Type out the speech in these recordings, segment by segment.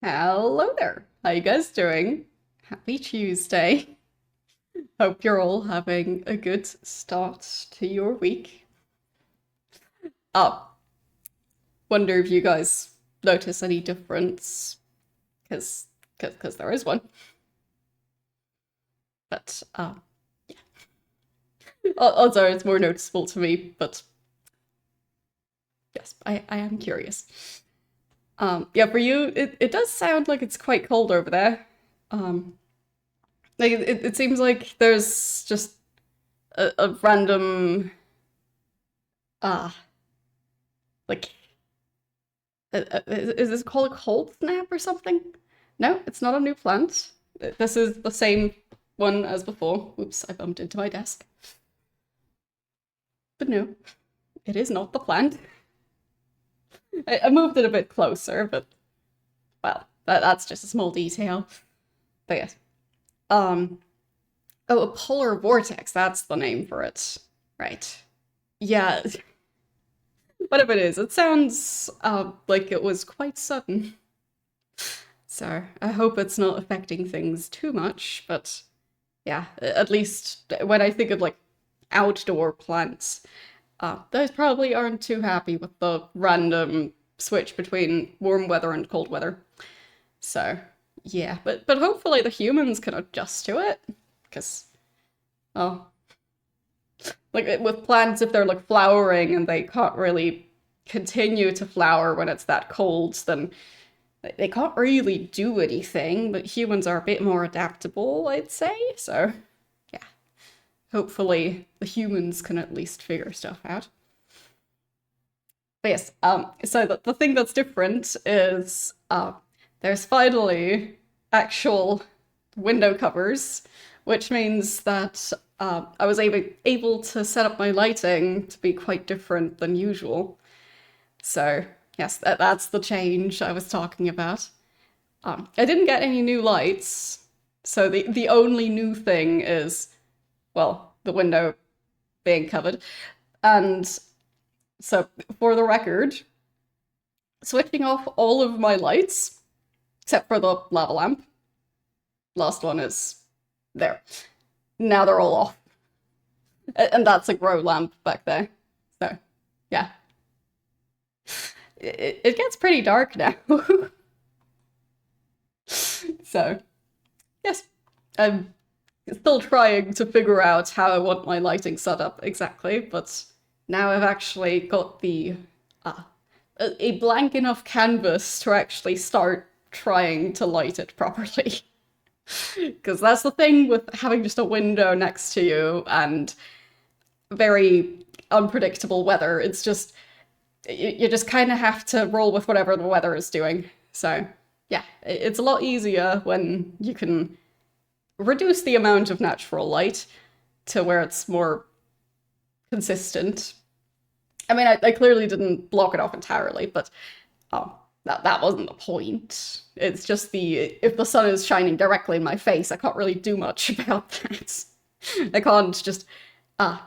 Hello there. How you guys doing? Happy Tuesday. Hope you're all having a good start to your week. Oh, wonder if you guys notice any difference, because there is one. But odds are it's more noticeable to me. But yes, I am curious. Yeah, for you, it does sound like it's quite cold over there. Um, like it seems like there's just a random uh like is this called a cold snap or something? No, it's not a new plant. This is the same one as before. Oops, I bumped into my desk. But no, it is not the plant. I moved it a bit closer, but well, that's just a small detail. But yes. Um, oh, a polar vortex, that's the name for it. Right. Yeah, whatever it is, it sounds like it was quite sudden. So I hope it's not affecting things too much, but yeah, at least when I think of like outdoor plants, those probably aren't too happy with the random switch between warm weather and cold weather. So yeah, but hopefully the humans can adjust to it, because oh, like with plants, if they're like flowering and they can't really continue to flower when it's that cold, then they can't really do anything, but humans are a bit more adaptable, I'd say. So, yeah, hopefully the humans can at least figure stuff out. But yes, so the thing that's different is there's finally actual window covers, which means that I was able to set up my lighting to be quite different than usual. So, yes, that's the change I was talking about. I didn't get any new lights, so the only new thing is, well, the window being covered. And so, for the record, switching off all of my lights, except for the lava lamp. Last one is there. Now they're all off. And that's a grow lamp back there. So, yeah. It gets pretty dark now. So, yes. I'm still trying to figure out how I want my lighting set up exactly, but now I've actually got the uh, a blank enough canvas to actually start trying to light it properly. Because that's the thing with having just a window next to you and very unpredictable weather. It's just you just kind of have to roll with whatever the weather is doing. So yeah, it's a lot easier when you can reduce the amount of natural light to where it's more consistent. I mean, I clearly didn't block it off entirely, but oh, that wasn't the point. It's just if the sun is shining directly in my face, I can't really do much about that. I can't just uh,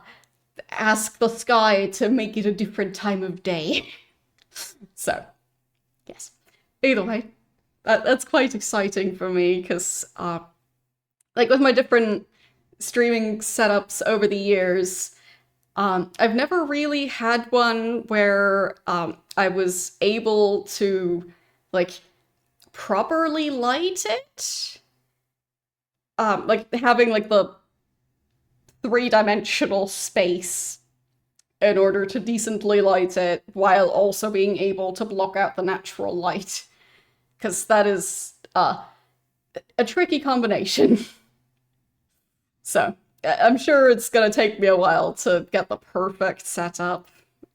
ask the sky to make it a different time of day. So, yes. Either way, that's quite exciting for me because, like, with my different streaming setups over the years, I've never really had one where I was able to like properly light it. Like having like the three-dimensional space in order to decently light it while also being able to block out the natural light. Because that is a tricky combination. So I'm sure it's gonna take me a while to get the perfect setup.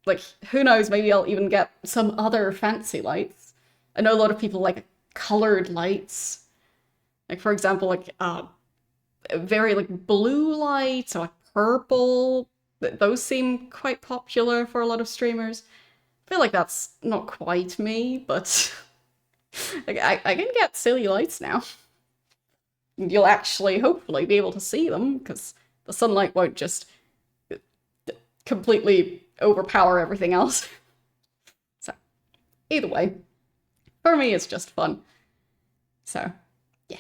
Like, who knows, maybe I'll even get some other fancy lights. I know a lot of people like colored lights. Like, for example, like very like blue lights or like purple. Those seem quite popular for a lot of streamers. I feel like that's not quite me, but like, I can get silly lights now. You'll actually hopefully be able to see them because the sunlight won't just completely overpower everything else. So, either way, for me, it's just fun. So, yeah.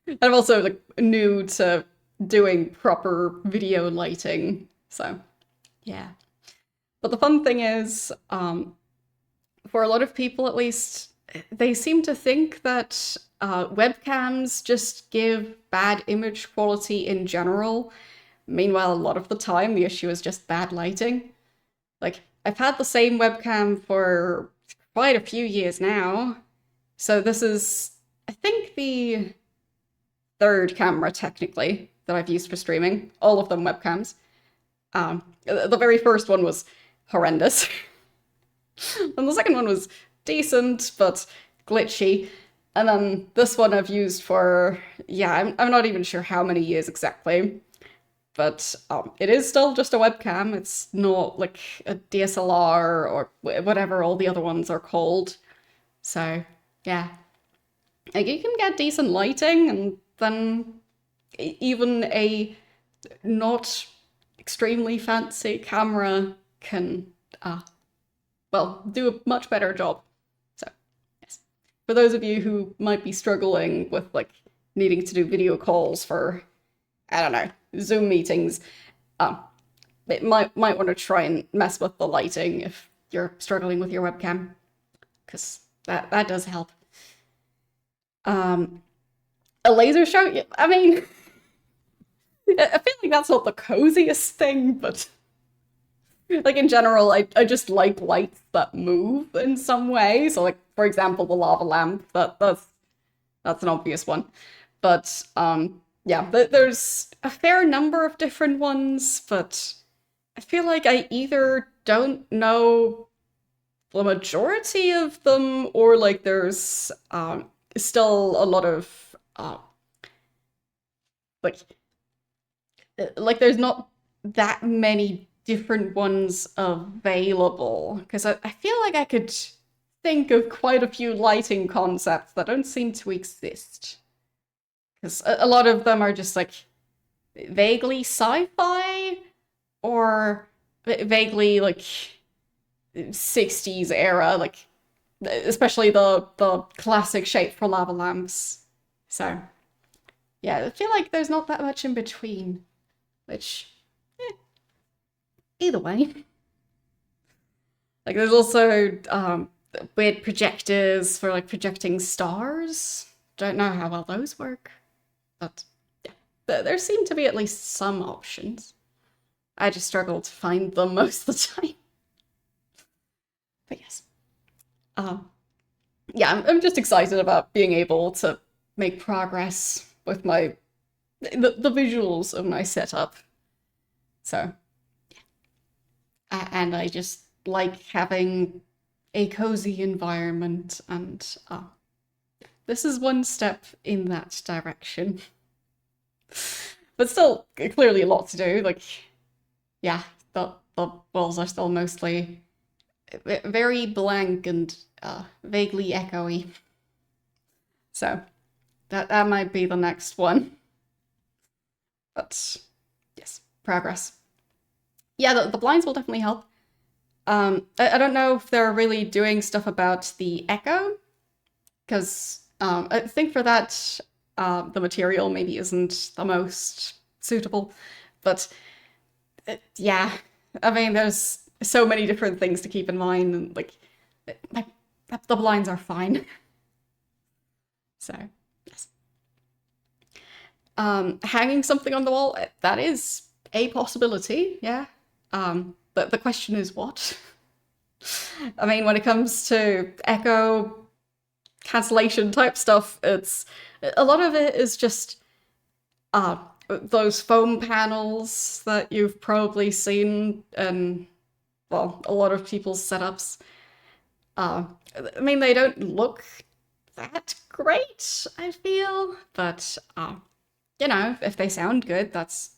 And I'm also like new to doing proper video lighting. So, yeah. But the fun thing is, for a lot of people at least, they seem to think that webcams just give bad image quality in general. Meanwhile, a lot of the time, the issue is just bad lighting. Like, I've had the same webcam for quite a few years now. So this is, I think, the third camera technically that I've used for streaming. All of them webcams. The very first one was horrendous. And the second one was decent, but glitchy. And then this one I've used for, yeah, I'm not even sure how many years exactly. But it is still just a webcam. It's not like a DSLR or whatever all the other ones are called. So, yeah. Like, you can get decent lighting, and then even a not extremely fancy camera can, well, do a much better job. So, yes. For those of you who might be struggling with, like, needing to do video calls for, I don't know, Zoom meetings, it might want to try and mess with the lighting if you're struggling with your webcam, because that does help. A laser show? I mean, I feel like that's not the coziest thing, but like in general, I just like lights that move in some way. So like, for example, the lava lamp, that's an obvious one. But yeah, there's a fair number of different ones, but I feel like I either don't know the majority of them, or like there's still a lot of like there's not that many different ones available, because I feel like I could think of quite a few lighting concepts that don't seem to exist, because a lot of them are just like vaguely sci-fi or vaguely like 60s era, like especially the classic shape for lava lamps. So yeah, I feel like there's not that much in between, which either way. Like there's also weird projectors for like projecting stars. Don't know how well those work, but yeah, there seem to be at least some options. I just struggle to find them most of the time. But yes. Yeah, I'm just excited about being able to make progress with the visuals of my setup. So, and I just like having a cozy environment, and this is one step in that direction. But still, clearly a lot to do. Like, yeah, the walls are still mostly very blank and vaguely echoey. So that might be the next one. But yes, progress. Yeah, the blinds will definitely help. I don't know if they're really doing stuff about the echo, because I think for that the material maybe isn't the most suitable. But yeah, I mean, there's so many different things to keep in mind, and like the blinds are fine. So yes. Hanging something on the wall, that is a possibility, yeah. But the question is what? I mean, when it comes to echo cancellation type stuff, it's a lot of it is just those foam panels that you've probably seen in, well, a lot of people's setups. I mean, they don't look that great, I feel, but you know, if they sound good, that's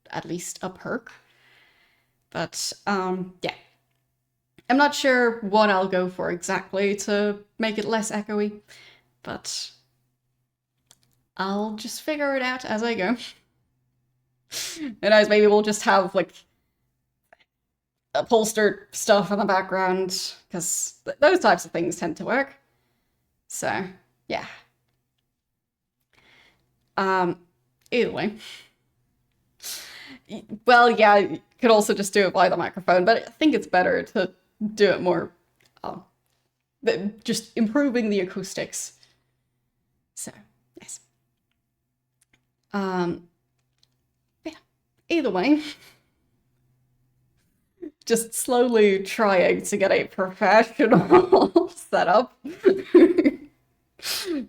at least a perk. But yeah, I'm not sure what I'll go for exactly to make it less echoey, but I'll just figure it out as I go. Who knows, maybe we'll just have like upholstered stuff in the background, because those types of things tend to work. So yeah. Um, Either way. Well, yeah, you could also just do it by the microphone, but I think it's better to do it more, um, just improving the acoustics. So, yes. Um, yeah. Either way, just slowly trying to get a professional setup,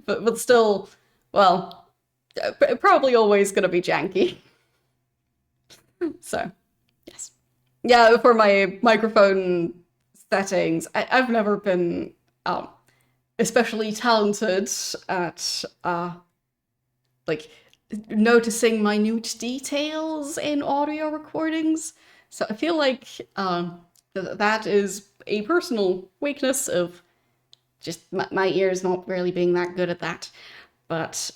but still, well, probably always gonna be janky. So, yes. Yeah, for my microphone settings, I've never been um, especially talented at like noticing minute details in audio recordings. So I feel like that is a personal weakness of just my ears not really being that good at that. But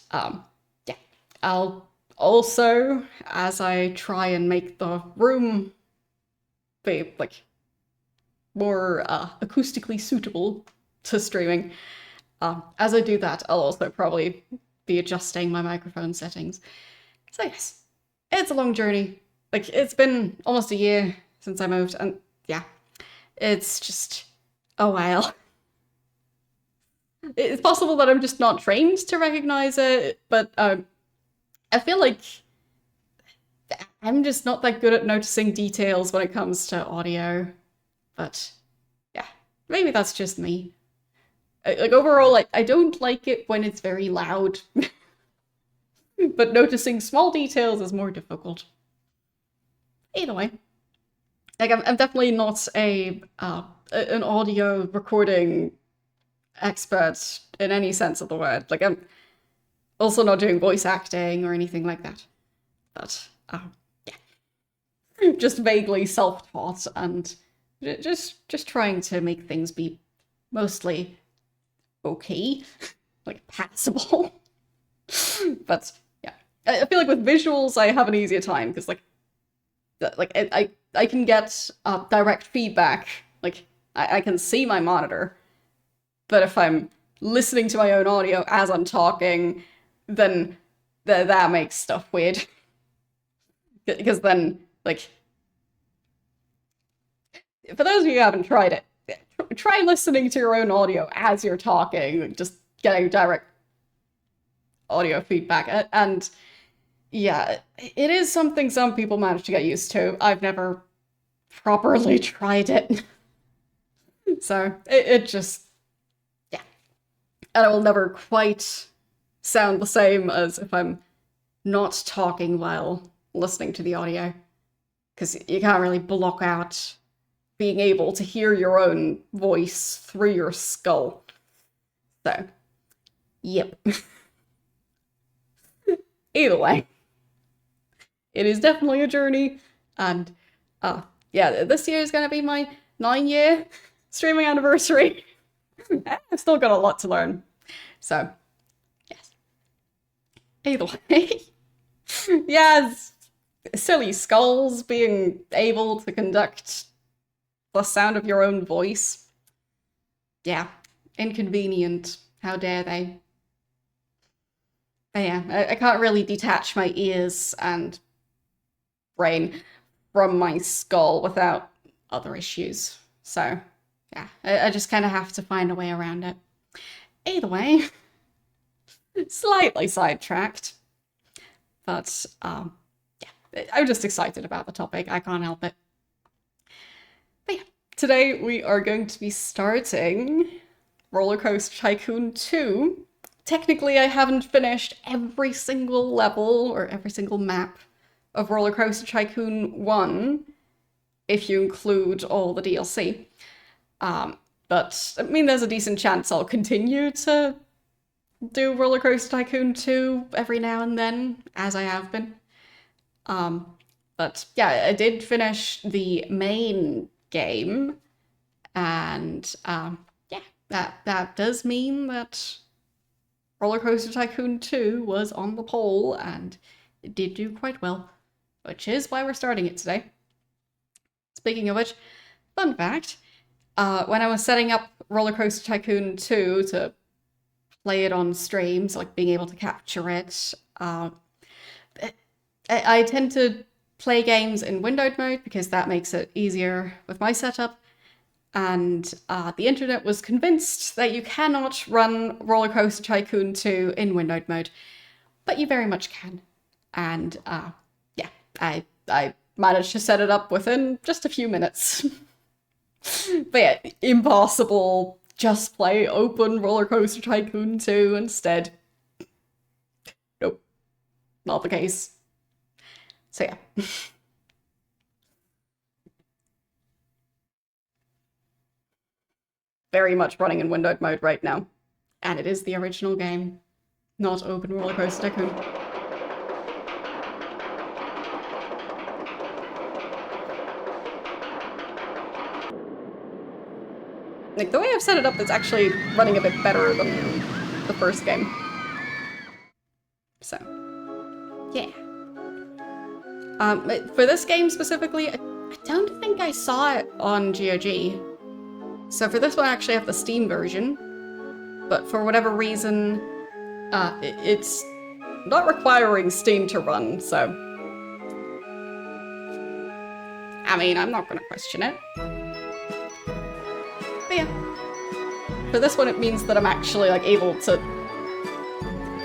yeah, I'll also, as I try and make the room be like more acoustically suitable to streaming, as I do that, I'll also probably be adjusting my microphone settings. So yes, it's a long journey. Like, it's been almost a year since I moved, and yeah, it's just a while. It's possible that I'm just not trained to recognize it, but I feel like I'm just not that good at noticing details when it comes to audio. But yeah, maybe that's just me. Like, overall, like, I don't like it when it's very loud, but noticing small details is more difficult. Either way, like, I'm definitely not a an audio recording expert in any sense of the word. Like, I'm also not doing voice acting or anything like that. But yeah, just vaguely self-taught and just trying to make things be mostly okay, like passable. But yeah, I feel like with visuals I have an easier time because I can get direct feedback. Like, I can see my monitor, but if I'm listening to my own audio as I'm talking, then that makes stuff weird. Because then, like, for those of you who haven't tried it, try listening to your own audio as you're talking, just getting direct audio feedback. And yeah, it is something some people manage to get used to. I've never properly tried it. So it just, yeah. And it will never quite sound the same as if I'm not talking while listening to the audio. Because you can't really block out being able to hear your own voice through your skull. So, yep. Either way, it is definitely a journey. And yeah, this year is going to be my 9-year streaming anniversary. I've still got a lot to learn. So, yes. Either way, yes, silly skulls being able to conduct the sound of your own voice. Yeah, inconvenient. How dare they? But yeah, I can't really detach my ears and brain from my skull without other issues. So, yeah, I just kind of have to find a way around it. Either way, slightly sidetracked, but yeah, I'm just excited about the topic. I can't help it. But yeah, today we are going to be starting RollerCoaster Tycoon 2. Technically, I haven't finished every single level or every single map of RollerCoaster Tycoon 1, if you include all the DLC. But, I mean, there's a decent chance I'll continue to do RollerCoaster Tycoon 2 every now and then, as I have been. But yeah, I did finish the main game, and yeah, that does mean that RollerCoaster Tycoon 2 was on the poll, and it did do quite well, which is why we're starting it today. Speaking of which, fun fact, when I was setting up RollerCoaster Tycoon 2 to play it on streams, like being able to capture it. I tend to play games in windowed mode because that makes it easier with my setup. And the internet was convinced that you cannot run RollerCoaster Tycoon 2 in windowed mode, but you very much can. And yeah, I managed to set it up within just a few minutes. But yeah, impossible. Just play open RollerCoaster Tycoon 2 instead. Nope, not the case. So yeah. Very much running in windowed mode right now. And it is the original game, not open RollerCoaster Tycoon. Like, the way I've set it up, it's actually running a bit better than the first game. So, yeah. For this game specifically, I don't think I saw it on GOG. So for this one, I actually have the Steam version. But for whatever reason, it's not requiring Steam to run, so... I mean, I'm not gonna question it. But yeah. For this one, it means that I'm actually, like, able to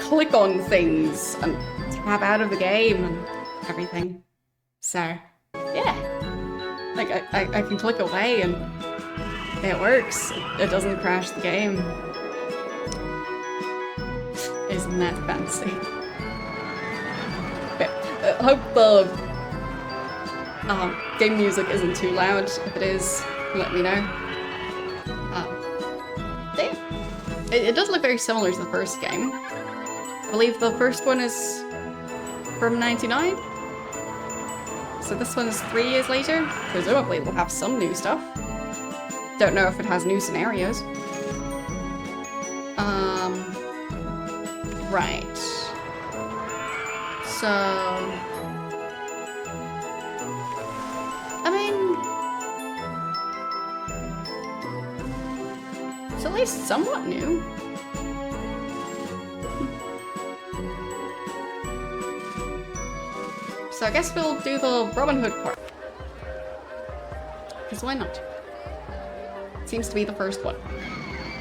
click on things and tab out of the game and everything. So, yeah. Like, I can click away and it works. It doesn't crash the game. Isn't that fancy? Okay. I hope the game music isn't too loud. If it is, let me know. It does look very similar to the first game. I believe the first one is from 99? So this one is 3 years later? Presumably we'll have some new stuff. Don't know if it has new scenarios. Right. So... I mean... it's at least somewhat new. So I guess we'll do the Robin Hood part. Because why not? Seems to be the first one.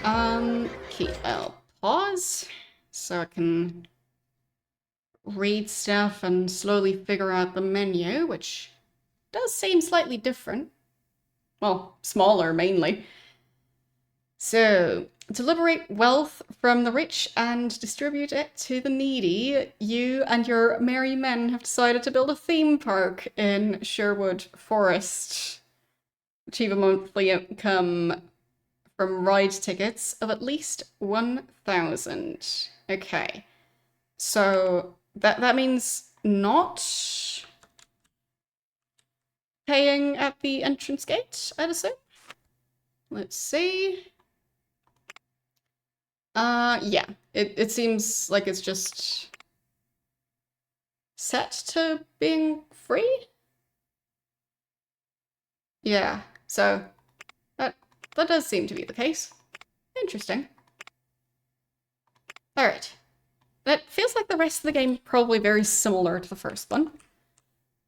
Okay, I'll pause so I can read stuff and slowly figure out the menu, which does seem slightly different. Well, smaller mainly. So, to liberate wealth from the rich and distribute it to the needy, you and your merry men have decided to build a theme park in Sherwood Forest. Achieve a monthly income from ride tickets of at least 1,000. Okay. So that means not paying at the entrance gate, I'd assume. Let's see. Yeah. It seems like it's just set to being free? Yeah. So that does seem to be the case. Interesting. Alright. That feels like the rest of the game probably very similar to the first one.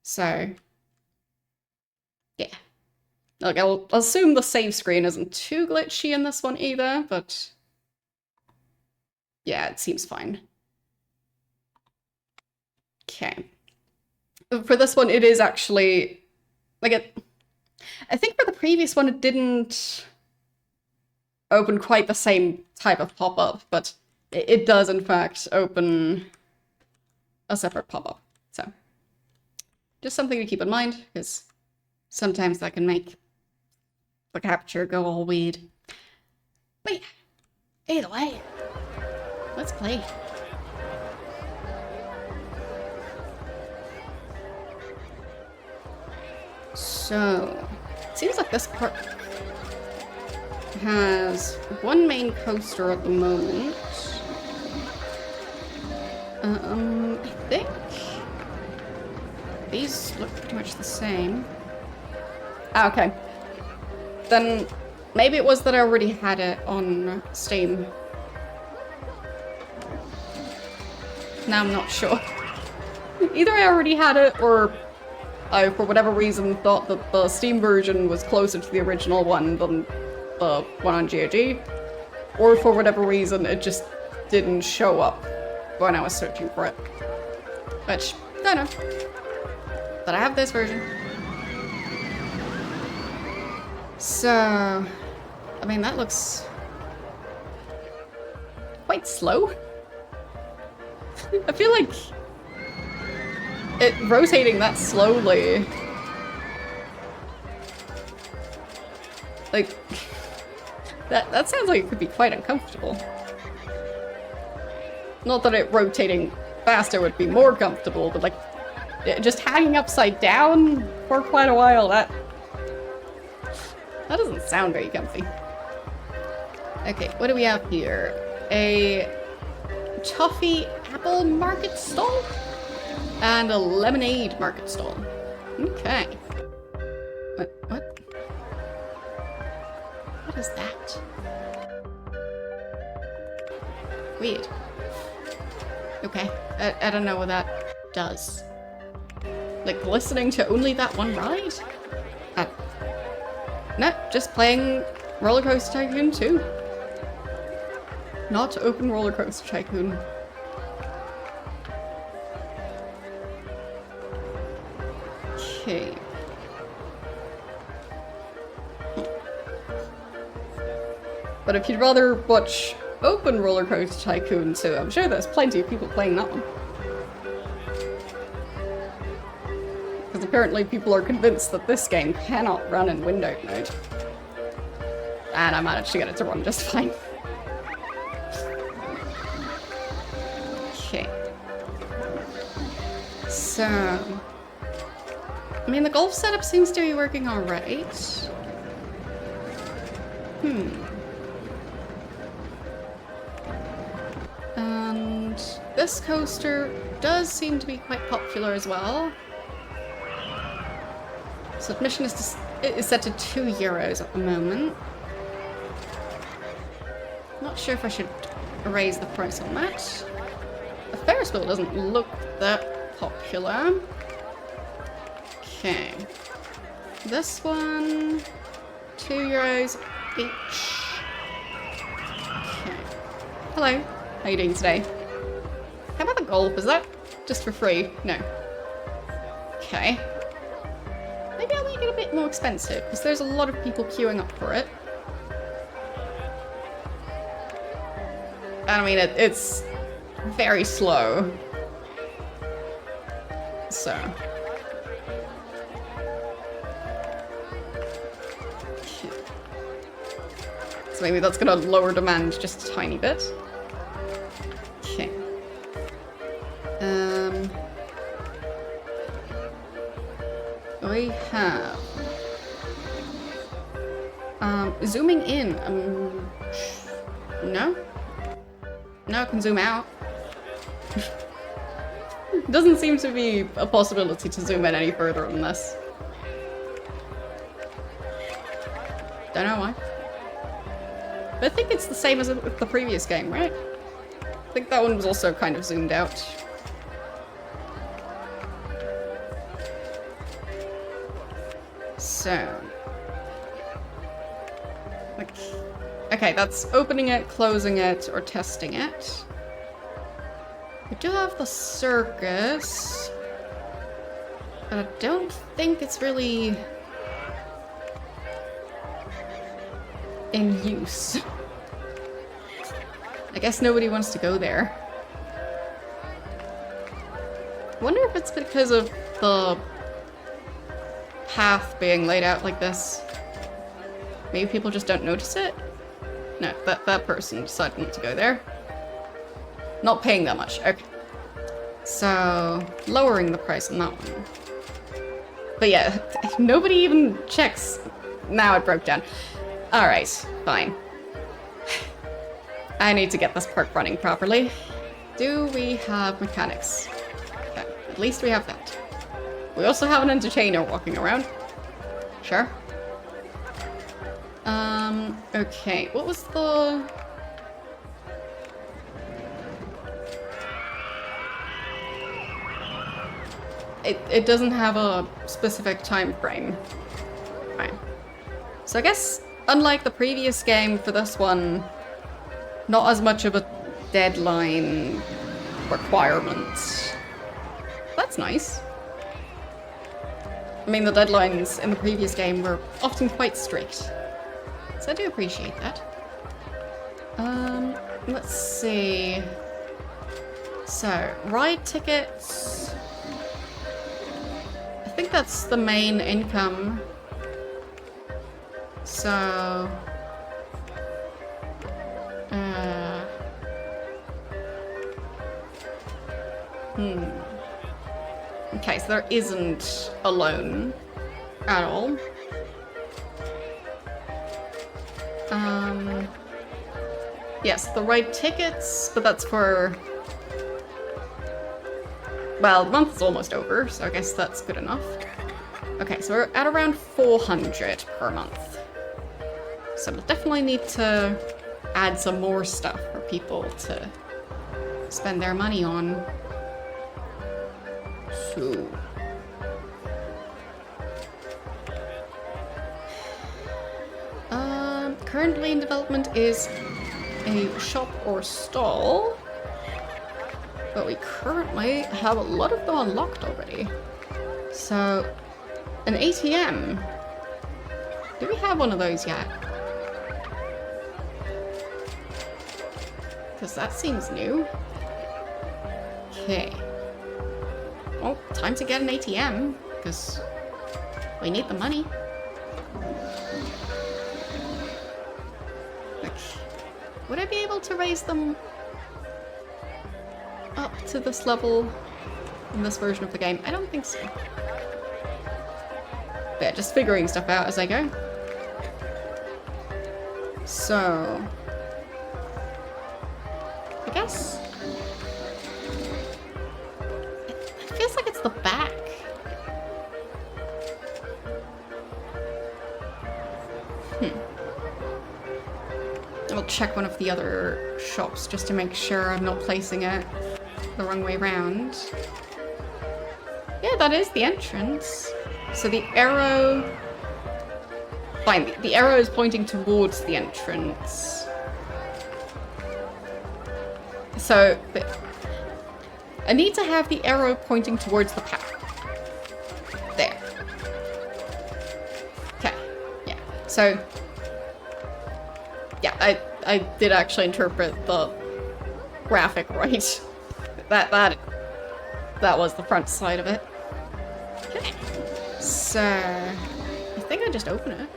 So, yeah. Look, I'll assume the save screen isn't too glitchy in this one either, but yeah, it seems fine. Okay. For this one, it is actually, like, I think for the previous one, it didn't open quite the same type of pop-up, but it does, in fact, open a separate pop-up. So, just something to keep in mind, because sometimes that can make the capture go all weird. But yeah, either way, let's play. So, it seems like this part has one main coaster at the moment. I think these look pretty much the same. Ah, okay. Then maybe it was that I already had it on Steam. Now I'm not sure. Either I already had it, or I, for whatever reason, thought that the Steam version was closer to the original one than the one on GOG, or for whatever reason, it just didn't show up when I was searching for it. Which, don't know. But I have this version. So, I mean, that looks quite slow. I feel like it rotating that slowly, like, that sounds like it could be quite uncomfortable. Not that it rotating faster would be more comfortable, but like, just hanging upside down for quite a while, that doesn't sound very comfy. Okay, what do we have here? A toffee apple market stall? And a lemonade market stall. Okay. What? What is that? Weird. Okay, I don't know what that does. Like, listening to only that one ride? No, just playing RollerCoaster Tycoon 2. Not open RollerCoaster Tycoon. Okay. But if you'd rather watch open RollerCoaster Tycoon 2, I'm sure there's plenty of people playing that one. Because apparently people are convinced that this game cannot run in windowed mode. And I managed to get it to run just fine. Okay. So, I mean, the golf setup seems to be working alright. And this coaster does seem to be quite popular as well. So admission is set to €2 at the moment. Not sure if I should raise the price on that. The Ferris wheel doesn't look that popular. Okay. This one, €2 each. Okay. Hello. How are you doing today? How about the golf? Is that just for free? No. Okay. Maybe I'll make it a bit more expensive, because there's a lot of people queuing up for it. I mean, it's very slow. So. So maybe that's gonna lower demand just a tiny bit. Okay. We have zooming in. No, I can zoom out. Doesn't seem to be a possibility to zoom in any further than this. Don't know why. But I think it's the same as with the previous game, right? I think that one was also kind of zoomed out. So. Okay, that's opening it, closing it, or testing it. We do have the circus, but I don't think it's really in use. I guess nobody wants to go there. I wonder if it's because of the path being laid out like this. Maybe people just don't notice it? No, that person decided not to go there. Not paying that much, okay. So, lowering the price on that one. But yeah, nobody even checks. Now it broke down. Alright, fine. I need to get this park running properly. Do we have mechanics? Okay, at least we have that. We also have an entertainer walking around. Sure. Okay, what was the... it doesn't have a specific time frame. Right. So I guess, unlike the previous game, for this one, not as much of a deadline requirement. That's nice. I mean, the deadlines in the previous game were often quite strict. So I do appreciate that. Let's see. So, ride tickets. I think that's the main income. So... Okay, so there isn't a loan at all. Yes, the ride tickets, but that's for... Well, the month is almost over, so I guess that's good enough. Okay, so we're at around 400 per month. So we'll definitely need to add some more stuff for people to spend their money on. So... currently in development is a shop or stall, but we currently have a lot of them unlocked already. So, an ATM. Do we have one of those yet? Because that seems new. Okay. Well, time to get an ATM, because we need the money. Would I be able to raise them up to this level in this version of the game? I don't think so. But yeah, just figuring stuff out as I go. So... I guess... It feels like it's the back. I'll check one of the other shops just to make sure I'm not placing it the wrong way around. Yeah, that is the entrance. So the arrow... Fine, the arrow is pointing towards the entrance. So, I need to have the arrow pointing towards the path. There. Okay, yeah. So... Yeah, I did actually interpret the graphic right. That was the front side of it. Okay. So, I think I just open it.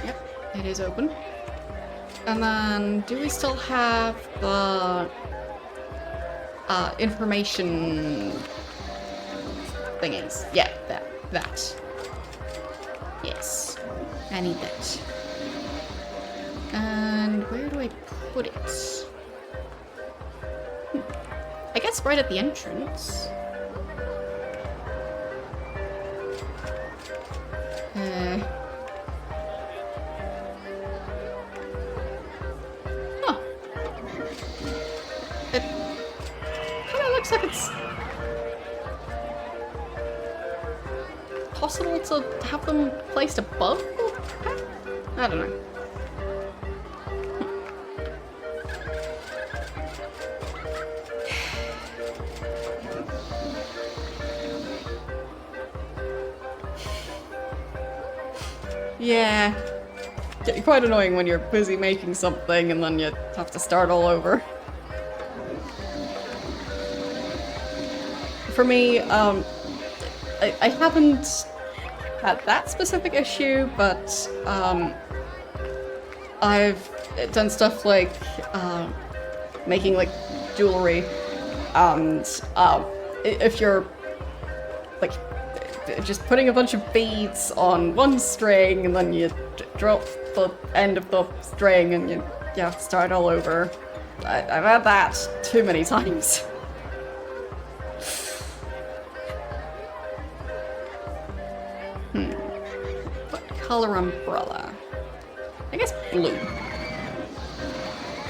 Yep, it is open. And then, do we still have the information thingies? Yeah, that. Yes, I need that. And where do I put it? I guess right at the entrance. Huh. It kind of looks like it's possible to have them placed above the path? I don't know. Yeah. Quite annoying when you're busy making something and then you have to start all over. For me, I haven't had that specific issue, but I've done stuff like making like jewelry, and if you're like just putting a bunch of beads on one string and then you drop the end of the string and you have to start all over. I've had that too many times. What color umbrella? I guess blue.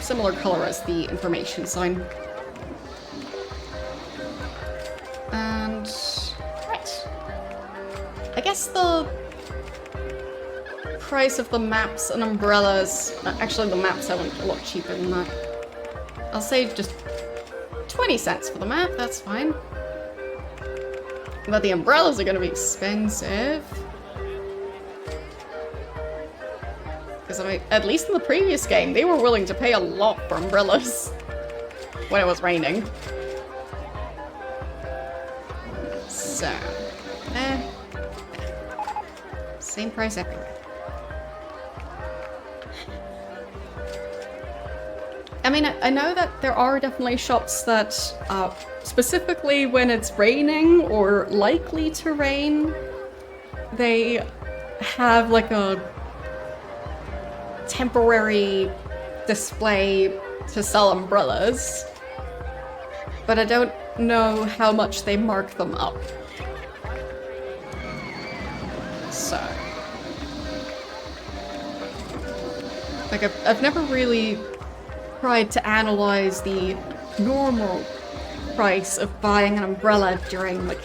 Similar color as the information sign. And guess the price of the maps and umbrellas... Actually, the maps I went a lot cheaper than that. I'll say just 20 cents for the map, that's fine. But the umbrellas are gonna be expensive. Because, I mean, at least in the previous game, they were willing to pay a lot for umbrellas when it was raining. So, same price everywhere. I mean, I know that there are definitely shops that, specifically when it's raining or likely to rain, they have like a temporary display to sell umbrellas, but I don't know how much they mark them up. So, like, I've never really tried to analyze the normal price of buying an umbrella during, like,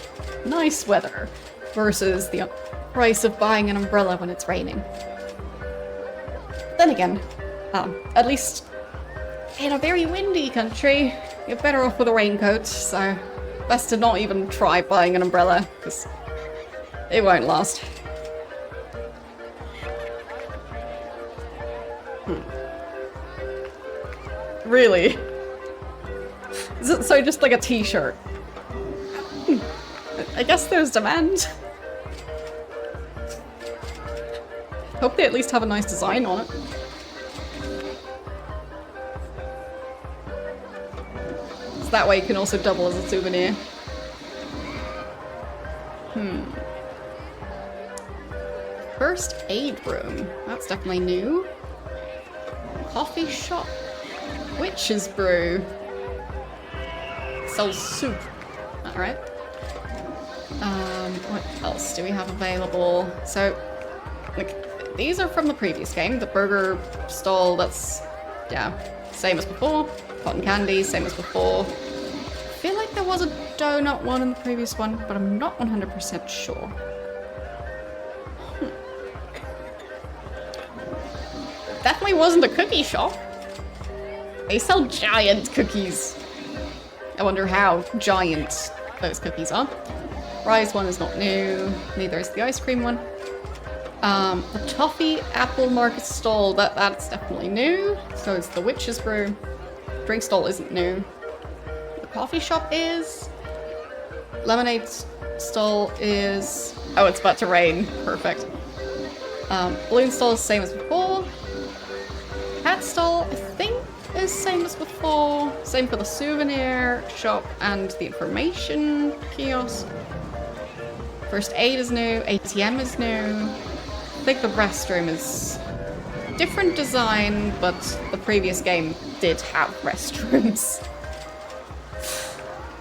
nice weather versus the price of buying an umbrella when it's raining. Then again, at least in a very windy country, you're better off with a raincoat, so best to not even try buying an umbrella, because it won't last. Really? So just like a t-shirt? I guess there's demand. Hope they at least have a nice design on it. So that way it can also double as a souvenir. First aid room. That's definitely new. Coffee shop. Witch's brew. Sells soup. Alright. What else do we have available? So, like, these are from the previous game. The burger stall, that's, yeah, same as before. Cotton candy, same as before. I feel like there was a donut one in the previous one, but I'm not 100% sure. Definitely wasn't a cookie shop. They sell giant cookies. I wonder how giant those cookies are. Rise one is not new, neither is the ice cream one. The toffee apple market stall, that's definitely new. So is the witch's brew. Drink stall isn't new. The coffee shop is. Lemonade stall is. Oh, it's about to rain. Perfect. Balloon stall is same as before. Hat stall, I think, is same as before. Same for the souvenir shop and the information kiosk. First aid is new. ATM is new. I think the restroom is different design, but the previous game did have restrooms.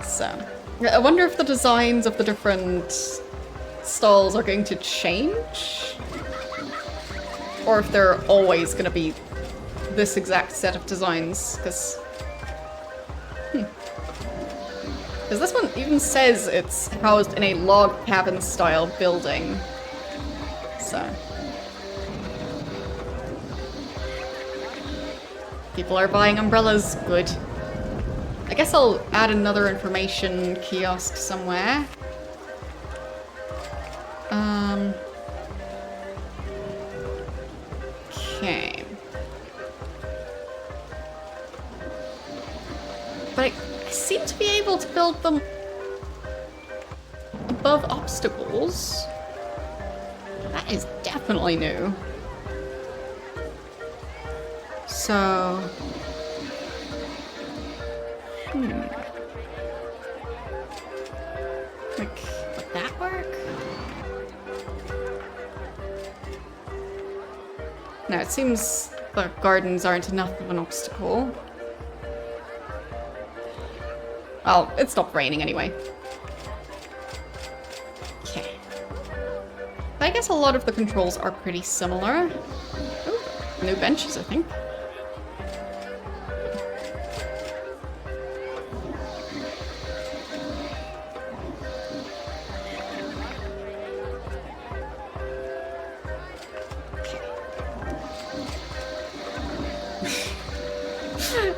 So, I wonder if the designs of the different stalls are going to change? Or if they're always going to be this exact set of designs, because this one even says it's housed in a log cabin style building. So people are buying umbrellas, good. I guess I'll add another information kiosk somewhere. Okay. But I seem to be able to build them above obstacles. That is definitely new. So... Like, would that work? No, it seems the gardens aren't enough of an obstacle. Well, it stopped raining anyway. Okay. But I guess a lot of the controls are pretty similar. Ooh, new benches, I think.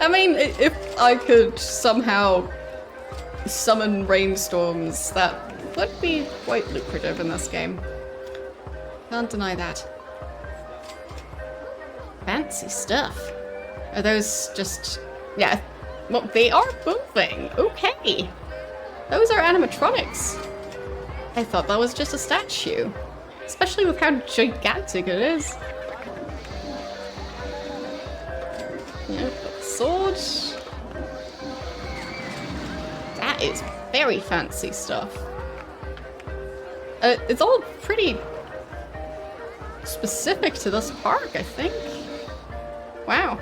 I mean, if I could somehow summon rainstorms, that would be quite lucrative in this game. Can't deny that. Fancy stuff. Are those just... yeah. Well, they are moving. Okay. Those are animatronics. I thought that was just a statue. Especially with how gigantic it is. Yeah, sword. That is very fancy stuff. It's all pretty specific to this park, I think. Wow.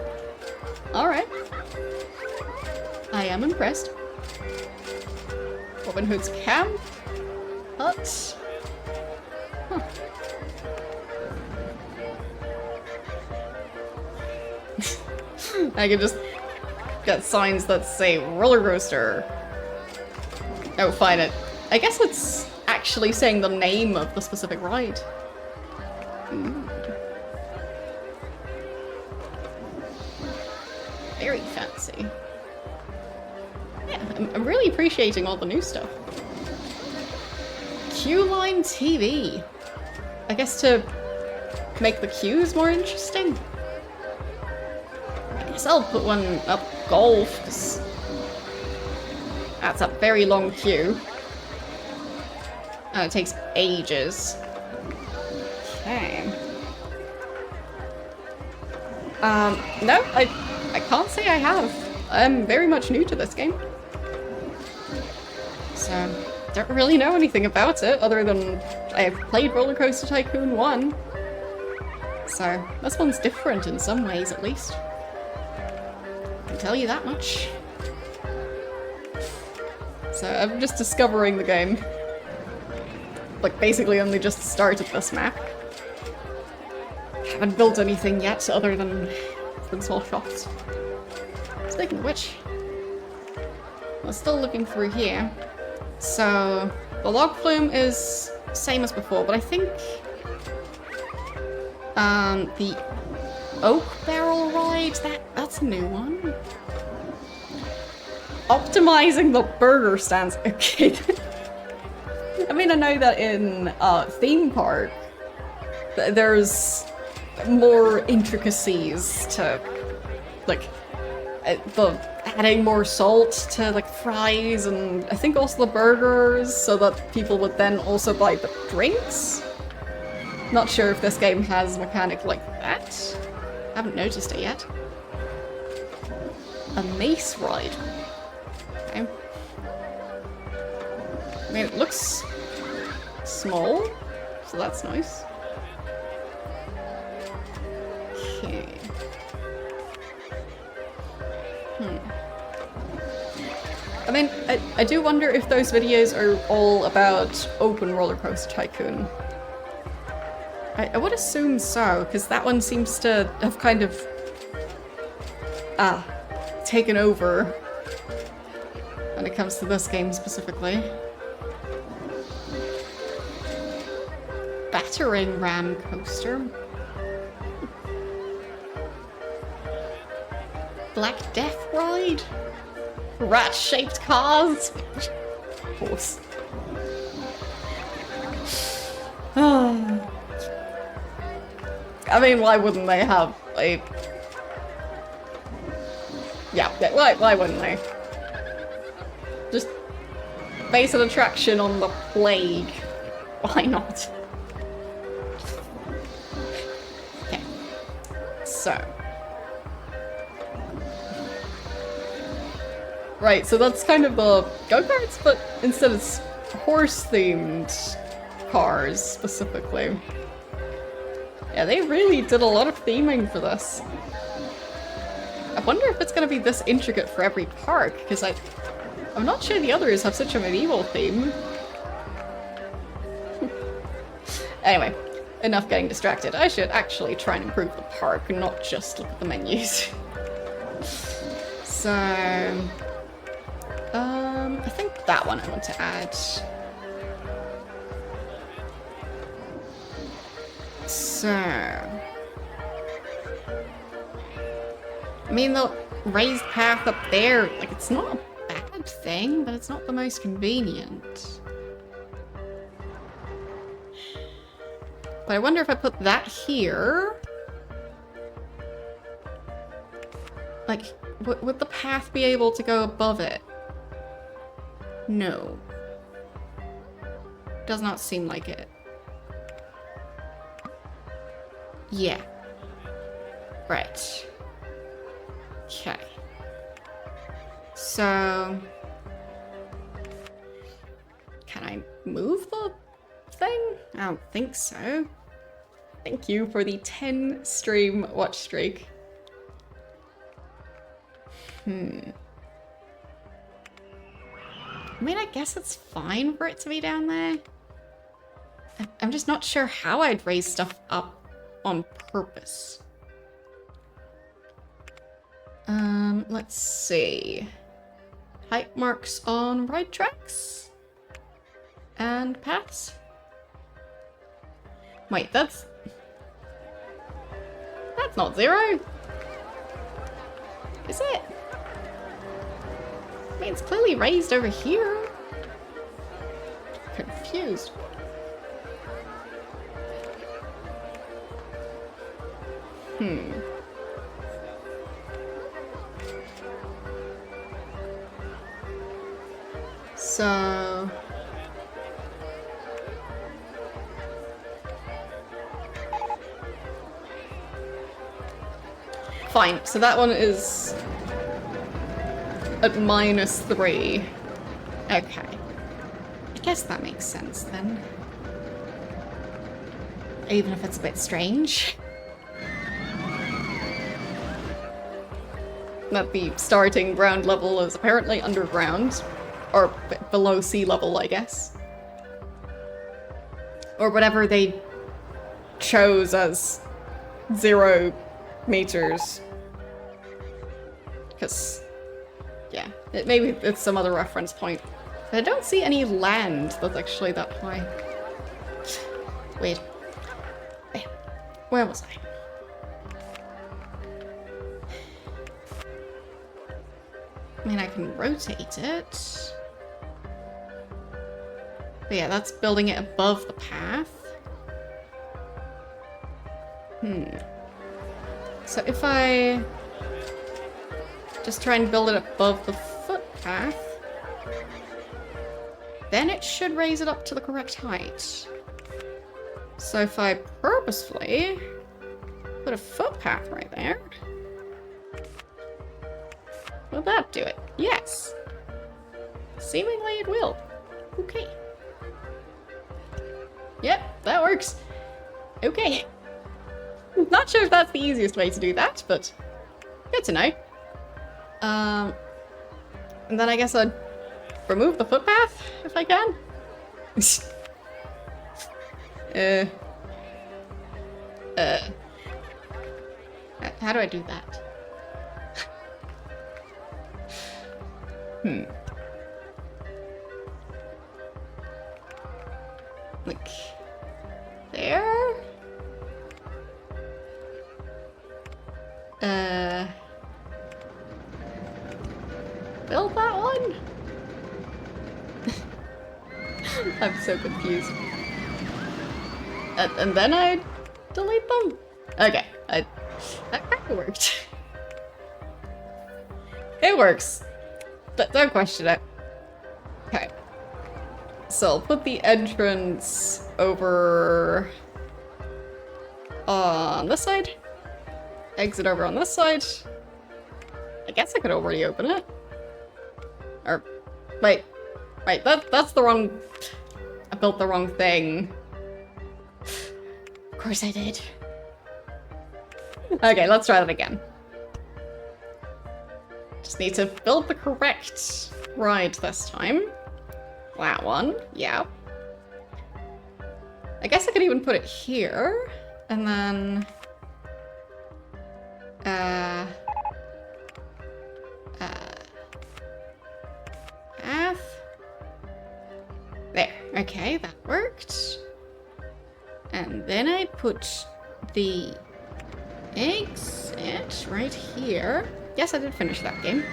Alright. I am impressed. Robin Hood's camp. Hut. Huh. I could just get signs that say roller coaster. Oh, fine it. I guess it's actually saying the name of the specific ride. Very fancy. Yeah, I'm really appreciating all the new stuff. Queue line TV. I guess to make the queues more interesting. I guess I'll put one up golf, because that's a very long queue. Oh, it takes ages. Okay. No, I can't say I have. I'm very much new to this game. So, don't really know anything about it, other than I've played RollerCoaster Tycoon 1. So, this one's different in some ways, at least. I can tell you that much. So, I'm just discovering the game. Like, basically only just started this map. Haven't built anything yet, other than small shops. Speaking of which, I'm still looking through here. So, the log flume is same as before, but I think the oak barrel ride, that's a new one. Optimizing the burger stands. Okay. I mean, I know that in theme park, there's more intricacies to, like, adding more salt to, like, fries, and I think also the burgers, so that people would then also buy the drinks. Not sure if this game has a mechanic like that. Haven't noticed it yet. A mace ride. Okay. I mean, it looks small, so that's nice. Okay. I mean, I do wonder if those videos are all about open RollerCoaster Tycoon. I would assume so, because that one seems to have kind of taken over when it comes to this game specifically. Battering ram coaster. Black Death ride? Rat-shaped cars? Of course. I mean, why wouldn't they have a... yeah, why wouldn't they? Just base an attraction on the plague. Why not? Okay. So. Right, so that's kind of the go-karts, but instead it's horse-themed cars, specifically. Yeah, they really did a lot of theming for this. I wonder if it's going to be this intricate for every park, because I'm not sure the others have such a medieval theme. Anyway, enough getting distracted. I should actually try and improve the park, not just look at the menus. So... I think that one I want to add. So... I mean, raised path up there. Like, it's not a bad thing, but it's not the most convenient. But I wonder if I put that here... Like, would the path be able to go above it? No. Does not seem like it. Yeah. Right. Okay. So... Can I move the thing? I don't think so. Thank you for the 10 stream watch streak. I mean, I guess it's fine for it to be down there. I'm just not sure how I'd raise stuff up on purpose. Let's see. Height marks on ride tracks? And paths? Wait, that's not 0. Is it? I mean, it's clearly raised over here. Confused. So... Fine, so that one is at -3. Okay. I guess that makes sense then. Even if it's a bit strange. That the starting ground level is apparently underground. Or below sea level, I guess. Or whatever they chose as 0 meters. Because, yeah, maybe it's some other reference point. But I don't see any land that's actually that high. Wait. Where was I? I mean, I can rotate it. But yeah, that's building it above the path. So if I just try and build it above the footpath, then it should raise it up to the correct height. So if I purposefully put a footpath right there, will that do it? Yes. Seemingly it will. Okay. Yep, that works. Okay. Not sure if that's the easiest way to do that, but good to know. And then I guess I'd remove the footpath, if I can. How do I do that? Like, there? Build that one? I'm so confused. And then I delete them? Okay, that kind of worked. It works. Don't question it. Okay. So I'll put the entrance over on this side. Exit over on this side. I guess I could already open it. Or, wait, that's the wrong... I built the wrong thing. Of course I did. Okay, let's try that again. Just need to build the correct ride this time. That one, yeah. I guess I could even put it here, and then... path. There, okay, that worked. And then I put the exit right here. yes, I did finish that game.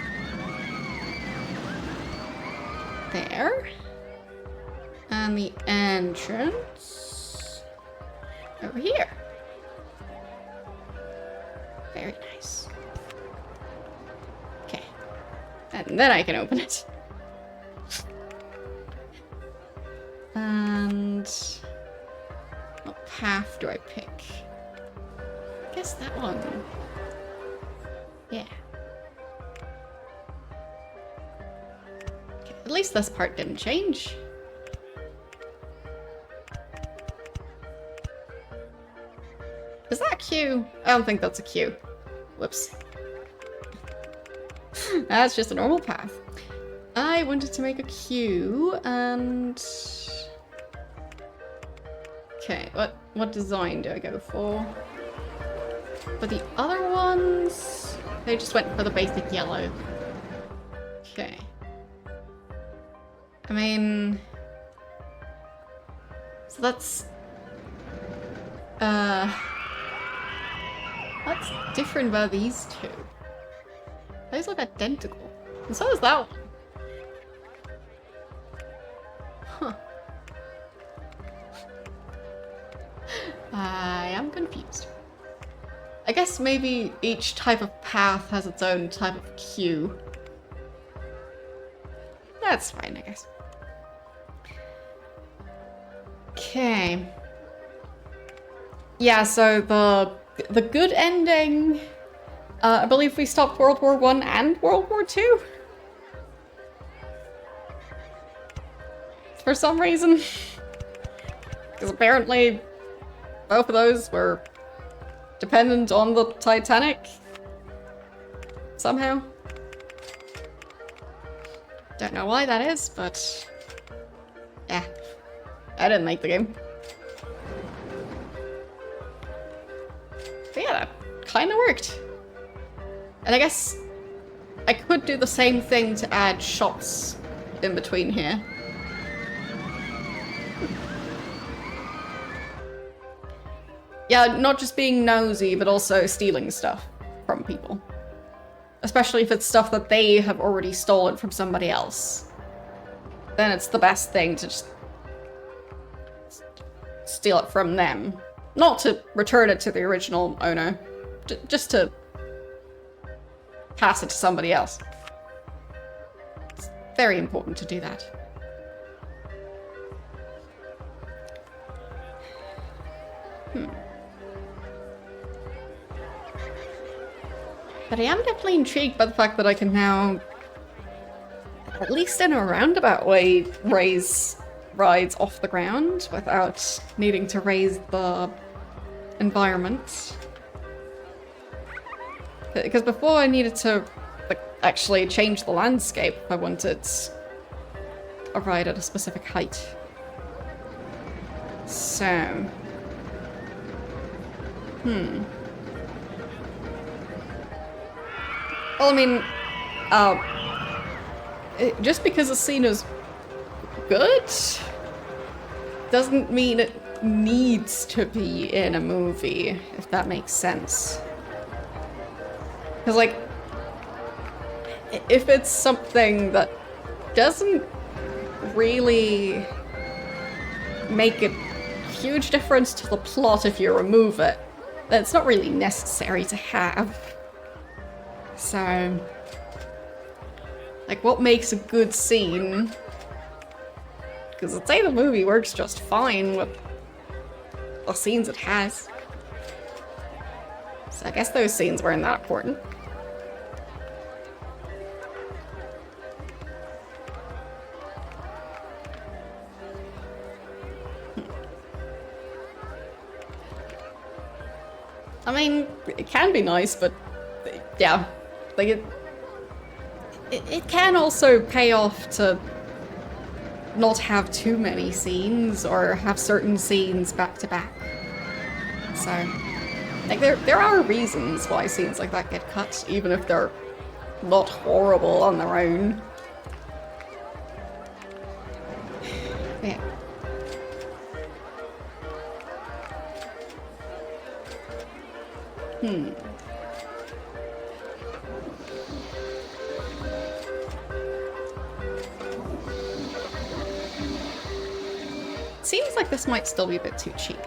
There. And the entrance over here. Very nice. Okay. And then I can open it. And what path do I pick? I guess that one. Yeah. Okay, at least this part didn't change. Is that a queue? I don't think that's a queue. Whoops. That's just a normal path. I wanted to make a queue and... Okay, what design do I go for? For the other ones, they just went for the basic yellow. Okay. I mean... So that's... What's different about these two? Those look identical. And so does that one. Huh. I am confused. I guess maybe each type of path has its own type of queue. That's fine, I guess. Okay. Yeah, so the good ending, I believe we stopped World War I and World War II. For some reason. Because apparently both of those were dependent on the Titanic. Somehow. Don't know why that is, but... yeah. I didn't make the game. But yeah, that kind of worked. And I guess I could do the same thing to add shops in between here. Yeah, not just being nosy, but also stealing stuff from people. Especially if it's stuff that they have already stolen from somebody else. Then it's the best thing to just steal it from them. Not to return it to the original owner, just to pass it to somebody else. It's very important to do that. But I am definitely intrigued by the fact that I can now, at least in a roundabout way, raise rides off the ground without needing to raise the environment. Because before I needed to actually change the landscape if I wanted a ride at a specific height. So... Well, I mean, just because a scene is good doesn't mean it needs to be in a movie, if that makes sense. Because, like, if it's something that doesn't really make a huge difference to the plot if you remove it, then it's not really necessary to have. So, like, what makes a good scene? Because I'd say the movie works just fine with the scenes it has. So I guess those scenes weren't that important. I mean, it can be nice, but yeah, like it can also pay off to not have too many scenes or have certain scenes back to back. So, like, there are reasons why scenes like that get cut, even if they're not horrible on their own. Yeah. seems like this might still be a bit too cheap.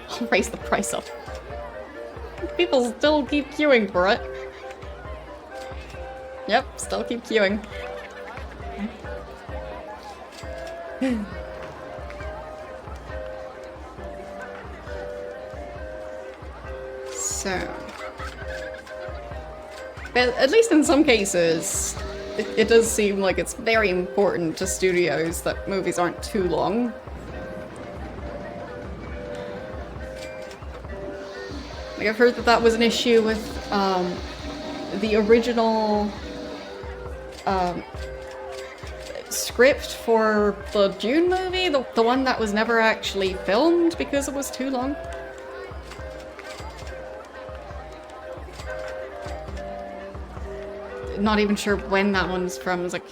I'll raise the price up. People still keep queuing for it. Yep, still keep queuing. So... but at least in some cases, it does seem like it's very important to studios that movies aren't too long. Like, I've heard that that was an issue with the original script for the Dune movie, the one that was never actually filmed because it was too long. Not even sure when that one's from. It was like,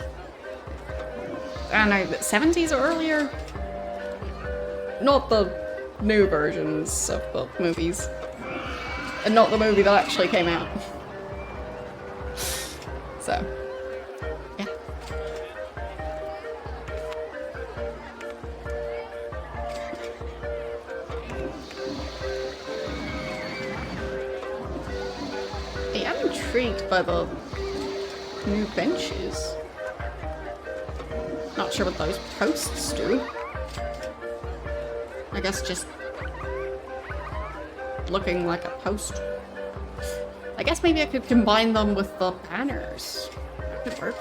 I don't know, the 70s or earlier? Not the new versions of the movies. And not the movie that actually came out. So, yeah. Hey, I'm intrigued by the new benches. Not sure what those posts do. I guess just looking like a post. I guess maybe I could combine them with the banners. That could work.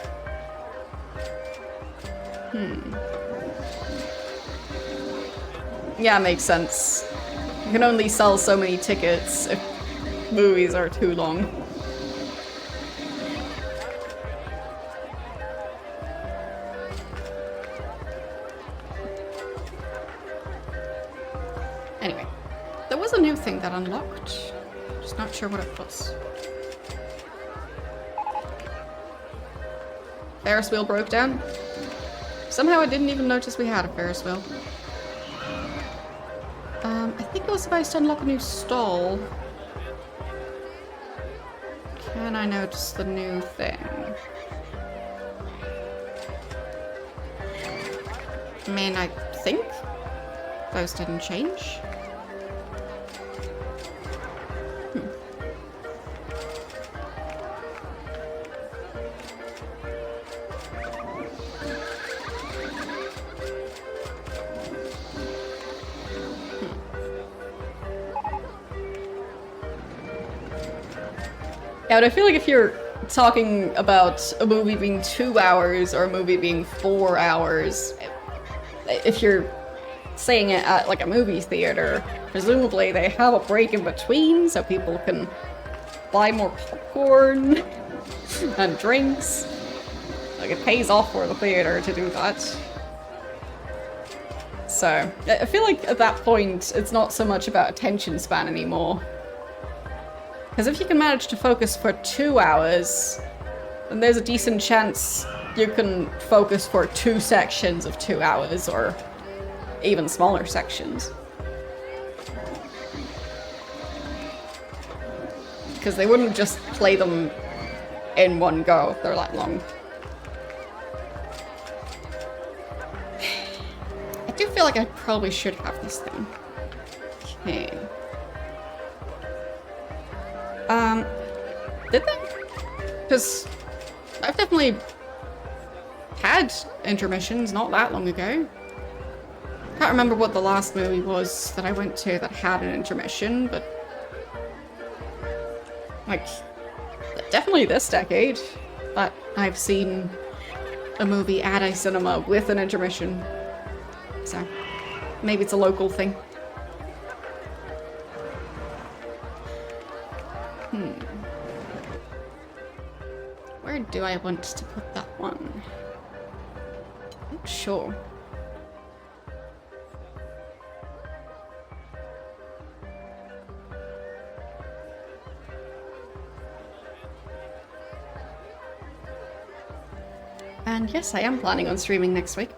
Yeah, makes sense. You can only sell so many tickets if movies are too long. Anyway, there was a new thing that unlocked. Just not sure what it was. Ferris wheel broke down. Somehow I didn't even notice we had a Ferris wheel. I think it was supposed to unlock a new stall. Can I notice the new thing? I mean, I think those didn't change. Yeah, but I feel like if you're talking about a movie being 2 hours or a movie being 4 hours, if you're saying it at like a movie theater, presumably they have a break in between so people can buy more popcorn and drinks. Like, it pays off for the theater to do that. So, I feel like at that point, it's not so much about attention span anymore. Because if you can manage to focus for 2 hours, then there's a decent chance you can focus for 2 sections of 2 hours, or even smaller sections. Because they wouldn't just play them in one go if they're that long. I do feel like I probably should have this thing. Okay. Did they? Because I've definitely had intermissions not that long ago. Can't remember what the last movie was that I went to that had an intermission, but like, definitely this decade that I've seen a movie at a cinema with an intermission. So maybe it's a local thing. Where do I want to put that one? Not sure. And yes, I am planning on streaming next week.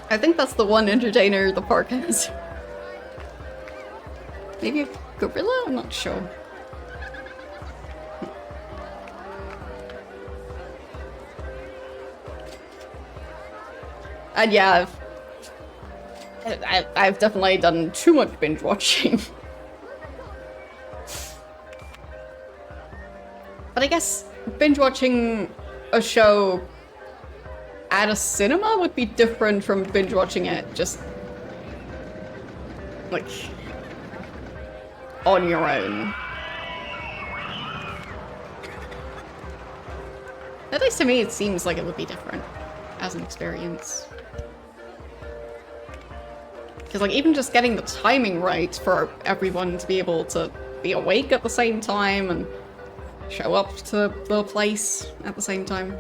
I think that's the one entertainer the park has. Maybe a gorilla? I'm not sure. And yeah, I've definitely done too much binge watching. But I guess binge watching a show at a cinema would be different from binge watching it just like on your own. At least to me, it seems like it would be different as an experience. Because like even just getting the timing right for everyone to be able to be awake at the same time and show up to the place at the same time.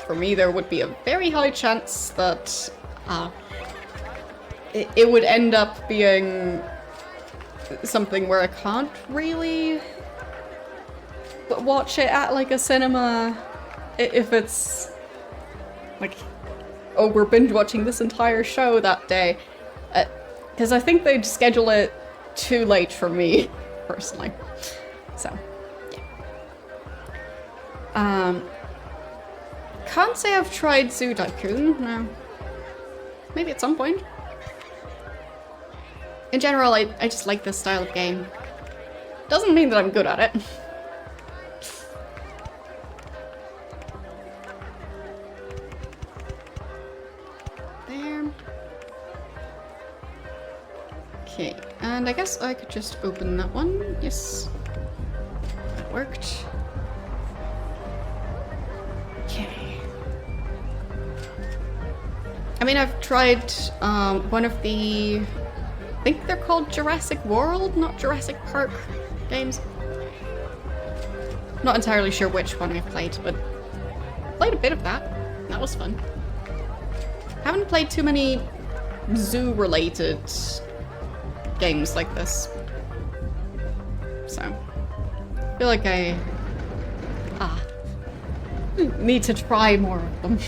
For me, there would be a very high chance that it would end up being something where I can't really watch it at like a cinema if it's like, oh, we're binge watching this entire show that day. Because I think they'd schedule it too late for me, personally. So, yeah. Can't say I've tried Zoo Tycoon, no. Maybe at some point. In general, I just like this style of game. Doesn't mean that I'm good at it. There. Okay, and I guess I could just open that one. Yes. That worked. Okay. I mean, I've tried one of the, I think they're called Jurassic World, not Jurassic Park games. Not entirely sure which one I've played, but played a bit of that. That was fun. Haven't played too many zoo-related games like this. So, I feel like I need to try more of them.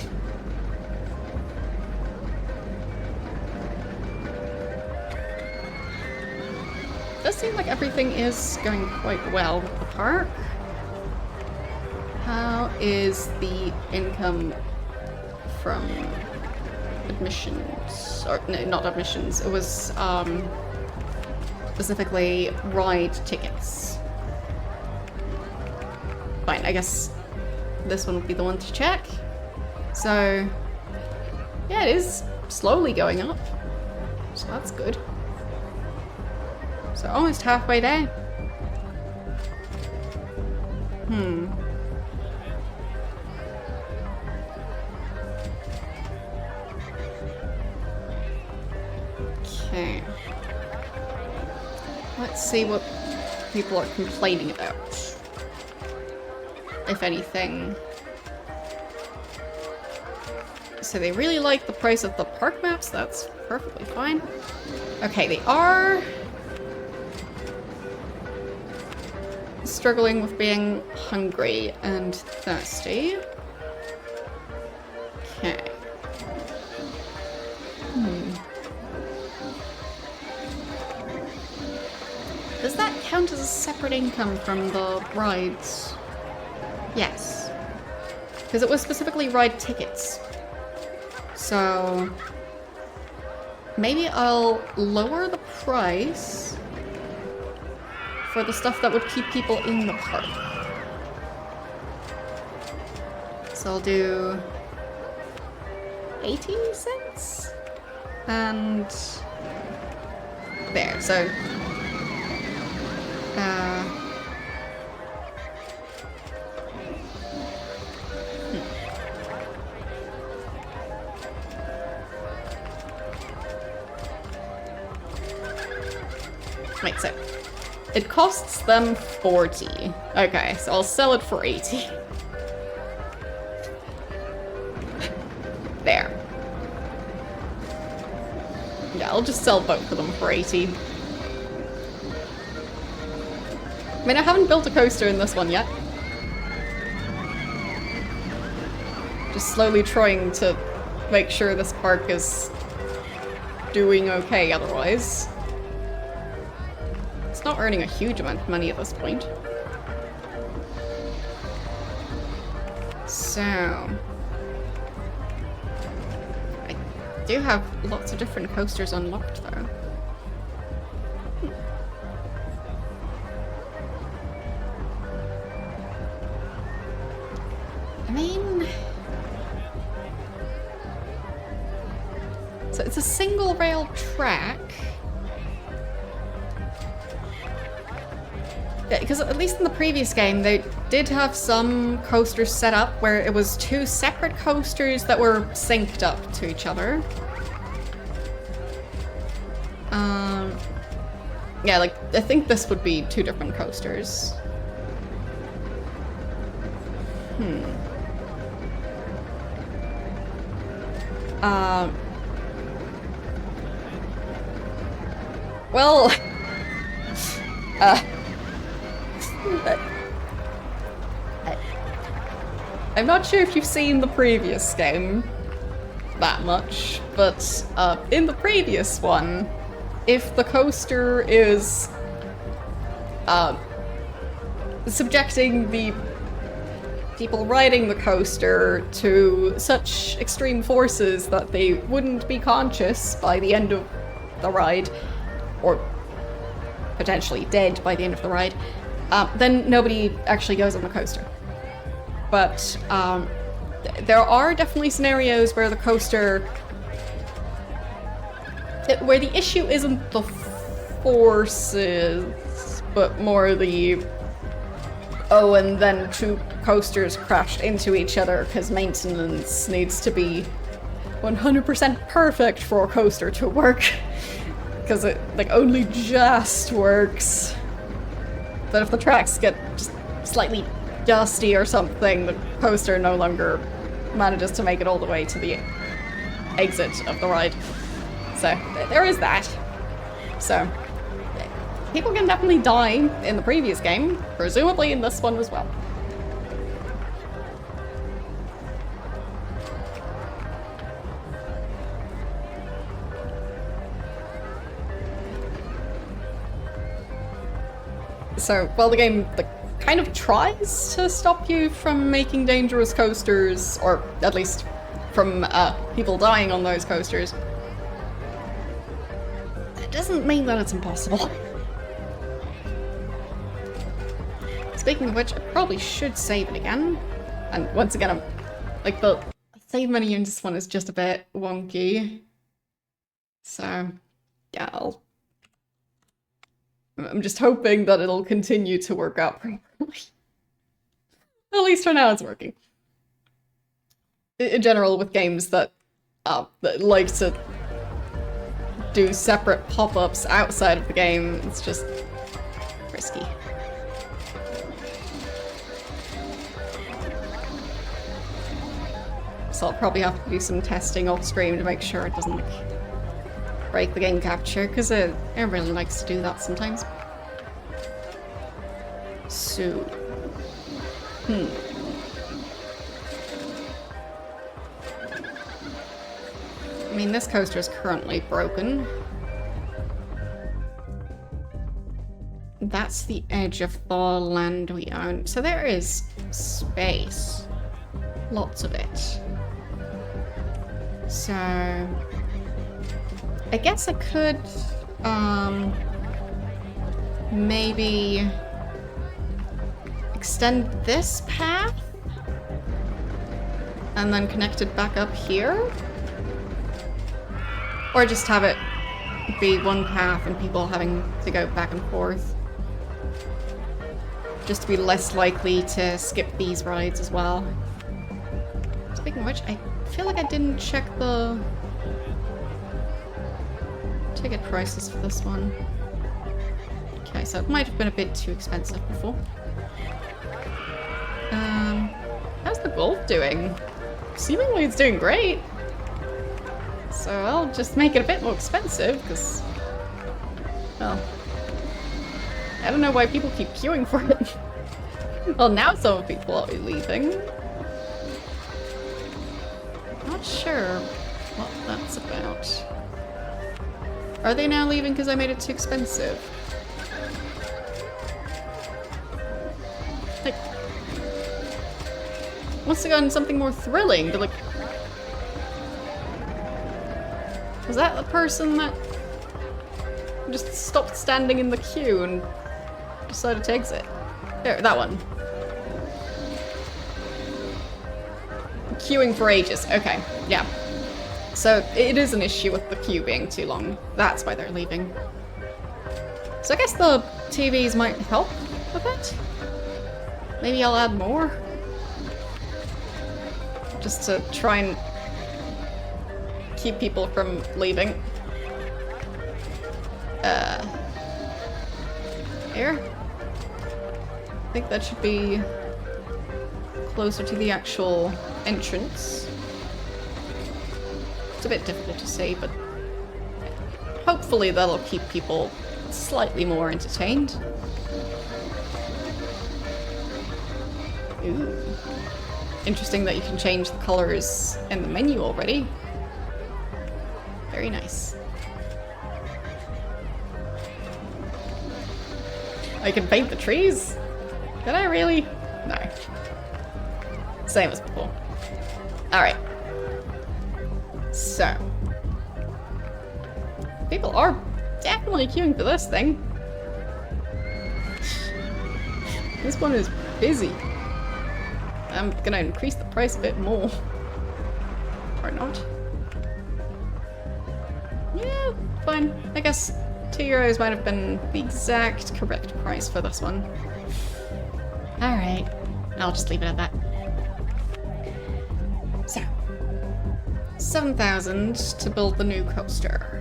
Does seem like everything is going quite well with the park. How is the income from admissions? Or no, not admissions. It was specifically ride tickets. Fine, I guess this one would be the one to check. So yeah, it is slowly going up. So that's good. So almost halfway there. Okay. Let's see what people are complaining about. If anything. So they really like the price of the park maps, that's perfectly fine. Okay, they are struggling with being hungry and thirsty. Okay. Does that count as a separate income from the rides? Yes. Because it was specifically ride tickets. So maybe I'll lower the price for the stuff that would keep people in the park. So I'll do 80 cents? And there, so Wait, so it costs them 40. Okay, so I'll sell it for 80. There. Yeah, I'll just sell both of them for 80. I mean, I haven't built a coaster in this one yet. Just slowly trying to make sure this park is doing okay otherwise. It's not earning a huge amount of money at this point. So... I do have lots of different coasters unlocked, though. I mean... So it's a single rail track. Yeah, because at least in the previous game, they did have some coasters set up where it was two separate coasters that were synced up to each other. Yeah, like, I think this would be two different coasters. Well... I'm not sure if you've seen the previous game that much, but in the previous one, if the coaster is subjecting the people riding the coaster to such extreme forces that they wouldn't be conscious by the end of the ride, or potentially dead by the end of the ride, then nobody actually goes on the coaster. But there are definitely scenarios where the coaster... where the issue isn't the forces, but more the... oh, and then two coasters crashed into each other because maintenance needs to be 100% perfect for a coaster to work. Because it, like, only just works. But if the tracks get just slightly dusty or something, the coaster no longer manages to make it all the way to the exit of the ride. So, there is that. So, people can definitely die in the previous game, presumably in this one as well. So, while the game kind of tries to stop you from making dangerous coasters, or at least from people dying on those coasters, it doesn't mean that it's impossible. Speaking of which, I probably should save it again. And once again, I'm like, the save menu in this one is just a bit wonky. So, yeah, I'm just hoping that it'll continue to work out properly. At least for now it's working. In general, with games that like to do separate pop-ups outside of the game, it's just risky. So I'll probably have to do some testing off stream to make sure it doesn't, like, break the game capture, because it really likes to do that sometimes. So... I mean, this coaster is currently broken. That's the edge of the land we own. So there is space. Lots of it. So... I guess I could, maybe extend this path and then connect it back up here? Or just have it be one path and people having to go back and forth. Just to be less likely to skip these rides as well. Speaking of which, I feel like I didn't check the ticket prices for this one. Okay, so it might have been a bit too expensive before. How's the Golf doing? Seemingly it's doing great. So I'll just make it a bit more expensive, because... well... I don't know why people keep queuing for it. Well, now some people are leaving. Not sure what that's about. Are they now leaving because I made it too expensive? Must have gotten something more thrilling, but like... Was that the person that just stopped standing in the queue and decided to exit? There, that one. Queuing for ages. Okay, yeah. So it is an issue with the queue being too long. That's why they're leaving. So I guess the TVs might help with it. Maybe I'll add more. Just to try and keep people from leaving. Here? I think that should be closer to the actual entrance. It's a bit difficult to say, but hopefully that'll keep people slightly more entertained. Ooh. Interesting that you can change the colors in the menu already. Very nice. I can paint the trees? Can I really? No. Same as before. Alright. So. People are definitely queuing for this thing. This one is busy. I'm gonna increase the price a bit more. Or not. Yeah, fine. I guess €2 might have been the exact correct price for this one. Alright. I'll just leave it at that. So. 7,000 to build the new coaster.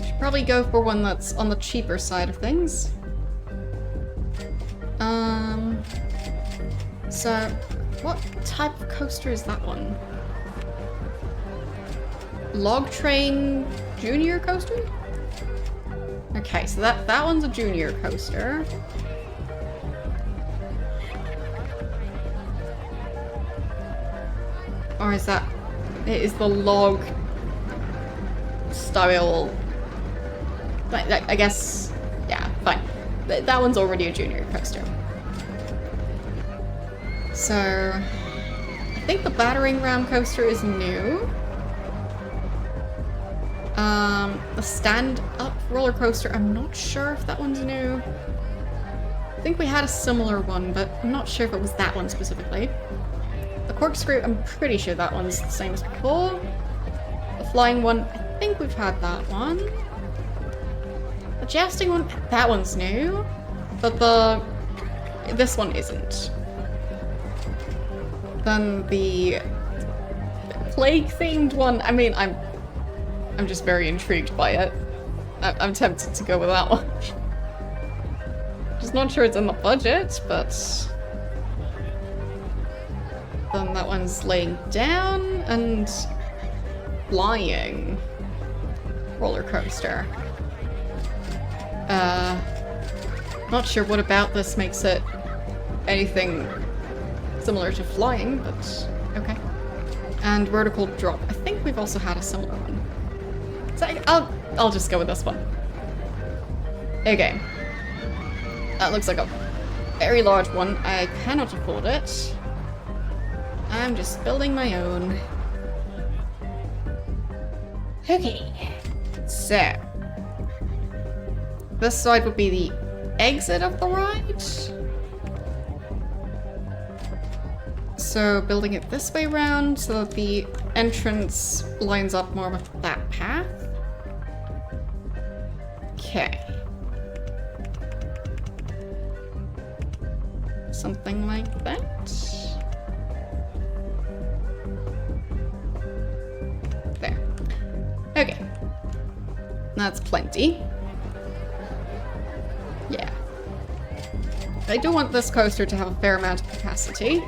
Should probably go for one that's on the cheaper side of things. So what type of coaster is that one? Log Train Junior Coaster? Okay, so that one's a junior coaster. Or is that... It is the log style... I guess... Yeah, fine. That one's already a junior coaster. So... I think the battering ram coaster is new. The stand-up roller coaster, I'm not sure if that one's new. I think we had a similar one, but I'm not sure if it was that one specifically. The corkscrew, I'm pretty sure that one's the same as before. The flying one, I think we've had that one. The jousting one, that one's new. But this one isn't. Then the plague-themed one, I mean, I'm just very intrigued by it. I'm tempted to go with that one. Just not sure it's in the budget, but... Then that one's laying down and flying roller coaster. Not sure what about this makes it anything similar to flying, but okay. And vertical drop. I think we've also had a similar one. So I'll just go with this one. Okay. That looks like a very large one. I cannot afford it. I'm just building my own. Okay. So. This side would be the exit of the ride. So building it this way around so that the entrance lines up more with that path. Okay. Something like that. There. Okay. That's plenty. Yeah. I do want this coaster to have a fair amount of capacity.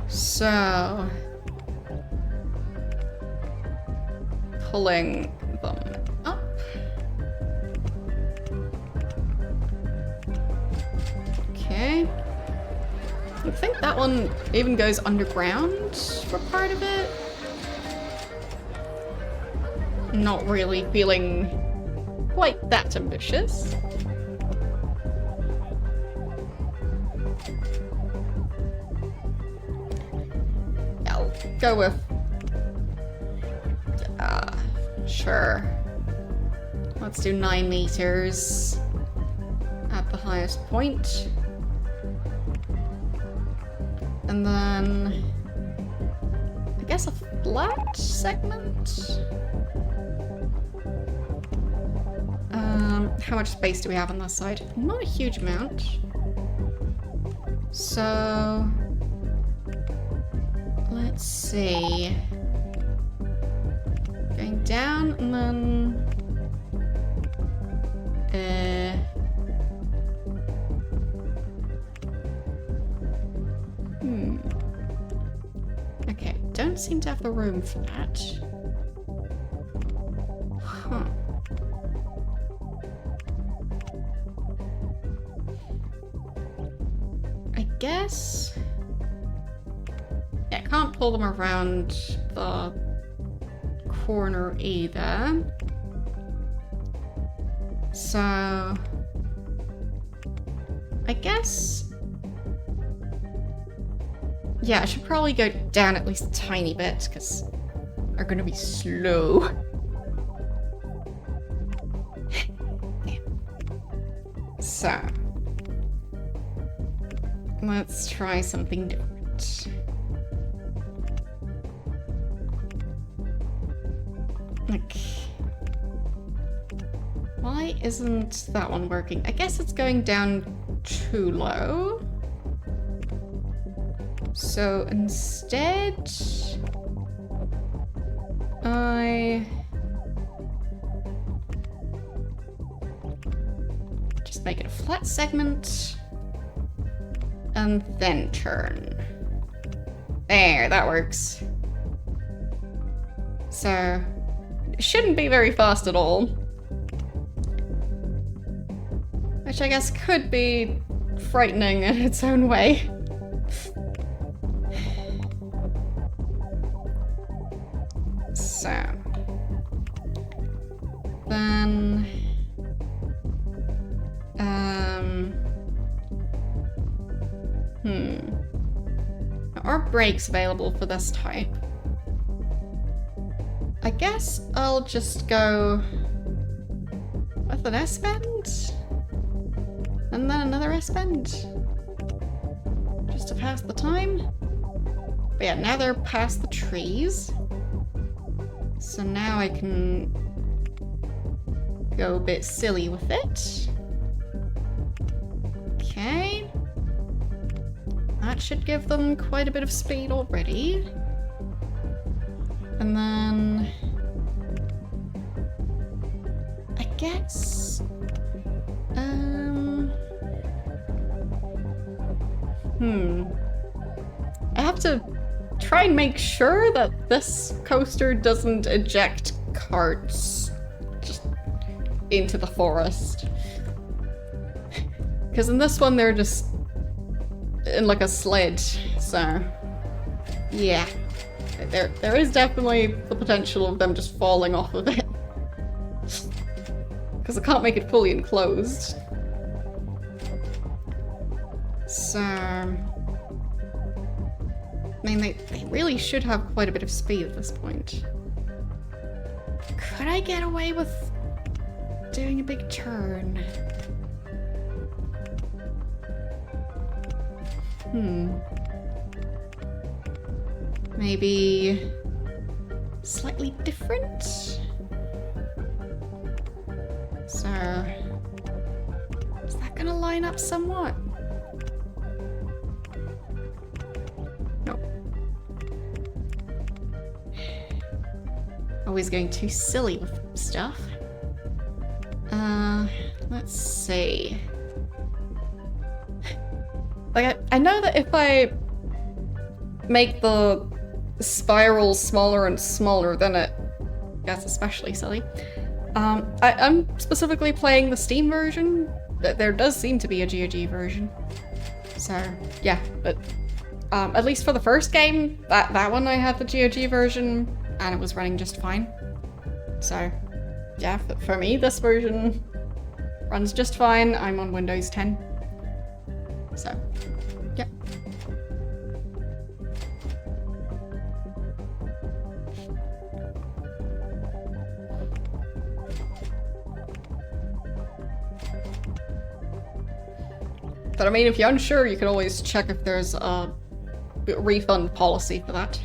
So... pulling them up. Okay. I think that one even goes underground for part of it. Not really feeling quite that ambitious. I'll go with... sure. Let's do 9 meters at the highest point. And then... I guess a flat segment? How much space do we have on this side? Not a huge amount. So... let's see... going down and then... Okay, don't seem to have the room for that. Huh. I guess... yeah, I can't pull them around the corner either. So... I guess... yeah, I should probably go down at least a tiny bit, because they're gonna be slow. So... let's try something different. Okay. Why isn't that one working? I guess it's going down too low. So instead, I just make it a flat segment and then turn. There, that works. So it shouldn't be very fast at all. Which I guess could be frightening in its own way. So, then, are brakes available for this type? I guess I'll just go with an S-bend, and then another S-bend, just to pass the time. But yeah, now they're past the trees. So now I can go a bit silly with it. Okay. That should give them quite a bit of speed already. And then... I guess... I have to try and make sure that this coaster doesn't eject carts just into the forest. Because in this one they're just in like a sled, so yeah. There is definitely the potential of them just falling off of it. Because I can't make it fully enclosed. So... I mean, they really should have quite a bit of speed at this point. Could I get away with doing a big turn? Maybe slightly different? So, is that gonna line up somewhat? Nope. Always going too silly with stuff. Let's see. Like, I know that if I make the spiral smaller and smaller, then it gets especially silly. I'm specifically playing the Steam version. There does seem to be a GOG version. So, yeah, but at least for the first game, that one I had the GOG version, and it was running just fine. So, yeah, for me, this version runs just fine. I'm on Windows 10. So, yeah. But I mean, if you're unsure, you could always check if there's a refund policy for that.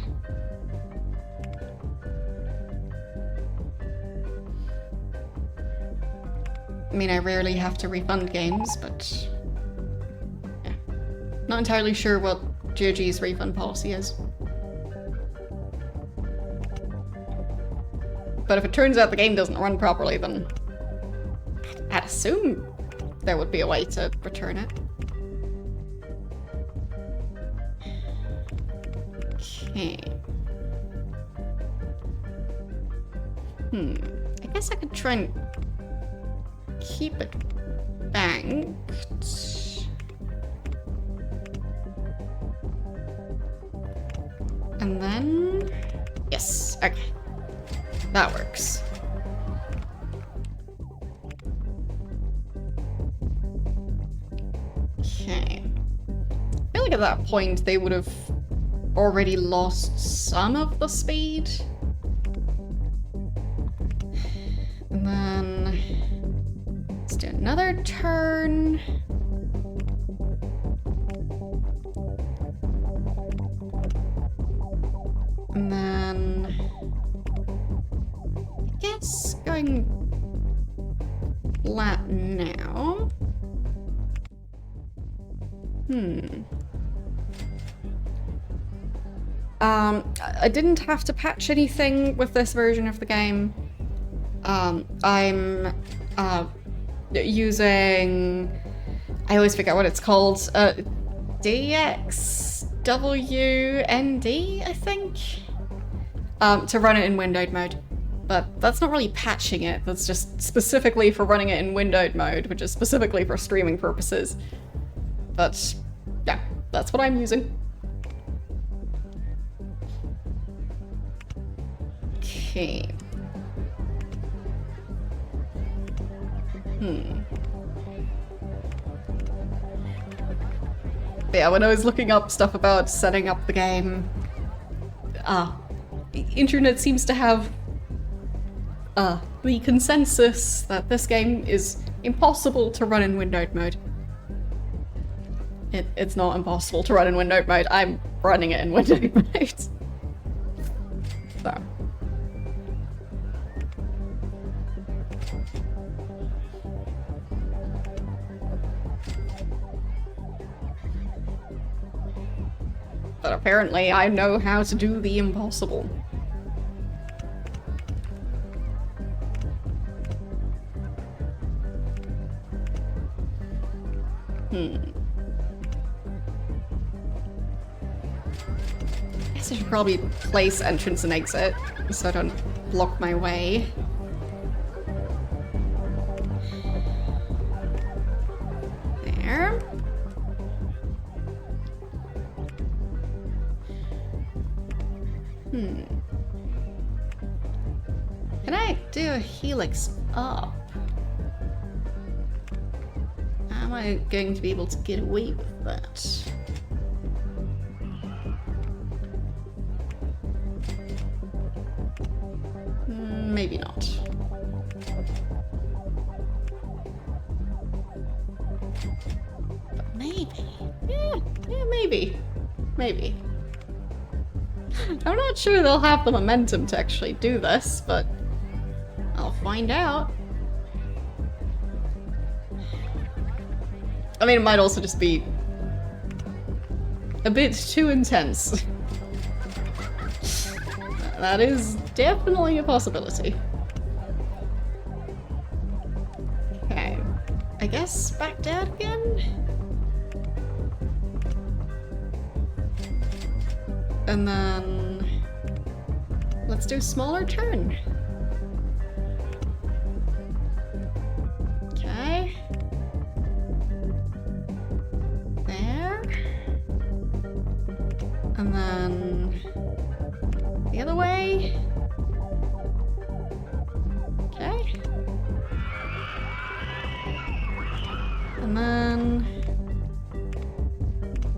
I mean, I rarely have to refund games, but yeah. Not entirely sure what GOG's refund policy is. But if it turns out the game doesn't run properly, then I'd assume there would be a way to return it. Okay. I guess I could try and keep it banked. And then... yes, okay. That works. Okay. I feel like at that point they would have already lost some of the speed. And then let's do another turn. And then I guess going flat now. I didn't have to patch anything with this version of the game. I'm using, I always forget what it's called, DXWND, I think, to run it in windowed mode. But that's not really patching it, that's just specifically for running it in windowed mode, which is specifically for streaming purposes. But yeah, that's what I'm using. Okay. But yeah, when I was looking up stuff about setting up the game, the internet seems to have the consensus that this game is impossible to run in windowed mode. It's not impossible to run in windowed mode. I'm running it in windowed mode. So. But apparently I know how to do the impossible. I guess I should probably place entrance and exit so I don't block my way. There. Can I do a helix up? Am I going to be able to get away with that? Maybe not. But maybe. Yeah, maybe. Maybe. I'm not sure they'll have the momentum to actually do this, but I'll find out. I mean, it might also just be a bit too intense. That is definitely a possibility. Okay. I guess back down again? And then let's do a smaller turn. Okay. There. And then the other way. Okay. And then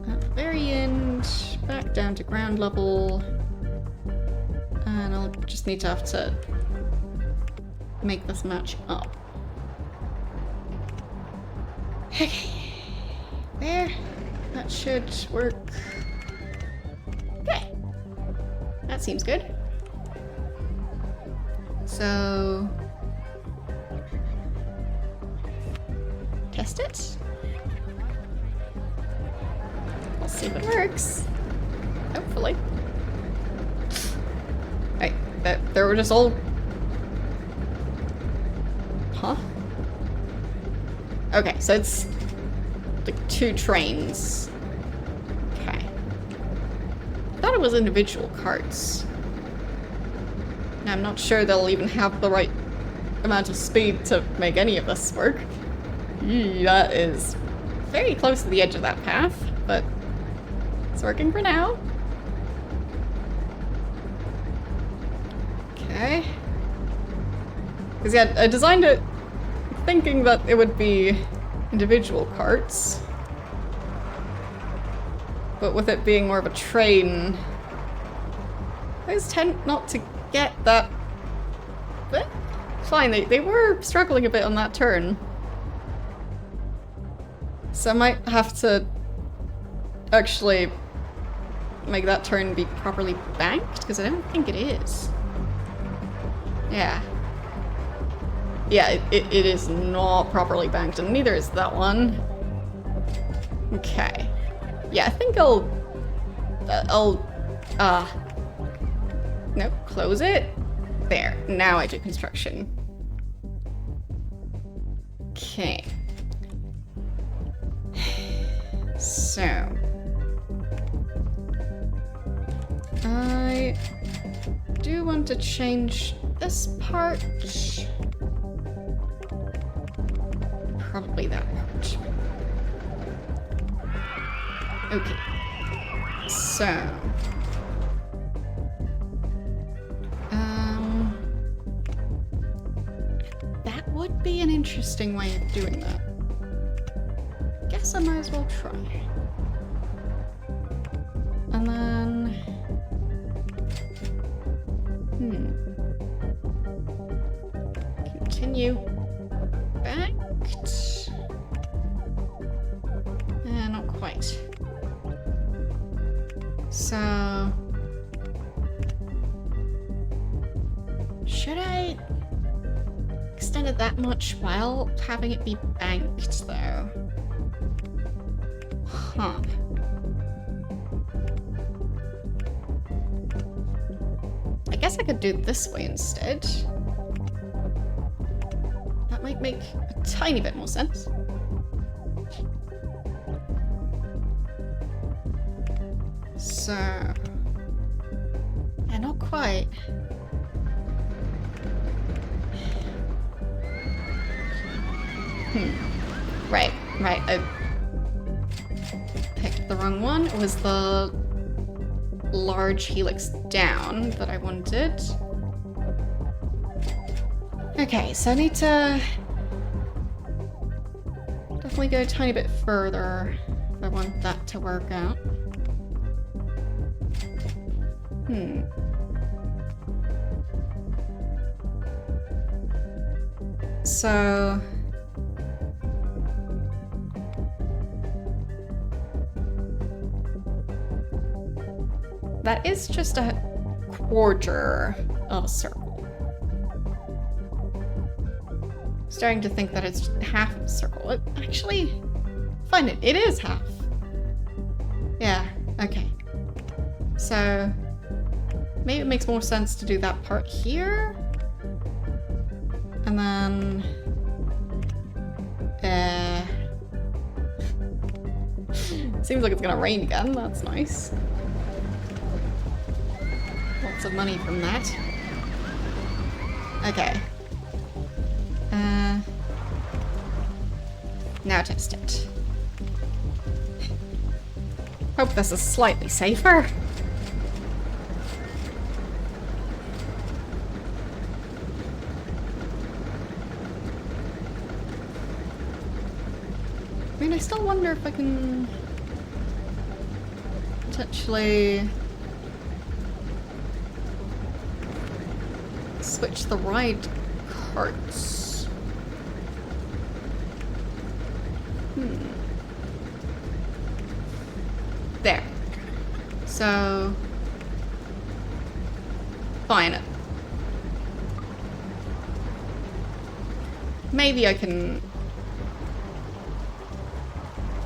at the very end, back down to ground level. And I'll just need to have to make this match up. Okay. There. That should work. Okay. That seems good. So... test it. We'll see if it works. Hopefully. Right, they were just all... Huh? Okay, so it's like 2 trains. Okay. I thought it was individual carts. Now, I'm not sure they'll even have the right amount of speed to make any of this work. That is very close to the edge of that path, but it's working for now. Okay. Because yeah, I designed it thinking that it would be individual carts. But with it being more of a train, those tend not to get that... But fine, they were struggling a bit on that turn. So I might have to actually make that turn be properly banked, because I don't think it is. Yeah. Yeah, it is not properly banked, and neither is that one. Okay. Yeah, I think I'll nope, close it. There, now I do construction. Okay. So, I do want to change this part. Probably that part. Okay. So, that would be an interesting way of doing that. Guess I might as well try. And then... Continue. Backed. Not quite. So... should I extend it that much while having it be banked, though? Huh. I guess I could do it this way instead. That might make a tiny bit more sense. So... yeah, not quite. Right. I picked the wrong one. It was the large helix down that I wanted. Okay, so I need to definitely go a tiny bit further if I want that to work out. So... that is just a quarter of a circle. Starting to think that it's half of a circle. It actually, fine, it is half. Yeah, okay. So, maybe it makes more sense to do that part here. And then... seems like it's gonna rain again, that's nice. Lots of money from that. Okay. Now test it. Hope this is slightly safer. still wonder if I can potentially switch the ride carts. There. So fine. Maybe I can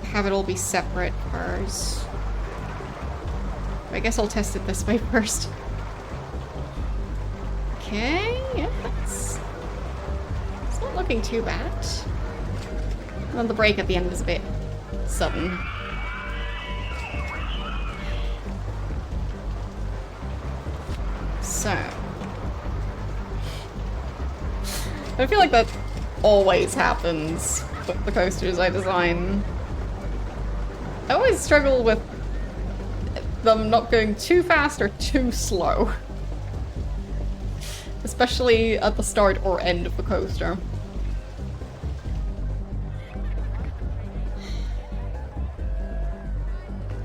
have it all be separate cars. I guess I'll test it this way first. Okay, yeah, it's not looking too bad. And then the break at the end is a bit sudden. So I feel like that always happens with the coasters I design. I always struggle with them not going too fast or too slow. Especially at the start or end of the coaster.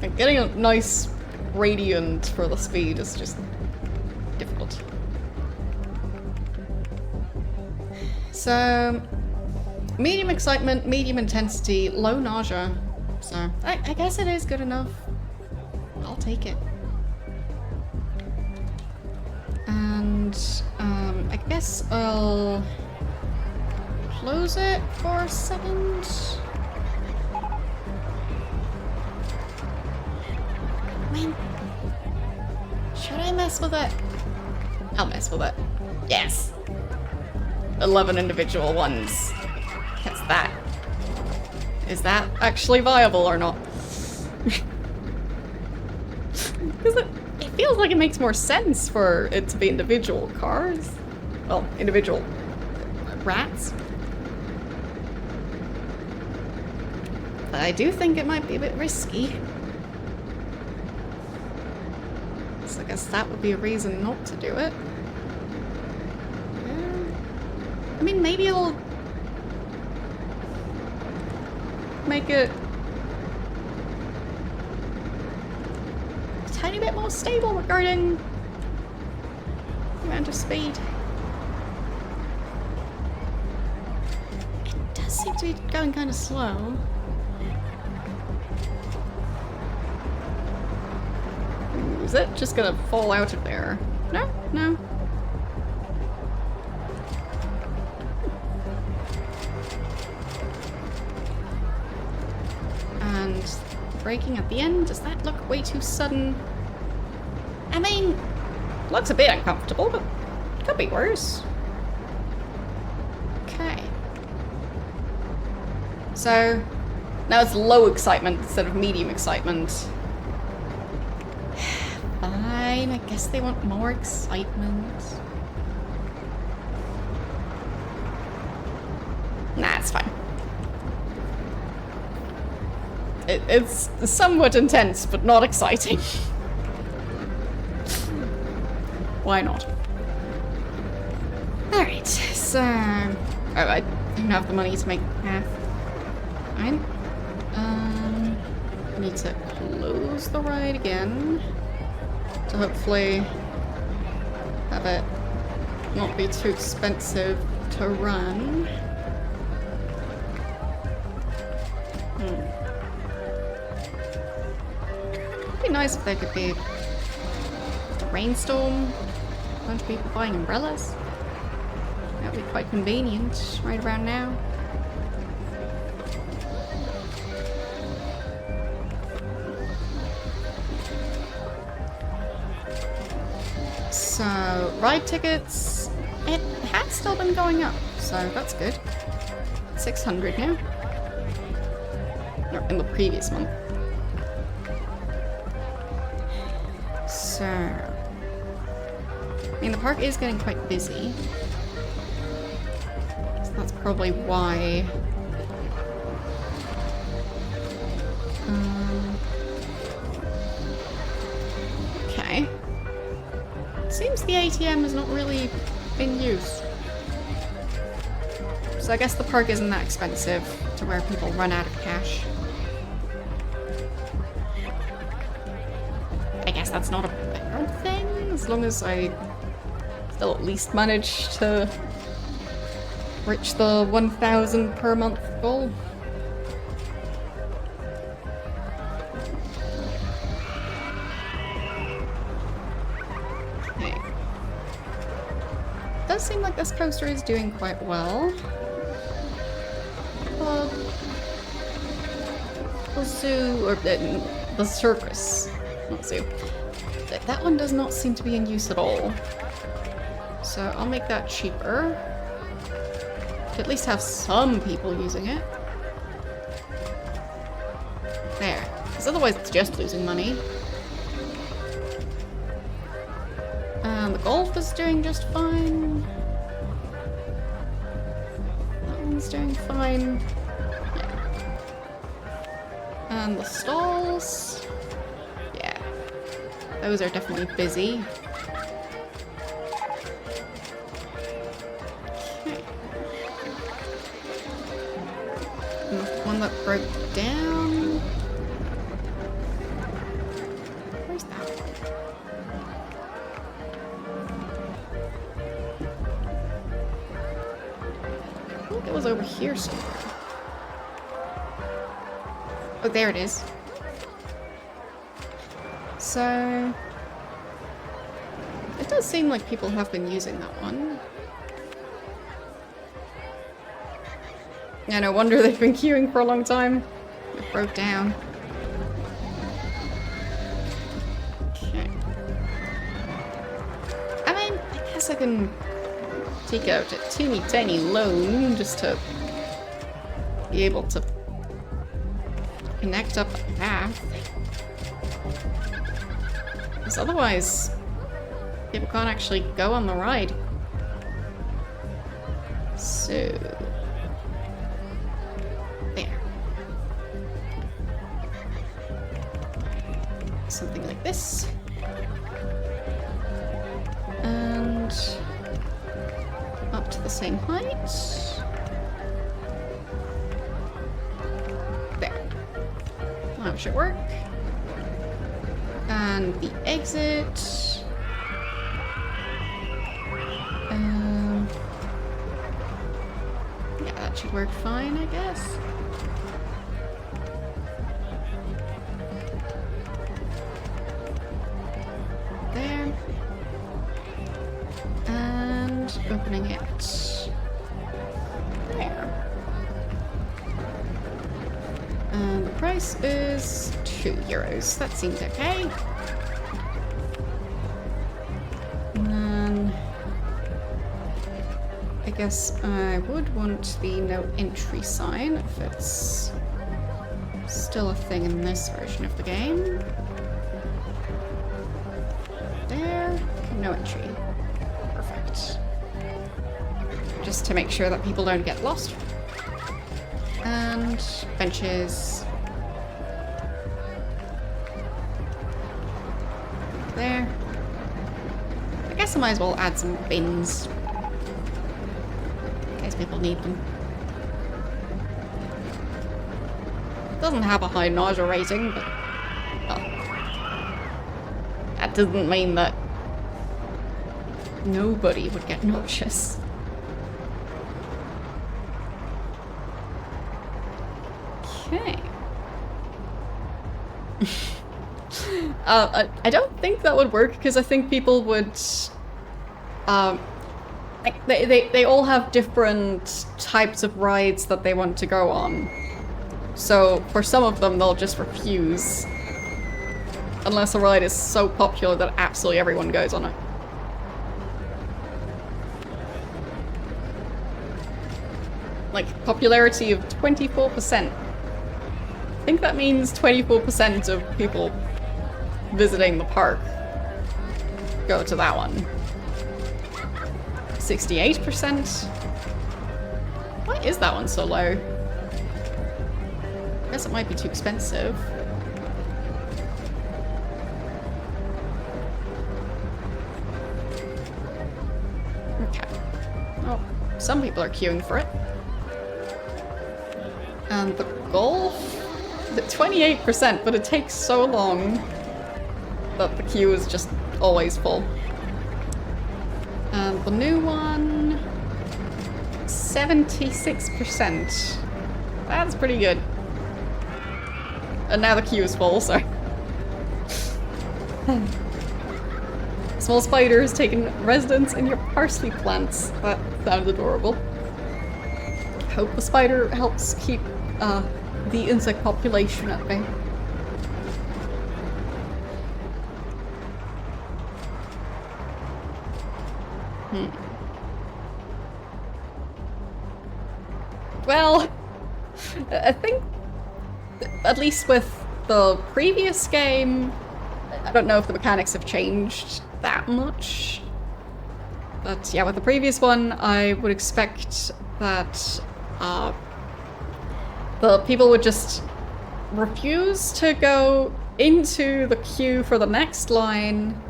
And getting a nice gradient for the speed is just difficult. So, medium excitement, medium intensity, low nausea. So, I guess it is good enough. I'll take it. And, I guess I'll close it for a second. I mean, should I mess with it? I'll mess with it. Yes! 11 individual ones. What's that? Is that actually viable or not? Because it feels like it makes more sense for it to be individual cars. Well, individual rats. But I do think it might be a bit risky. So I guess that would be a reason not to do it. I mean, maybe it'll make it a tiny bit more stable regarding the amount of speed. It does seem to be going kind of slow. Ooh, is it just gonna fall out of there? No, no. And braking at the end, does that look way too sudden? I mean, looks a bit uncomfortable, but could be worse. Okay. So, now it's low excitement instead of medium excitement. Fine, I guess they want more excitement. Nah, it's fine. It's somewhat intense, but not exciting. Why not? Alright, so... Oh, I don't have the money to make half. Fine. I need to close the ride again. To hopefully have it not be too expensive to run. It'd be nice if there could be a rainstorm, a bunch of people buying umbrellas. That would be quite convenient right around now. So, ride tickets, it has still been going up, so that's good. 600 now. Or in the previous month. So, I mean, the park is getting quite busy. So that's probably why. Okay. Seems the ATM is not really in use. So I guess the park isn't that expensive. to where people run out of cash. I guess that's not a bad thing, as long as I still at least manage to reach the 1,000 per month goal. Okay. Does seem like this coaster is doing quite well. But the zoo, or the circus, not zoo, that one does not seem to be in use at all. So I'll make that cheaper. To at least have some people using it. There. Because otherwise it's just losing money. And the golf is doing just fine. That one's doing fine. Yeah. And the stalls. Yeah. Those are definitely busy. One that broke down. Where's that one? I think it was over here somewhere. Oh, there it is. So it does seem like people have been using that one. Yeah, no wonder they've been queuing for a long time. It broke down. Okay. I mean, I guess I can take out a teeny tiny loan just to be able to connect up a path. Because otherwise, people can't actually go on the ride. So... something like this. And up to the same height. There. That should work. And the exit. Yeah, that should work fine, I guess. Opening it there. And the price is €2. That seems okay. And then I guess I would want the no entry sign if it's still a thing in this version of the game. There, no entry. Perfect. Just to make sure that people don't get lost. And benches. There. I guess I might as well add some bins. In case people need them. Doesn't have a high nausea rating, but... well... that doesn't mean that... nobody would get nauseous. Okay. I don't think that would work because I think people would, like they all have different types of rides that they want to go on. So for some of them, they'll just refuse unless a ride is so popular that absolutely everyone goes on it. Like popularity of 24%. I think that means 24% of people visiting the park go to that one. 68%? Why is that one so low? I guess it might be too expensive. Okay. Oh, some people are queuing for it. golf? 28%, but it takes so long that the queue is just always full. And the new one, 76%. That's pretty good. And now the queue is full, so. Small spider has taken residence in your parsley plants. That sounds adorable. Hope the spider helps keep the insect population at bay. Well, I think, at least with the previous game, I don't know if the mechanics have changed that much. But yeah, with the previous one, I would expect that the people would just refuse to go into the queue for the next line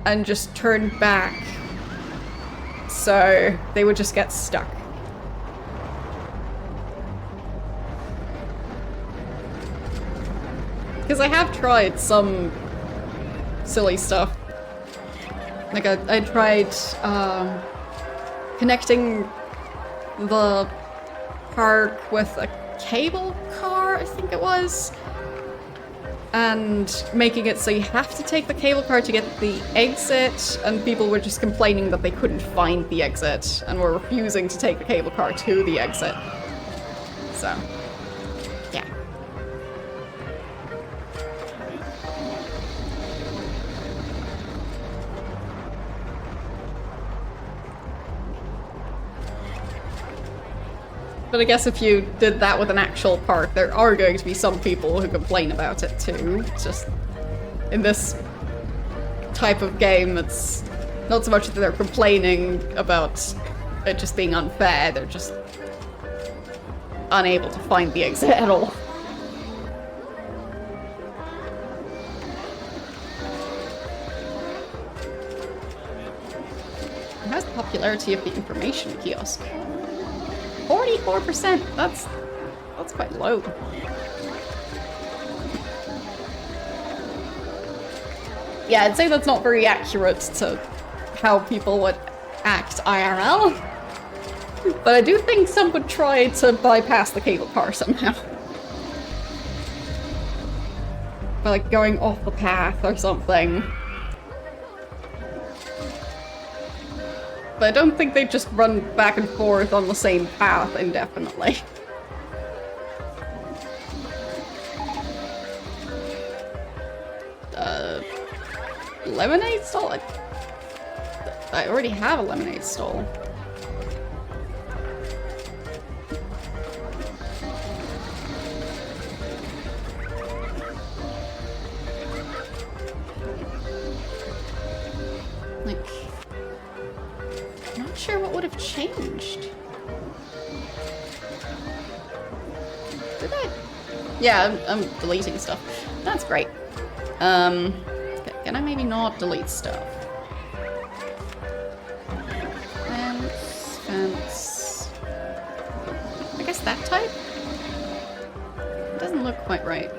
and just turn back. So they would just get stuck. Because I have tried some silly stuff. Like I tried connecting the park with a cable car, I think it was, and making it so you have to take the cable car to get the exit, and people were just complaining that they couldn't find the exit and were refusing to take the cable car to the exit. So, yeah. But I guess if you did that with an actual park, there are going to be some people who complain about it too. It's just, in this type of game, it's not so much that they're complaining about it just being unfair, they're just unable to find the exit at all. How's the popularity of the information kiosk? 44%! That's quite low. Yeah, I'd say that's not very accurate to how people would act IRL. But I do think some would try to bypass the cable car somehow. By like going off the path or something. But I don't think they just run back and forth on the same path indefinitely. Lemonade stall? I already have a lemonade stall. Like, not sure what would have changed. Did I? Yeah, I'm deleting stuff. That's great. Can I maybe not delete stuff? Fence. I guess that type? It doesn't look quite right.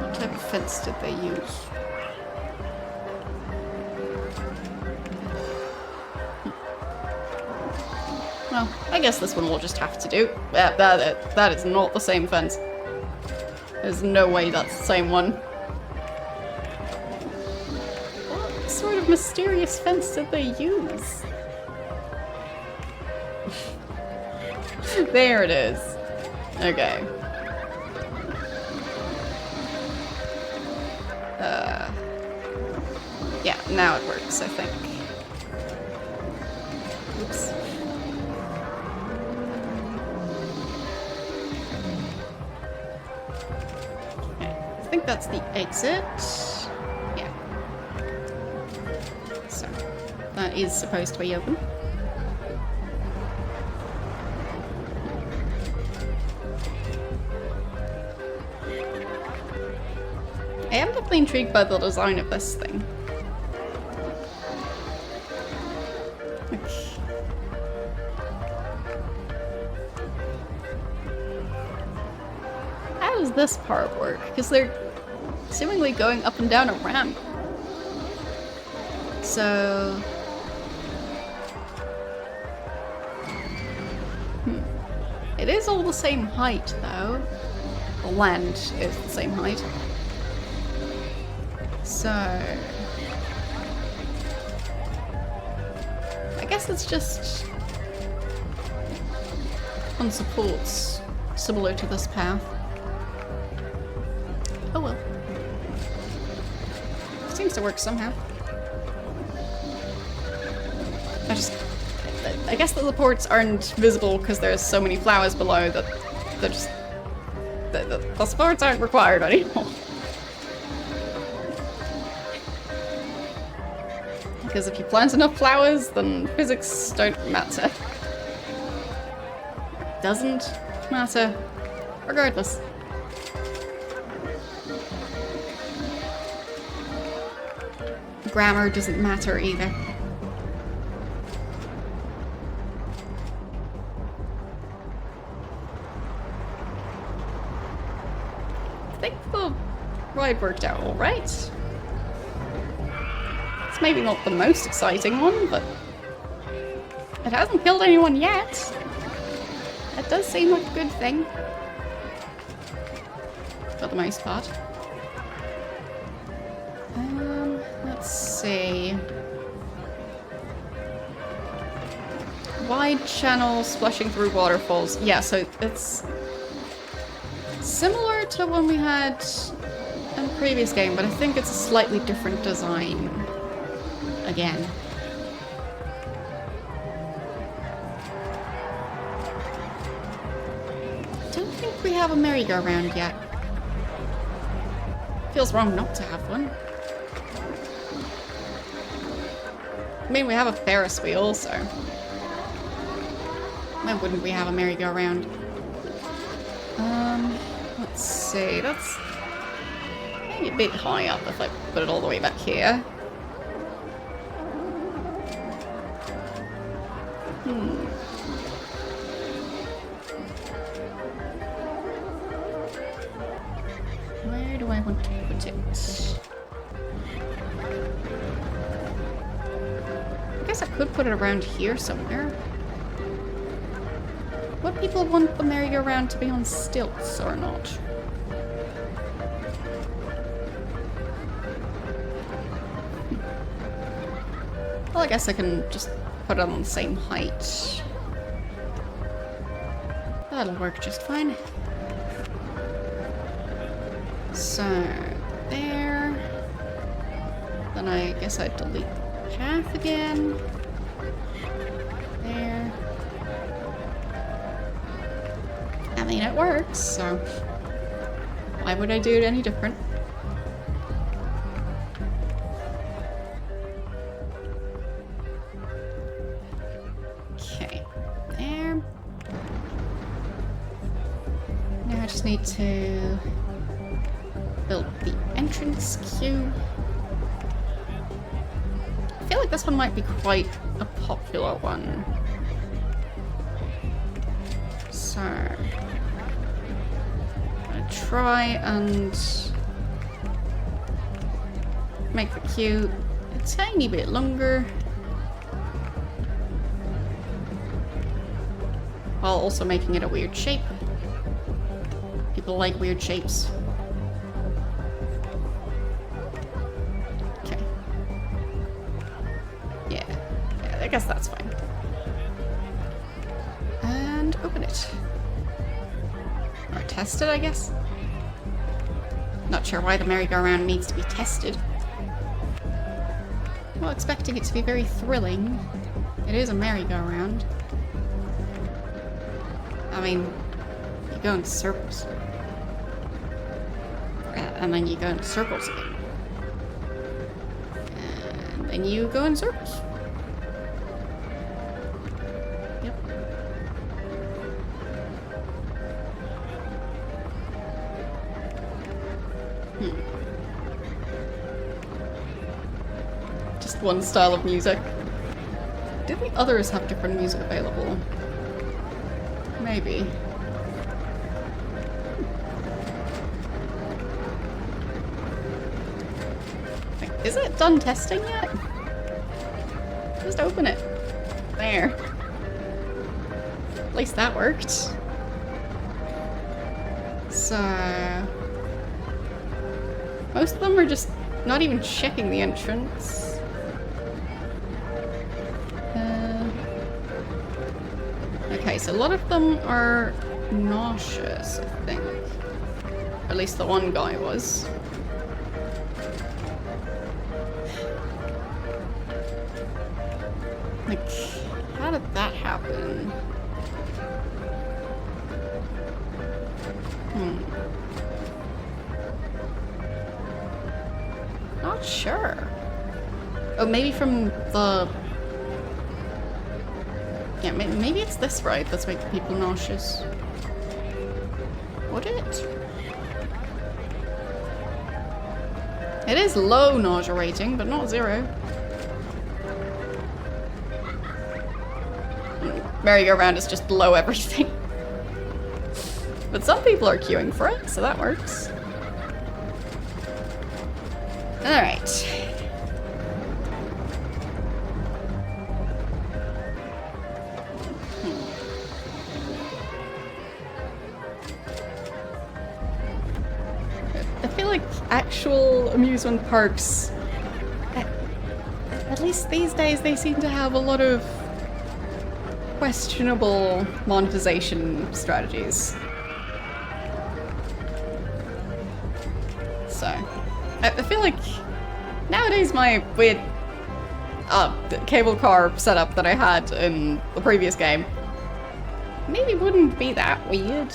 What type of fence did they use? Well, I guess this one will just have to do. That is not the same fence. There's no way that's the same one. What sort of mysterious fence did they use? There it is. Okay. Yeah, now it works, I think. Oops. Okay, I think that's the exit. Yeah. So, that is supposed to be open. I am definitely intrigued by the design of this thing. how does this part work? Because they're seemingly going up and down a ramp. So... It is all the same height, though. The land is the same height. So... I guess it's just... on supports similar to this path. Oh well. Seems to work somehow. I guess the supports aren't visible because there's so many flowers below that they're just... The supports aren't required anymore. Because if you plant enough flowers, then physics don't matter. Doesn't matter. Regardless. Grammar doesn't matter either. I think the ride worked out alright. It's maybe not the most exciting one, but it hasn't killed anyone yet. That does seem like a good thing. For the most part. Let's see. Wide channel splashing through waterfalls. Yeah, so it's similar to one we had in the previous game, but I think it's a slightly different design. Again. Don't think we have a merry-go-round yet. Feels wrong not to have one. I mean, we have a Ferris wheel, so... why wouldn't we have a merry-go-round? Let's see, that's... maybe a bit high up if I put it all the way back here. Where do I want to put it? I guess I could put it around here somewhere. Would people want the merry-go-round to be on stilts or not? Well, I guess I can just put it on the same height. That'll work just fine. So, there. Then I guess I'd delete the path again. There. I mean, it works, so why would I do it any different? Okay, there. Now I just need to build the entrance queue. I feel like this one might be quite a popular one. So... try and make the queue a tiny bit longer while also making it a weird shape. People like weird shapes. Okay. Yeah, I guess that's fine. And open it. Or test it, I guess. Not sure why the merry-go-round needs to be tested. Well, expecting it to be very thrilling. It is a merry-go-round. I mean, you go in circles. And then you go in circles again. And then you go in circles. Yep. Just one style of music. Did the others have different music available? Maybe. Is it done testing yet? Just open it. There. At least that worked. So... most of them are just not even checking the entrance. Okay, so a lot of them are nauseous, I think. At least the one guy was. Like, how did that happen? Not sure. Oh, maybe from the... yeah, maybe it's this ride that's making people nauseous. Would it? It is low nausea rating, but not 0. Merry-go-round is just below everything. But some people are queuing for it, so that works. Alright. I feel like actual amusement parks, at least these days, they seem to have a lot of questionable monetization strategies. So, I feel like nowadays my weird cable car setup that I had in the previous game maybe wouldn't be that weird.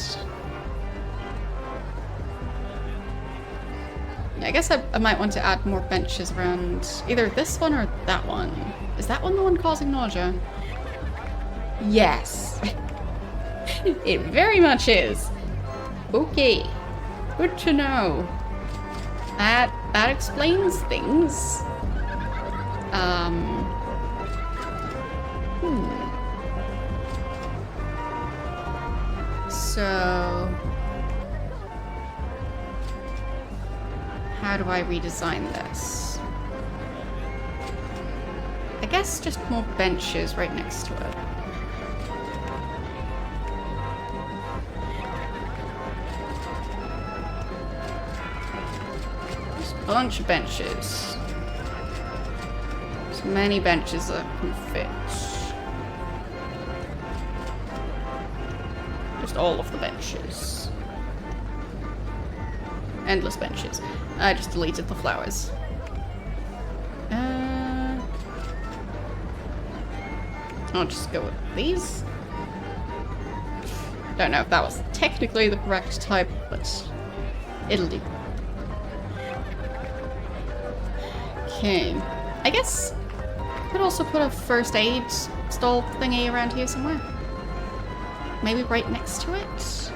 I guess I might want to add more benches around either this one or that one. Is that one the one causing nausea? Yes. It very much is. Okay. Good to know. That explains things. So... how do I redesign this? I guess just more benches right next to it. Just a bunch of benches. As many benches that can fit. Just all of the benches. Endless benches. I just deleted the flowers. I'll just go with these. Don't know if that was technically the correct type, but it'll do. Okay. I guess I could also put a first aid stall thingy around here somewhere. Maybe right next to it?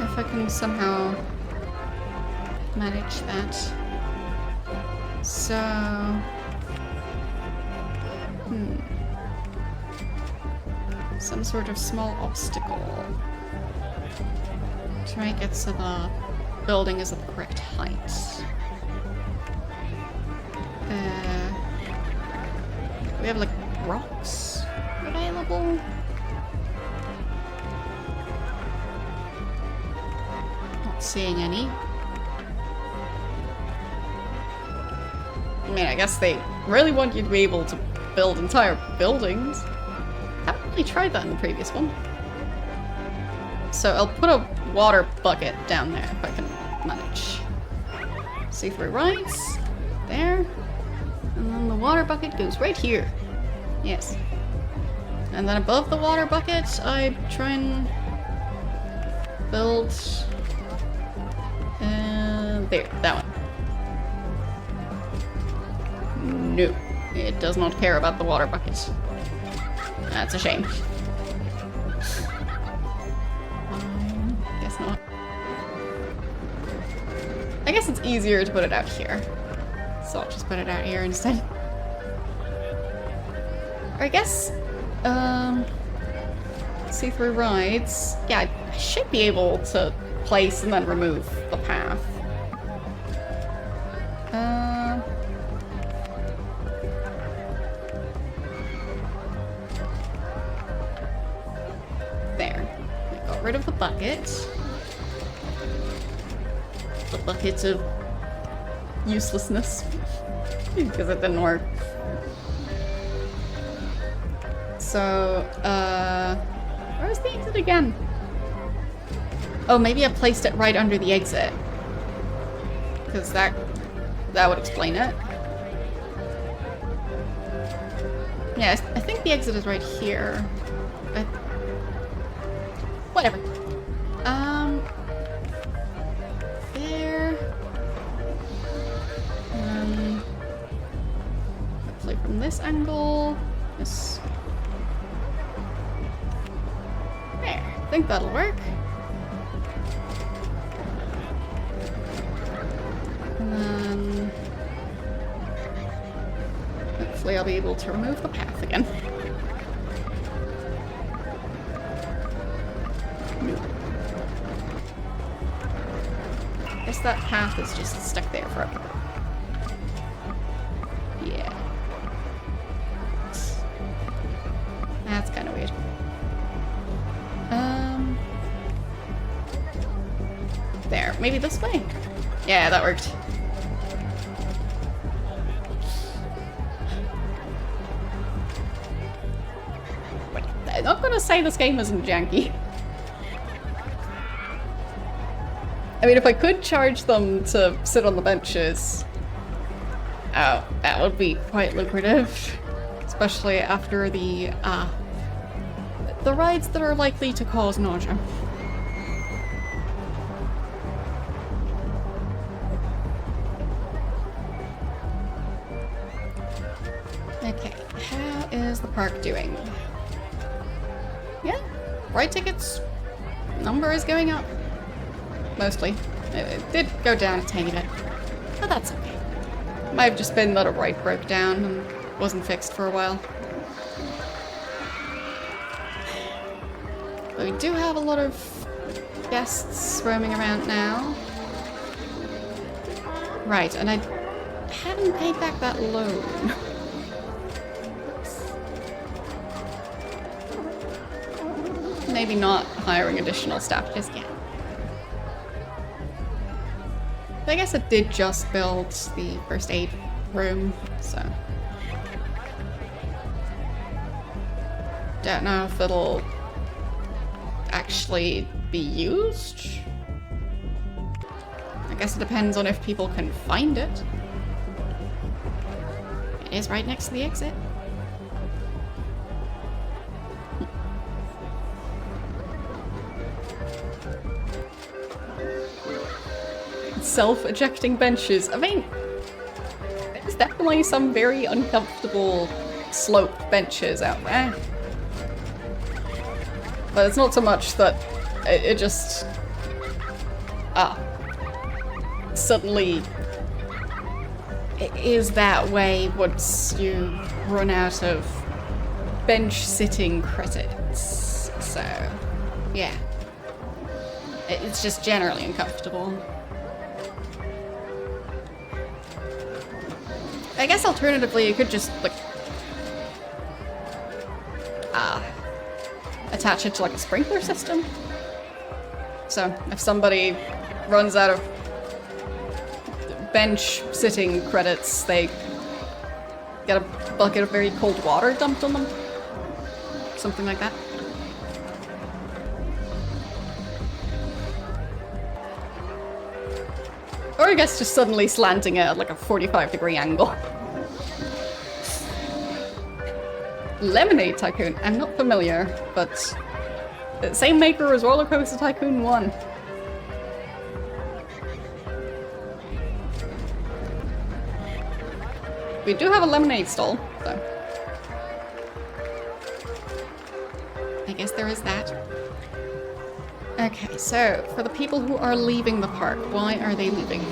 If I can somehow manage that. So... some sort of small obstacle. To make it so the building is at the correct height. We have like rocks available. Not seeing any. I mean, I guess they really want you to be able to build entire buildings. Haven't really tried that in the previous one. So I'll put a water bucket down there if I can manage. See-through rides. There. And then the water bucket goes right here. Yes. And then above the water bucket, I try and build... there, that one. No, it does not care about the water bucket. That's a shame. Guess not. I guess it's easier to put it out here. So I'll just put it out here instead. Or I guess, see-through rides. Yeah, I should be able to place and then remove the path. rid of the bucket. The bucket of uselessness. Because it didn't work. So, where's the exit again? Oh, maybe I placed it right under the exit. Because that would explain it. Yeah, I think the exit is right here. Whatever. There. Play from this angle. This. There. I think that'll work. And then hopefully I'll be able to remove the path again. Guess that path is just stuck there forever. Yeah. That's kind of weird. There. Maybe this way? Yeah, that worked. I'm not gonna say this game isn't janky. I mean, if I could charge them to sit on the benches, oh, that would be quite lucrative. Especially after the rides that are likely to cause nausea. Okay, how is the park doing? Yeah, ride tickets. Number is going up. Mostly. It did go down a tiny bit. But that's okay. Might have just been that a ride broke down and wasn't fixed for a while. But we do have a lot of guests roaming around now. Right, and I haven't paid back that loan. Maybe not hiring additional staff just yet. I guess it did just build the first aid room, so... Don't know if it'll actually be used. I guess it depends on if people can find it. It is right next to the exit. Self-ejecting benches. I mean, there's definitely some very uncomfortable sloped benches out there. But it's not so much that it just... suddenly it is that way once you run out of bench sitting credits. So, yeah. It's just generally uncomfortable. I guess alternatively you could just, like, attach it to, like, a sprinkler system. So, if somebody runs out of bench sitting credits, they get a bucket of very cold water dumped on them. Something like that. Or I guess just suddenly slanting it at like a 45-degree angle. Lemonade Tycoon. I'm not familiar, but same maker as RollerCoaster Tycoon 1. We do have a lemonade stall, so I guess there is that. Okay, so for the people who are leaving the park, why are they leaving?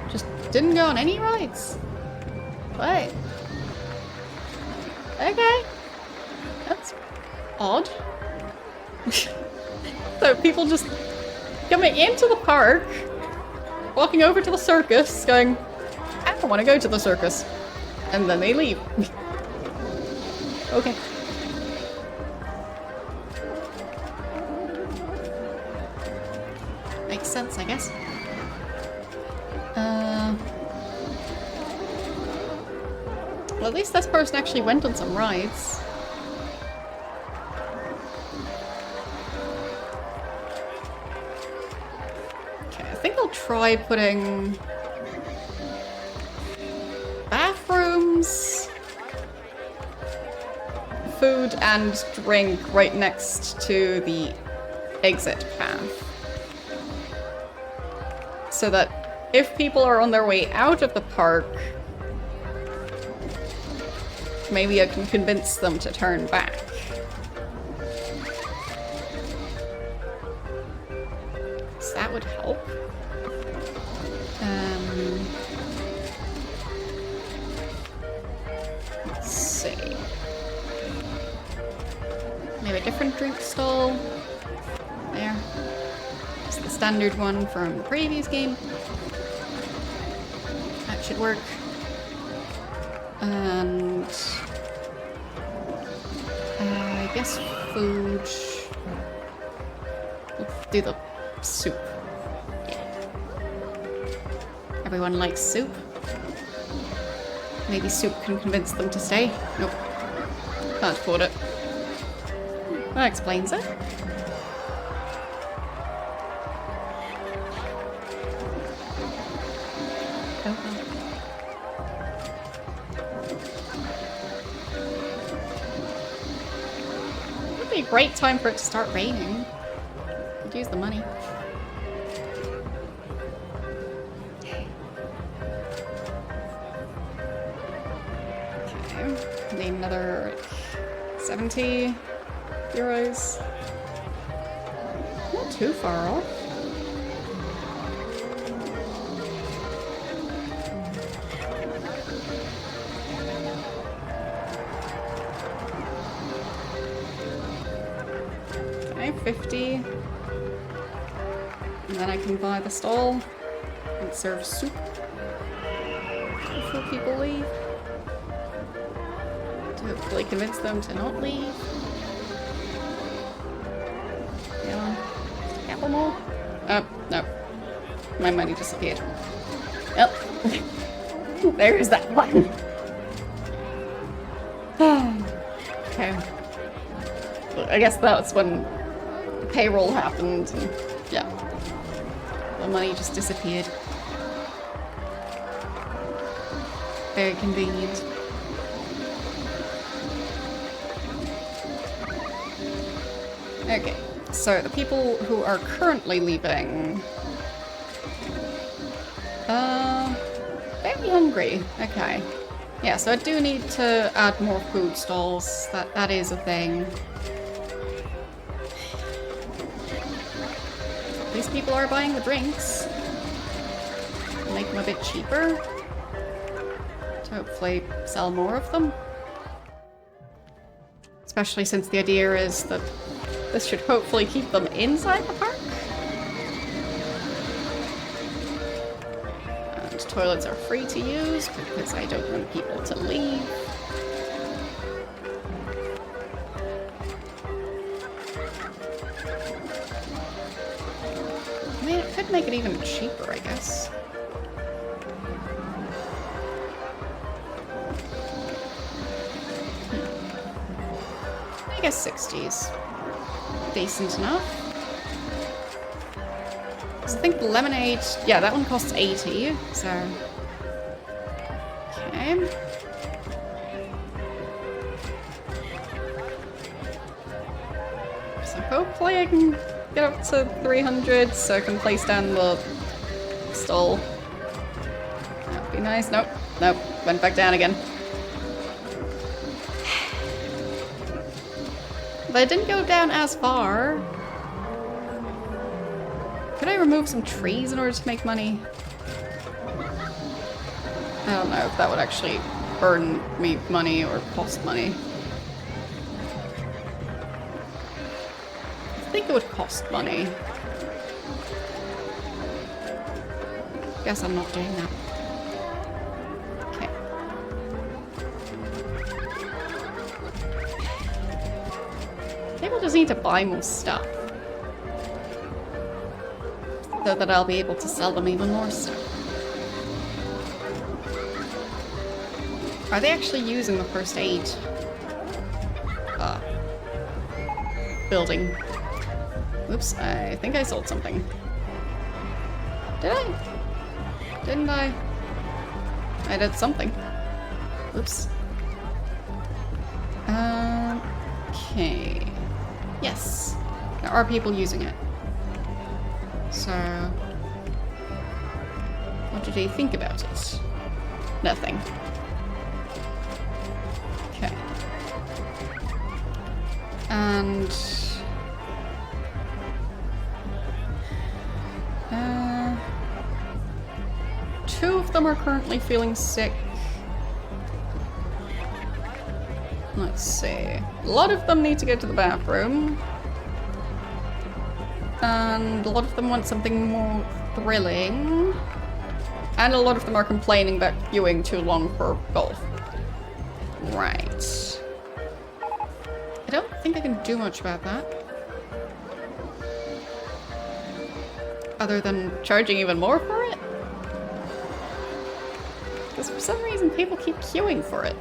Just didn't go on any rides. What? Okay. That's odd. So people just coming into the park, walking over to the circus, going, I don't want to go to the circus. And then they leave. Okay. Makes sense, I guess. Well, at least this person actually went on some rides. Okay, I think I'll try putting bathrooms, food and drink right next to the exit path. So that if people are on their way out of the park, maybe I can convince them to turn back. So that would help. Let's see. Maybe a different drink stall. There. Just the standard one from the previous game. That should work. And I guess food. We'll do the soup. Yeah. Everyone likes soup. Maybe soup can convince them to stay. Nope. Can't afford it. That explains it. A great time for it to start raining. Could use the money. Okay. Need another 70 euros. Not too far off. Okay, 50. And then I can buy the stall and serve soup before people leave. To hopefully convince them to not leave. Yeah. Couple more. Oh, no. My money disappeared. Oh. There's that one. Okay. I guess that's when payroll happened and yeah. The money just disappeared. Very convenient. Okay, so the people who are currently leaving... very hungry. Okay. Yeah, so I do need to add more food stalls. That is a thing. These people are buying the drinks. Make them a bit cheaper. To hopefully sell more of them. Especially since the idea is that this should hopefully keep them inside the park. And toilets are free to use because I don't want people to leave. I mean, it could make it even cheaper, I guess. I guess 60s. Decent enough. So I think lemonade, yeah, that one costs 80, so... Okay. So hopefully I can get up to 300 so I can place down the stall. That'd be nice. Nope, nope, went back down again. But I didn't go down as far. Could I remove some trees in order to make money? I don't know if that would actually earn me money or cost money. I think it would cost money. Guess I'm not doing that. Okay. people just need to buy more stuff. So that I'll be able to sell them even more stuff. Are they actually using the first aid building? Oops, I think I sold something. Did I? Didn't I? I did something. Oops. Okay. Yes. There are people using it. So... what do they think about it? Nothing. Okay. And... two of them are currently feeling sick. Let's see. A lot of them need to go to the bathroom. And a lot of them want something more thrilling. And a lot of them are complaining about queuing too long for golf. Right. I don't think I can do much about that. Other than charging even more for it? Because for some reason people keep queuing for it.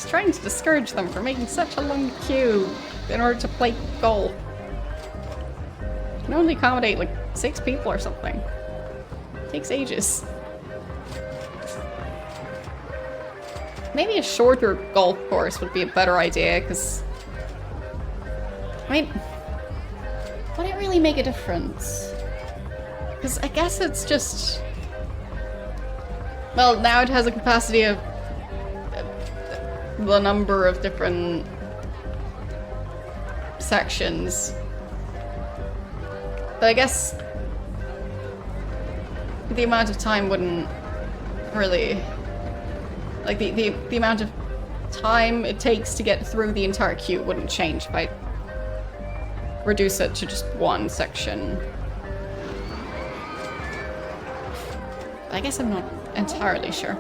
Trying to discourage them from making such a long queue in order to play golf. You can only accommodate like 6 people or something. It takes ages. Maybe a shorter golf course would be a better idea, because... I mean... would it really make a difference? Because I guess it's just... well, now it has a capacity of the number of different sections. But I guess the amount of time wouldn't really... like, the amount of time it takes to get through the entire queue wouldn't change if I reduce it to just one section. I guess I'm not entirely sure.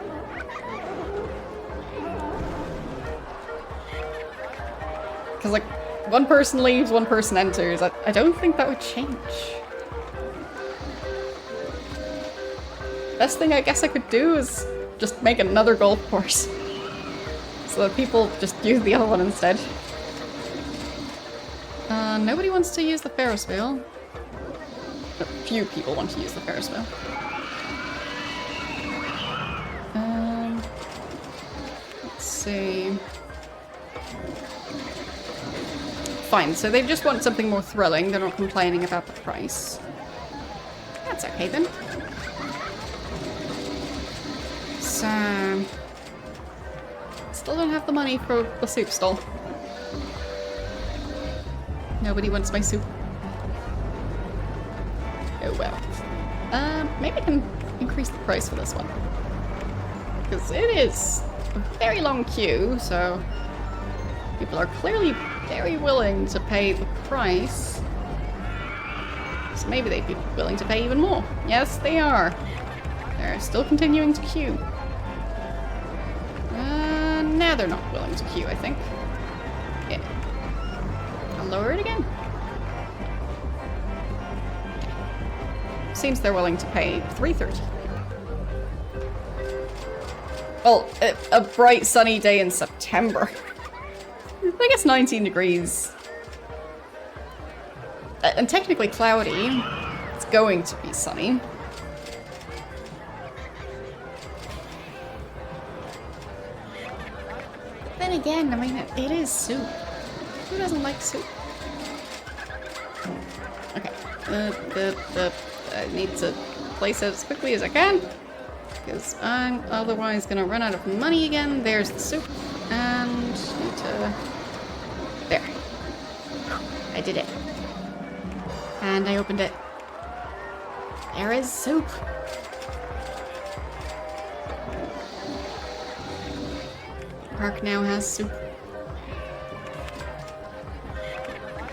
Because, like, one person leaves, one person enters. I don't think that would change. Best thing I guess I could do is just make another golf course. So that people just use the other one instead. Nobody wants to use the Ferris wheel. A few people want to use the Ferris wheel. Let's see... fine, so they just want something more thrilling. They're not complaining about the price. That's okay then. So... still don't have the money for the soup stall. Nobody wants my soup. Oh well. Maybe I can increase the price for this one. Because it is a very long queue, so... people are clearly very willing to pay the price. So maybe they'd be willing to pay even more. Yes, they are. They're still continuing to queue. Now they're not willing to queue, I think. Yeah. I'll lower it again. Seems they're willing to pay $3.30. Well, a bright sunny day in September. I guess 19 degrees. And technically cloudy. It's going to be sunny. Then again, I mean, it is soup. Who doesn't like soup? Okay. I need to place it as quickly as I can. Because I'm otherwise gonna run out of money again. There's the soup. And need to... there. I did it. And I opened it. There is soup. Park now has soup.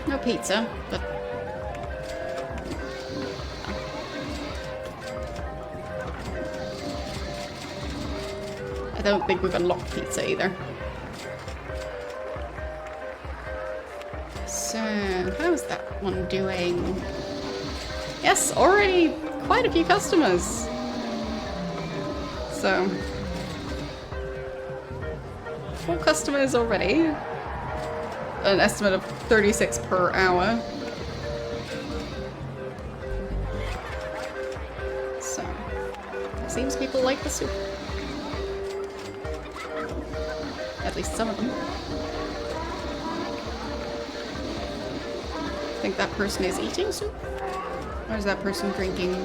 No pizza, but don't think we've unlocked pizza either. So, how's that one doing? Yes, already quite a few customers. So, 4 customers already. An estimate of 36 per hour. So, seems people like the soup. At least some of them. I think that person is eating soup? Or is that person drinking?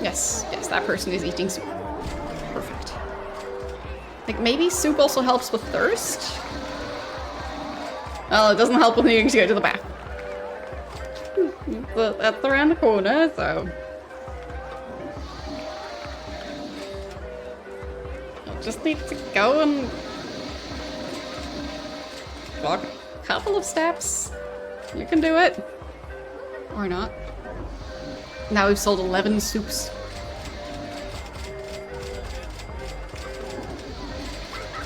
Yes, that person is eating soup. Perfect. Like, maybe soup also helps with thirst? Well, it doesn't help with needing to go to the bath. But that's around the corner, so... I'll just need to go and... walk a couple of steps. You can do it. Or not. Now we've sold 11 soups.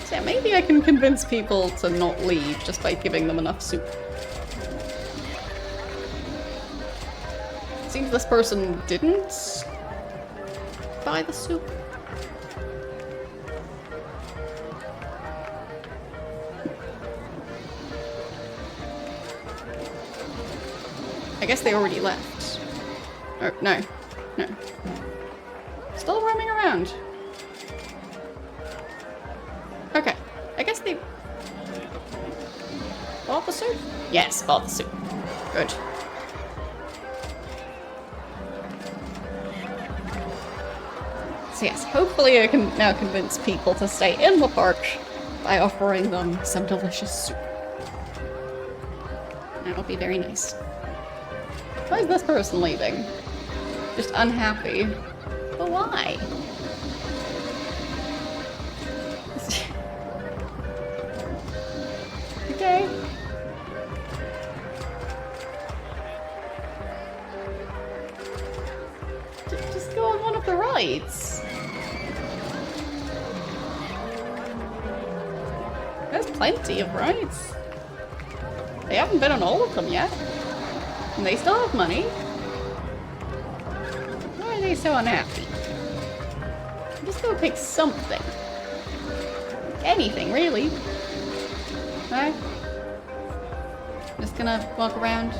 So yeah, maybe I can convince people to not leave just by giving them enough soup. Seems this person didn't buy the soup. I guess they already left. Oh, no. No. Still roaming around. Okay. I guess they... bought the soup? Yes, bought the soup. Good. So yes, hopefully I can now convince people to stay in the park by offering them some delicious soup. That'll be very nice. Why is this person leaving? Just unhappy. But why? Okay. Just go on one of the rides. There's plenty of rides. They haven't been on all of them yet. And they still have money. Why are they so unhappy? Just go pick something. Anything, really. No? Just gonna walk around.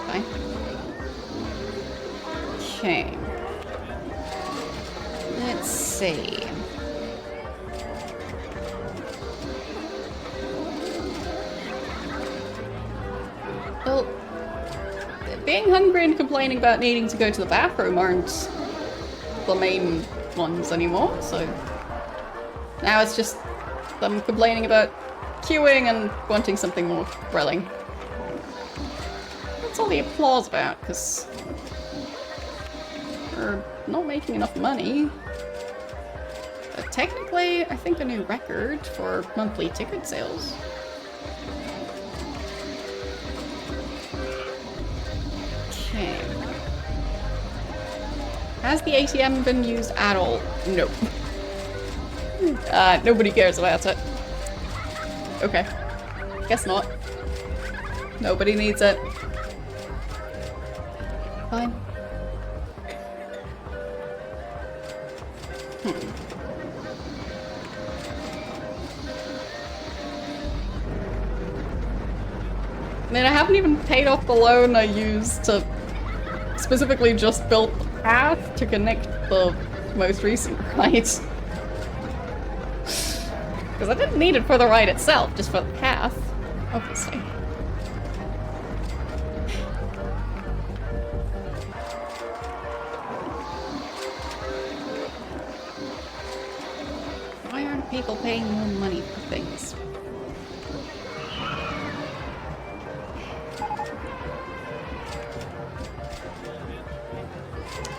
Fine. Okay. Let's see. Well, being hungry and complaining about needing to go to the bathroom aren't the main ones anymore, so now it's just them complaining about queuing and wanting something more thrilling. That's all the applause about, because we're not making enough money. But technically, I think a new record for monthly ticket sales. Okay. Has the ATM been used at all? Nope. Nobody cares about it. Okay. Guess not. Nobody needs it. Fine. I mean, I haven't even paid off the loan I used to specifically just build the path to connect the most recent ride. Because I didn't need it for the ride itself, just for the path, obviously. Why aren't people paying more money for things?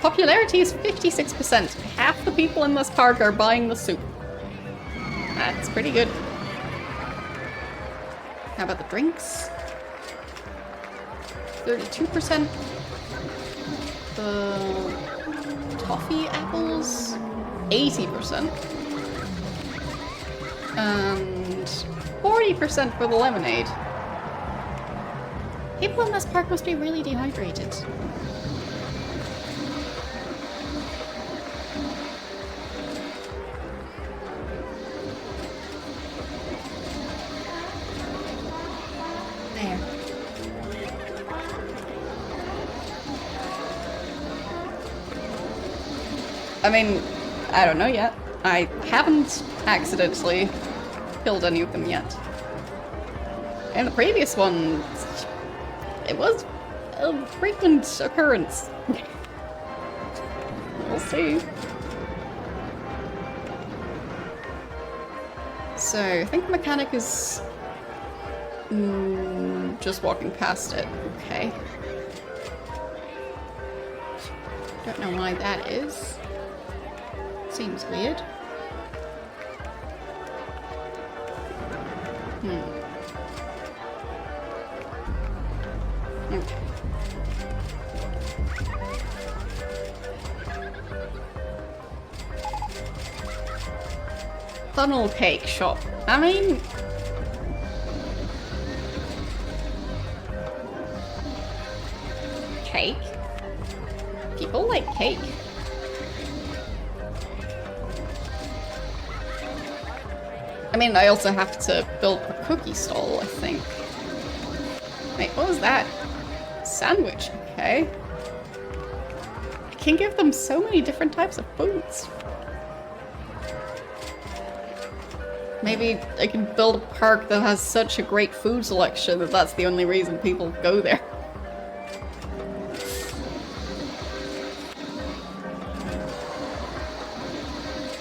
Popularity is 56%. Half the people in this park are buying the soup. That's pretty good. How about the drinks? 32%. The toffee apples, 80%. And 40% for the lemonade. People in this park must be really dehydrated. There. I mean, I don't know yet. I haven't accidentally killed any of them yet. In the previous one, it was a frequent occurrence. We'll see. So, I think the mechanic is just walking past it. Okay. Don't know why that is. Seems weird. Okay. Funnel cake shop. I mean... Cake? People like cake. I mean, I also have to build a cookie stall, I think. Wait, what was that? Sandwich, okay. I can give them so many different types of foods. Maybe I can build a park that has such a great food selection that that's the only reason people go there.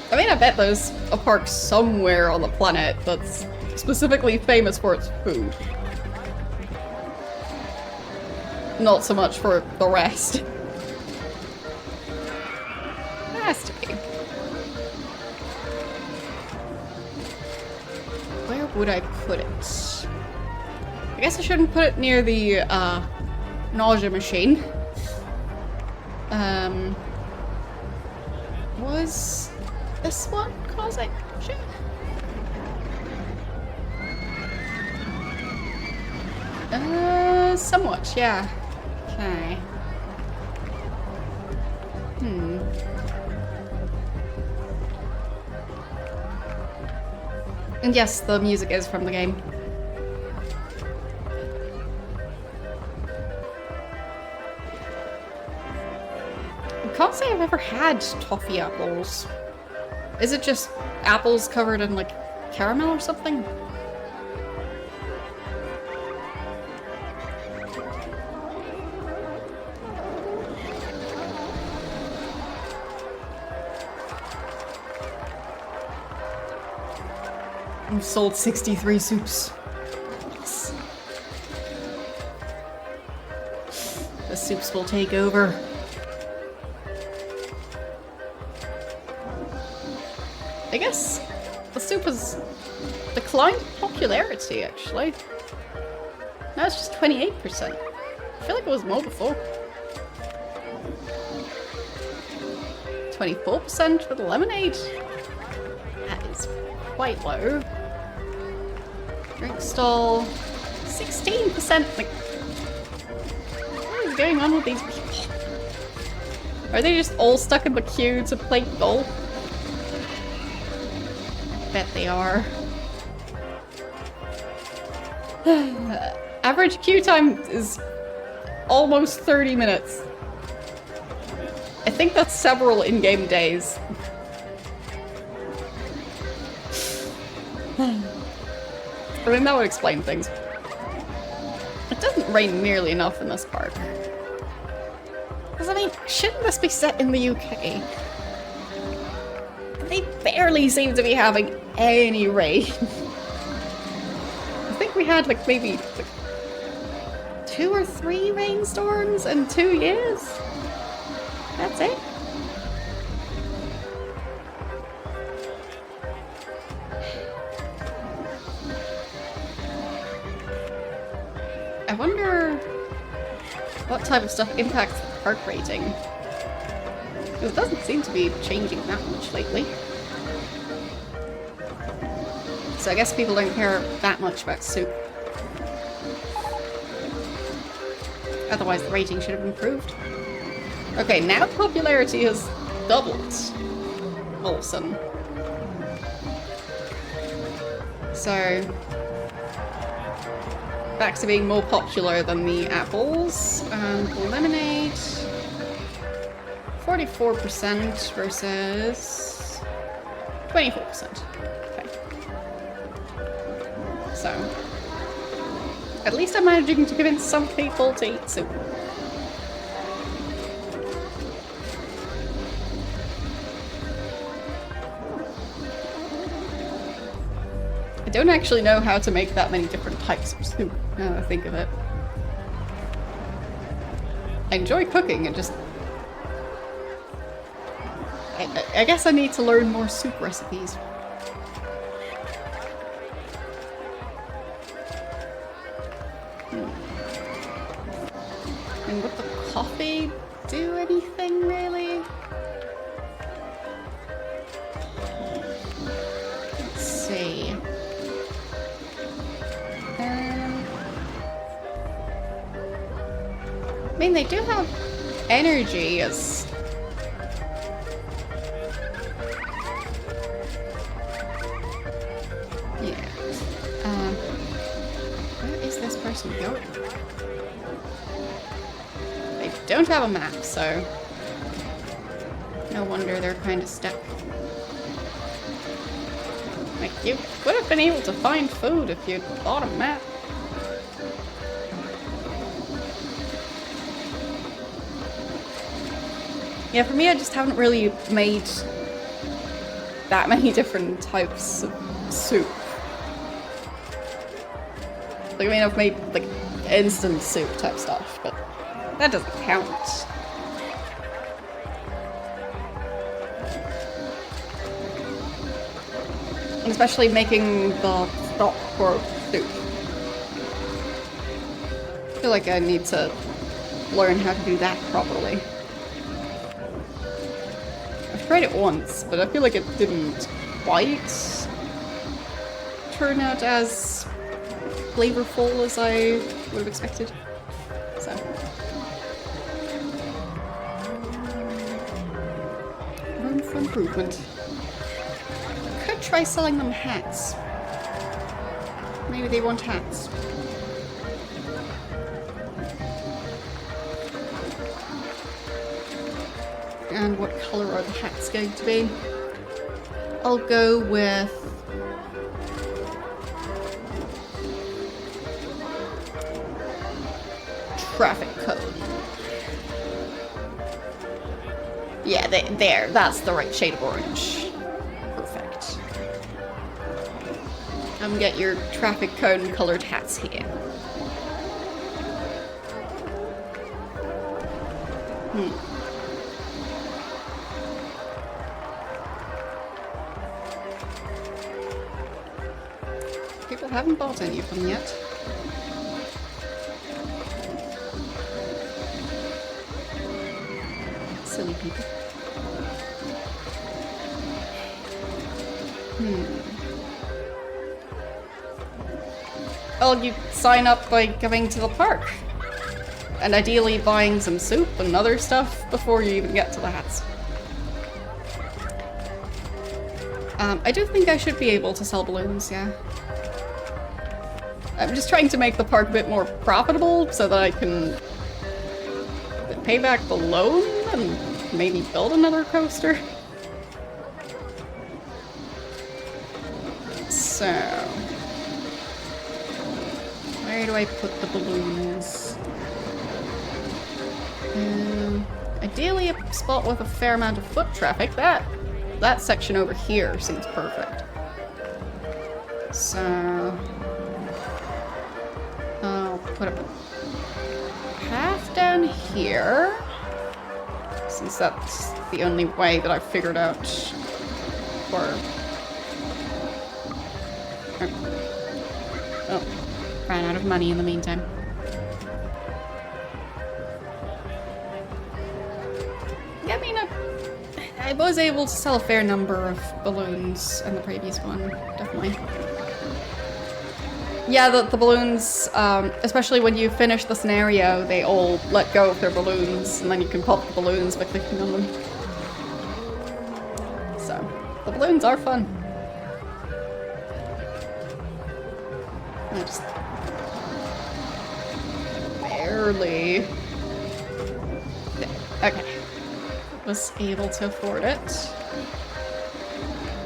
I mean, I bet there's a park somewhere on the planet that's specifically famous for its food. Not so much for the rest. There has to be. Where would I put it? I guess I shouldn't put it near the nausea machine. Was this one causing shit? Somewhat, yeah. Okay. And yes, the music is from the game. I can't say I've ever had toffee apples. Is it just apples covered in, like, caramel or something? I've sold 63 soups. Yes. The soups will take over. I guess the soup has declined popularity, actually. Now it's just 28%. I feel like it was more before. 24% for the lemonade. That is quite low. Drink stall. 16%. Like, what is going on with these people? Are they just all stuck in the queue to play golf? Bet they are. Average queue time is almost 30 minutes. I think that's several in-game days. I mean, that would explain things. It doesn't rain nearly enough in this park. Because, I mean, shouldn't this be set in the UK? They barely seem to be having any rain. I think we had, like, maybe like, 2 or 3 rainstorms in 2 years. That's it. I wonder what type of stuff impacts the park rating. Because it doesn't seem to be changing that much lately. So I guess people don't care that much about soup. Otherwise the rating should have improved. Okay, now popularity has doubled all of a sudden. So, back to being more popular than the apples. Lemonade, 44% versus 24%. Okay. So, at least I'm managing to convince some people to eat soup. I don't actually know how to make that many different types of soup, now that I think of it. I enjoy cooking and just... I guess I need to learn more soup recipes. And would the coffee do anything, really? Let's see. I mean, they do have energy as... Yeah. Where is this person going? They don't have a map, so... no wonder they're kind of stuck. Like, you would have been able to find food if you'd bought a map. Yeah, for me, I just haven't really made that many different types of soup. Like, I mean, I've made, like, instant soup type stuff, but that doesn't count. Especially making the stock for soup. I feel like I need to learn how to do that properly. I've tried it once, but I feel like it didn't quite turn out as flavorful as I would have expected. So. Room for improvement. Could try selling them hats. Maybe they want hats. And what color are the hats going to be? I'll go with traffic code. Yeah, there, that's the right shade of orange. Perfect. Get your traffic cone colored hats here. People haven't bought any of them yet. Silly people. Well, you sign up by coming to the park. And ideally buying some soup and other stuff before you even get to the hats. I do think I should be able to sell balloons, yeah. I'm just trying to make the park a bit more profitable so that I can pay back the loan and maybe build another coaster. So... where do I put the balloons? Ideally a spot with a fair amount of foot traffic. That section over here seems perfect. So... I'll put a path down here, since that's the only way that I've figured out for... Oh, ran out of money in the meantime. was able to sell a fair number of balloons in the previous one, definitely. Yeah, the balloons, especially when you finish the scenario, they all let go of their balloons, and then you can pop the balloons by clicking on them. So, the balloons are fun. I just... barely... okay. Was able to afford it.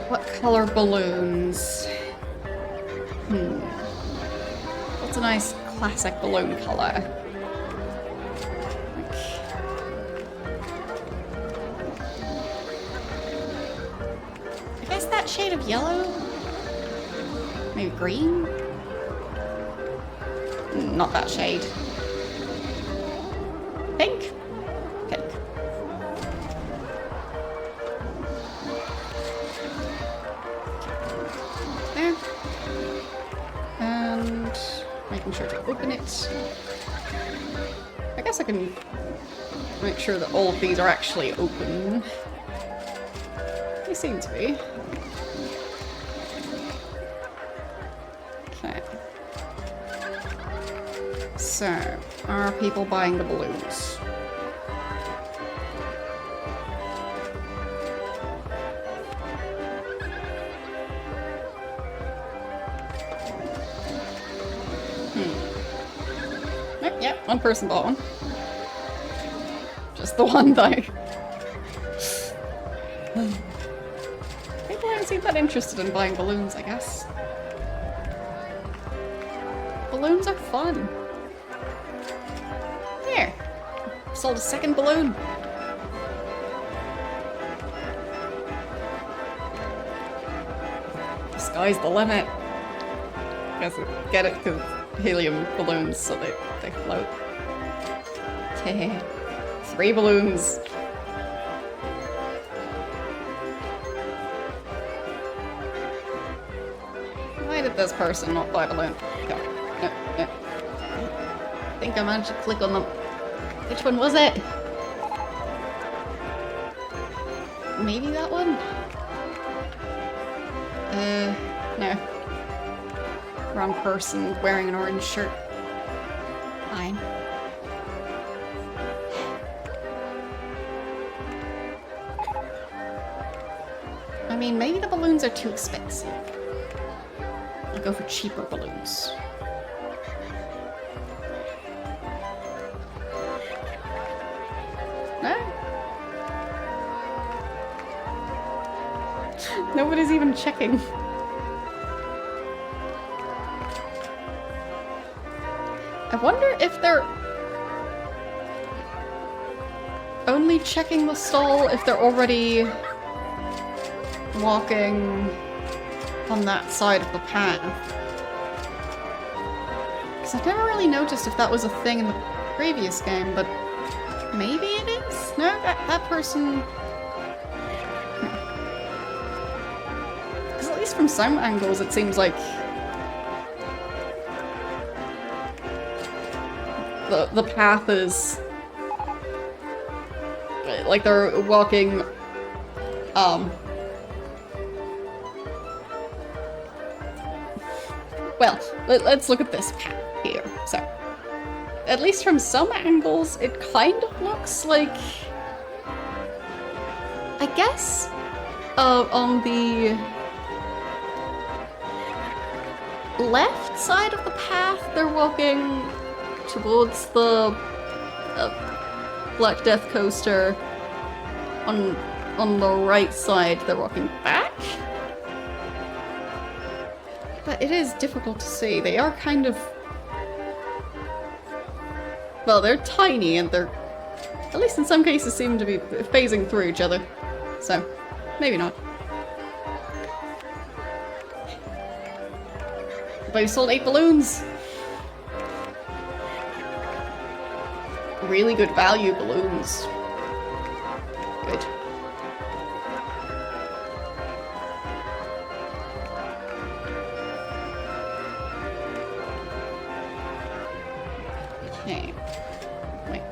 What color balloons? What's a nice classic balloon color? I guess that shade of yellow? Maybe green? Not that shade. Pink? Pink. There. And making sure to open it. I guess I can make sure that all of these are actually open. They seem to be. Okay. So, are people buying the balloons? Yep, one person bought one. Just the one though. People don't seem that interested in buying balloons, I guess. Balloons are fun. There. Sold a second balloon. The sky's the limit. Guess get it because helium balloons, so they float. Okay. 3 balloons. Why did this person not buy a balloon? No. I think I managed to click on them. Which one was it? Maybe that one? No. Wrong person wearing an orange shirt. Fine. I mean, maybe the balloons are too expensive. I'll go for cheaper balloons. No? Nobody's even checking. I wonder if they're only checking the stall if they're already walking on that side of the path. Because I've never really noticed if that was a thing in the previous game, but maybe it is? No, that person... Because at least from some angles it seems like the path is like they're walking well, let's look at this path here. So at least from some angles it kind of looks like, I guess on the left side of the path they're walking towards the Black Death coaster. On the right side, they're walking back. But it is difficult to see. They are kind of... well, they're tiny and they're, at least in some cases, seem to be phasing through each other. So, maybe not. But we sold 8 balloons. Really good value balloons. Good. Okay. Wait.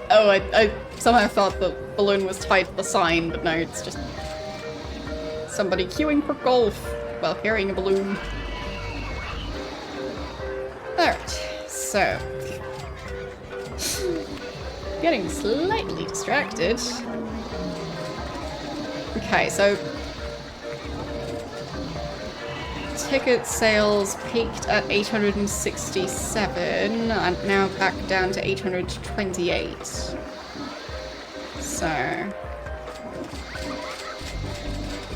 Oh, I Somehow thought the balloon was tied to the sign, but no, it's just somebody queuing for golf while carrying a balloon. Alright, so... getting slightly distracted. Okay, so... ticket sales peaked at 867 and now back down to 828. So...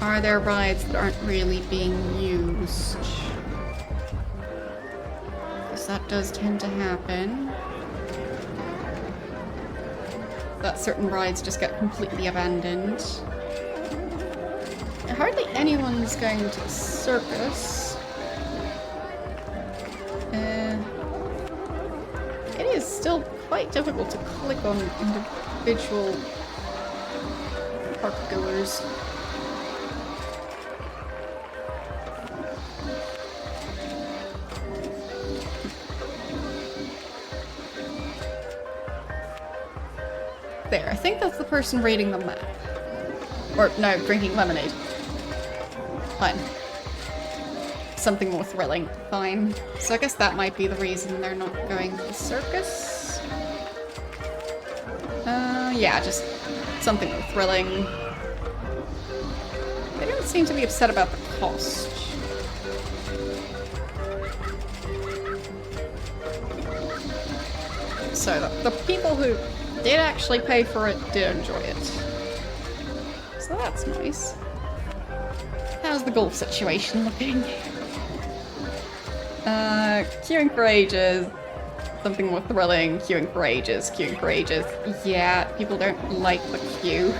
are there rides that aren't really being used? Because that does tend to happen. That certain rides just get completely abandoned. Hardly anyone's going to the circus. It is still quite difficult to click on individual park goers. There, I think that's the person reading the map. Or, no, drinking lemonade. Fine. Something more thrilling. Fine. So I guess that might be the reason they're not going to the circus. Yeah, just something more thrilling. They don't seem to be upset about the cost. So the people who did actually pay for it did enjoy it. So that's nice. How's the golf situation looking? Queuing for ages. Something more thrilling. Queuing for ages. Queuing for ages. Yeah, people don't like the queue.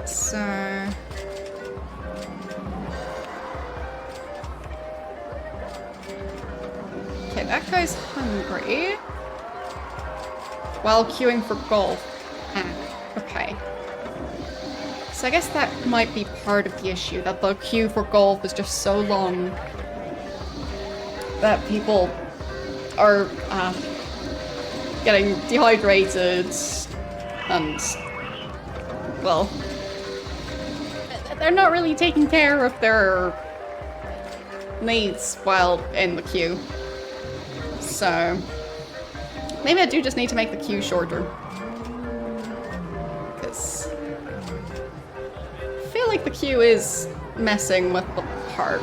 So... okay, that guy's hungry. While queuing for golf. Ah, okay. So I guess that might be part of the issue, that the queue for golf is just so long that people are getting dehydrated and, well, they're not really taking care of their needs while in the queue. So maybe I do just need to make the queue shorter. Because I feel like the queue is messing with the park.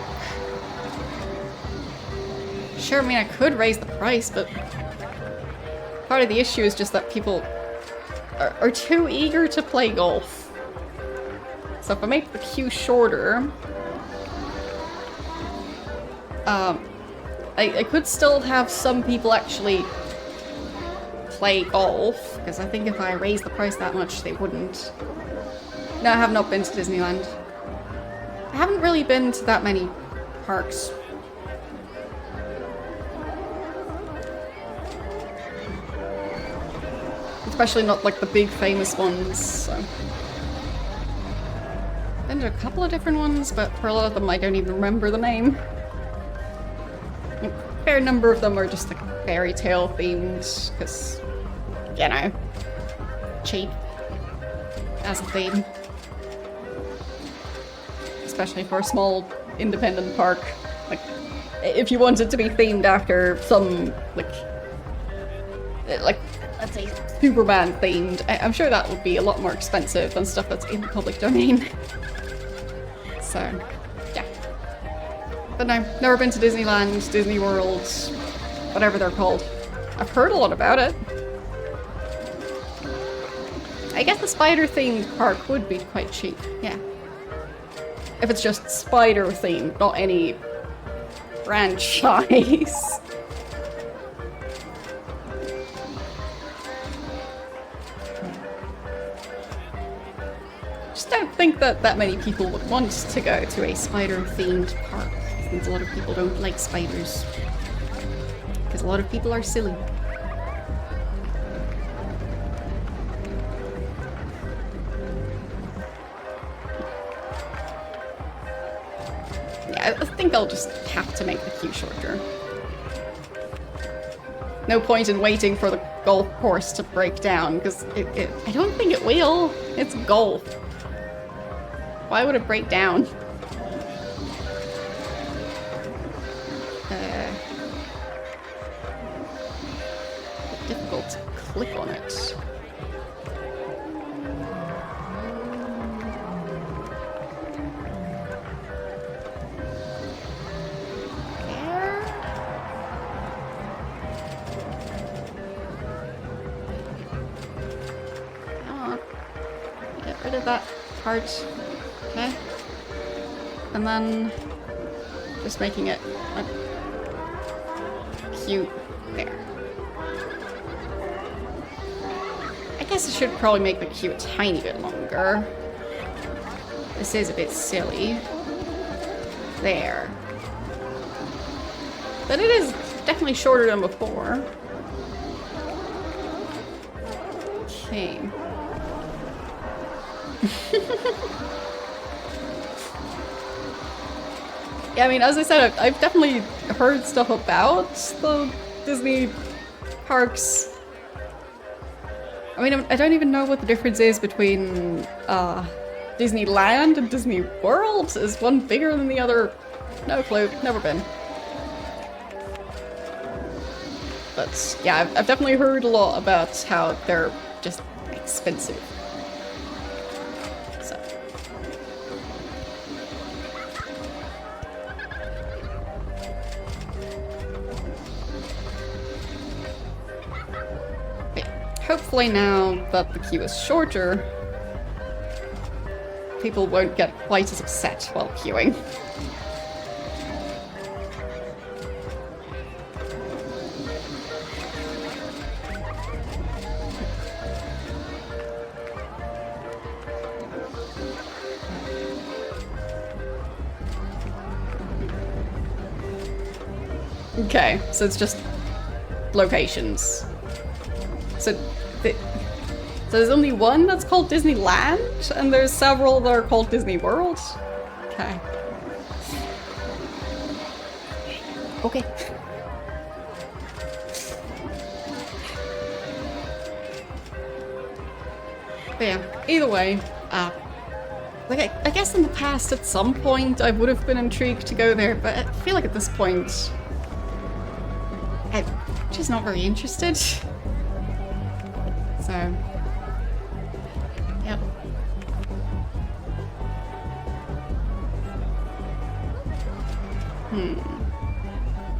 Sure, I mean, I could raise the price, but part of the issue is just that people are too eager to play golf. So if I make the queue shorter, I could still have some people actually play golf, because I think if I raise the price that much, they wouldn't. No, I have not been to Disneyland. I haven't really been to that many parks. Especially not like the big famous ones, so. Been to a couple of different ones, but for a lot of them I don't even remember the name. A fair number of them are just like fairy tale themed, because, you know, cheap as a theme. Especially for a small independent park. Like, if you wanted to be themed after some, like let's say Superman themed, I'm sure that would be a lot more expensive than stuff that's in the public domain. So, yeah. But no, never been to Disneyland, Disney World, whatever they're called. I've heard a lot about it. I guess the spider-themed park would be quite cheap, yeah. If it's just spider-themed, not any franchise. Just don't think that that many people would want to go to a spider-themed park, since a lot of people don't like spiders. Because a lot of people are silly. think I'll just have to make the queue shorter. No point in waiting for the golf course to break down, because I don't think it will. It's golf. Why would it break down? Difficult to click on it. Rid of that part. Okay. And then just making it cute there. I guess I should probably make the queue a tiny bit longer. This is a bit silly. There. But it is definitely shorter than before. Okay. Yeah, I mean, as I said, I've definitely heard stuff about the Disney parks. I mean, I don't even know what the difference is between Disneyland and Disney World. Is one bigger than the other? No clue. Never been. But yeah, I've definitely heard a lot about how they're just expensive. So. Hopefully now that the queue is shorter, people won't get quite as upset while queuing. Okay, so it's just locations. So there's only one that's called Disneyland, and there's several that are called Disney World? Okay. Okay. But yeah, either way, like I guess in the past at some point I would have been intrigued to go there, but I feel like at this point I'm just not very interested. So, yep.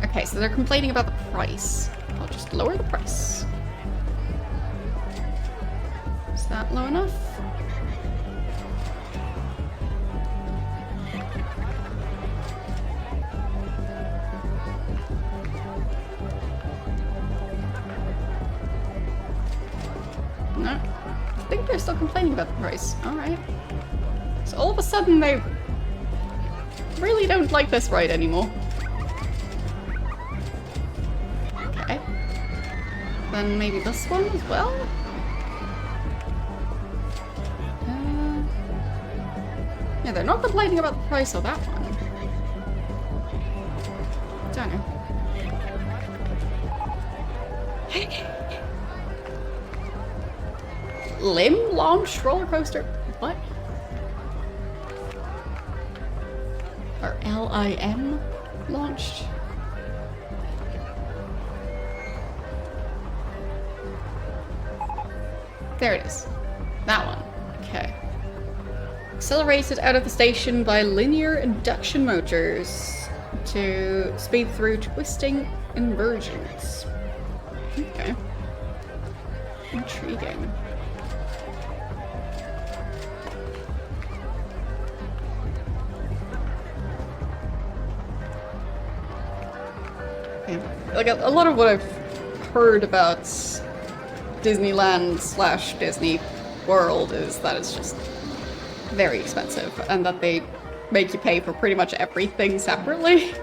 Okay, so they're complaining about the price. I'll just lower the price. Is that low enough? No. I think they're still complaining about the price. Alright. So all of a sudden they really don't like this ride anymore. Okay. Then maybe this one as well? Yeah, they're not complaining about the price of that one. Don't know. Lim launch roller coaster? What? Or LIM launched? There it is. That one. Okay. Accelerated out of the station by linear induction motors to speed through twisting inversions. Okay. Intriguing. Yeah. Like a lot of what I've heard about Disneyland / Disney World is that it's just very expensive and that they make you pay for pretty much everything separately.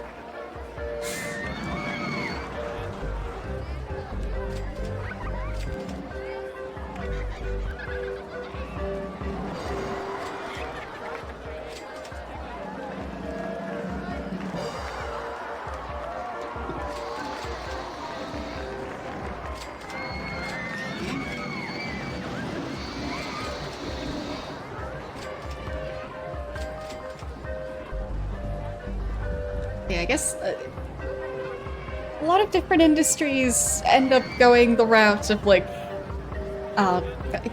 yeah, I guess a lot of different industries end up going the route of like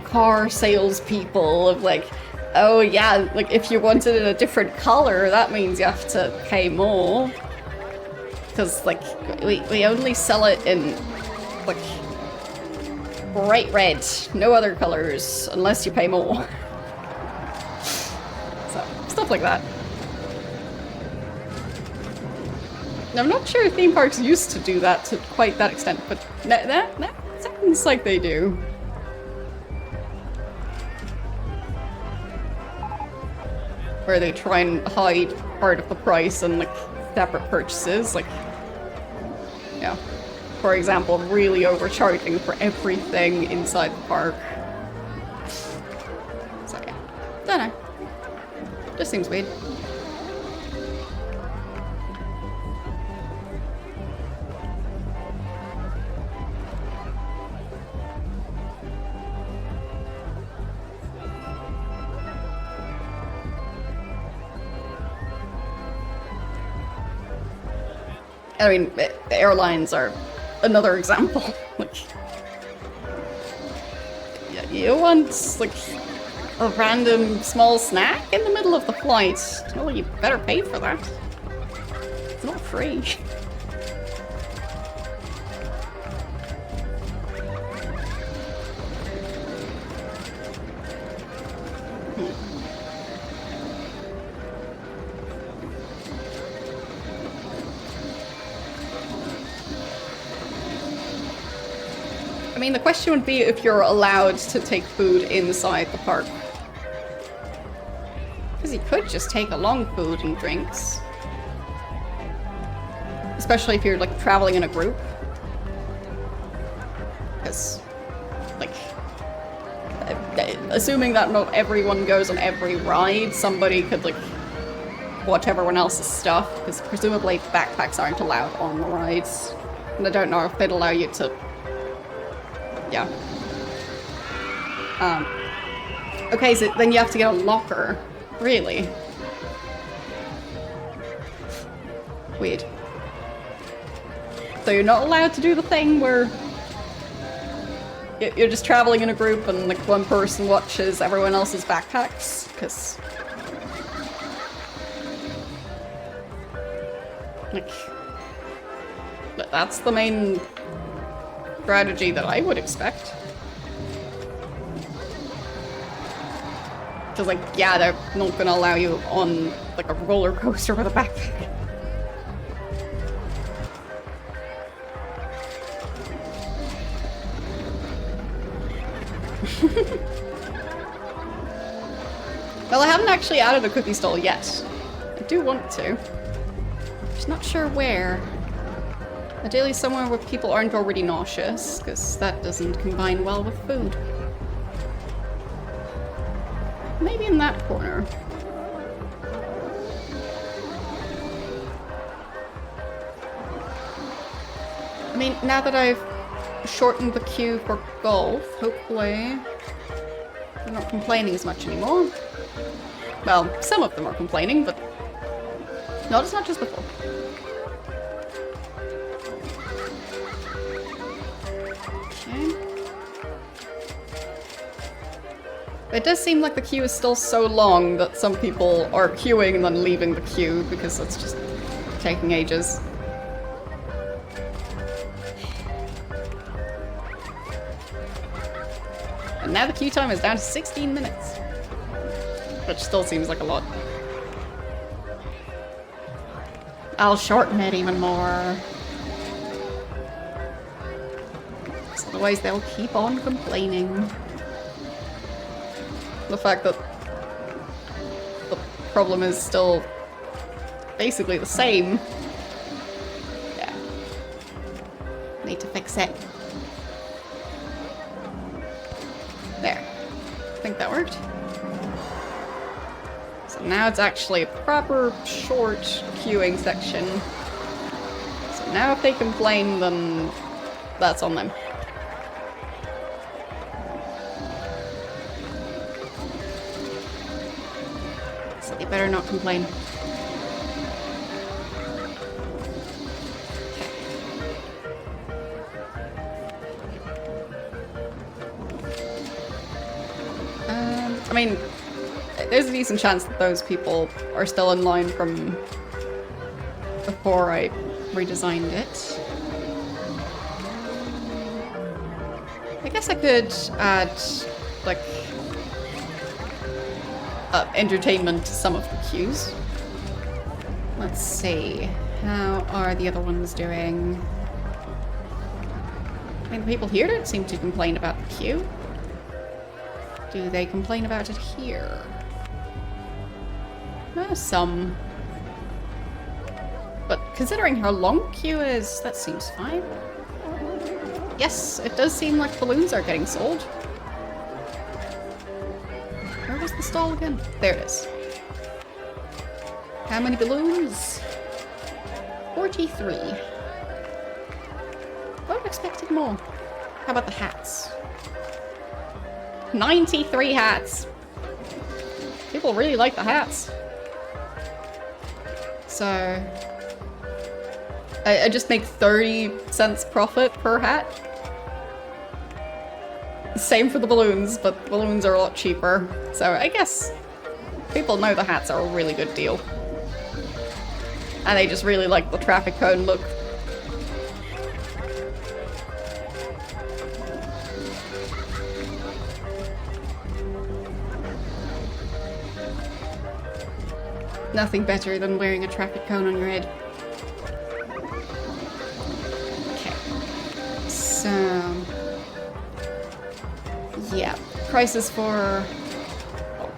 car salespeople of like, oh yeah, like if you want it in a different color, that means you have to pay more. Because like we only sell it in like bright red, no other colors, unless you pay more. So stuff like that. I'm not sure theme parks used to do that to quite that extent, but that sounds like they do. Where they try and hide part of the price and like separate purchases, like, yeah. For example, really overcharging for everything inside the park. So yeah, don't know. Just seems weird. I mean, the airlines are another example. Like, yeah, you want like a random small snack in the middle of the flight? Well, you better pay for that. It's not free. I mean, the question would be if you're allowed to take food inside the park. Because you could just take along food and drinks. Especially if you're, like, traveling in a group. Because, like, assuming that not everyone goes on every ride, somebody could, like, watch everyone else's stuff. Because presumably backpacks aren't allowed on the rides. And I don't know if they'd allow you to... Yeah. Okay, so then you have to get a locker. Really? Weird. So you're not allowed to do the thing where you're just traveling in a group and like one person watches everyone else's backpacks? Because... like... that's the main... strategy that I would expect. Because, like, yeah, they're not gonna allow you on, like, a roller coaster with a backpack. Well, I haven't actually added a cookie stall yet. I do want to. Just not sure where. Ideally somewhere where people aren't already nauseous, because that doesn't combine well with food. Maybe in that corner. I mean, now that I've shortened the queue for golf, hopefully they're not complaining as much anymore. Well, some of them are complaining, but not as much as before. It does seem like the queue is still so long that some people are queuing and then leaving the queue because it's just taking ages. And now the queue time is down to 16 minutes. Which still seems like a lot. I'll shorten it even more. Otherwise they'll keep on complaining. The fact that the problem is still basically the same. Yeah. Need to fix it. There. I think that worked. So now it's actually a proper short queuing section. So now if they complain, then that's on them. Better not complain. I mean, there's a decent chance that those people are still in line from before I redesigned it. I guess I could add, like, entertainment to some of the queues. Let's see. How are the other ones doing? I mean, the people here don't seem to complain about the queue. Do they complain about it here? Some. But considering how long the queue is, that seems fine. Yes, it does seem like balloons are getting sold. Where was the stall again? There it is. How many balloons? 43. I would have expected more. How about the hats? 93 hats. People really like the hats. So I just make 30 cents profit per hat. Same for the balloons, but the balloons are a lot cheaper. So I guess people know the hats are a really good deal. And they just really like the traffic cone look. Nothing better than wearing a traffic cone on your head. Okay. So... yeah. Prices for...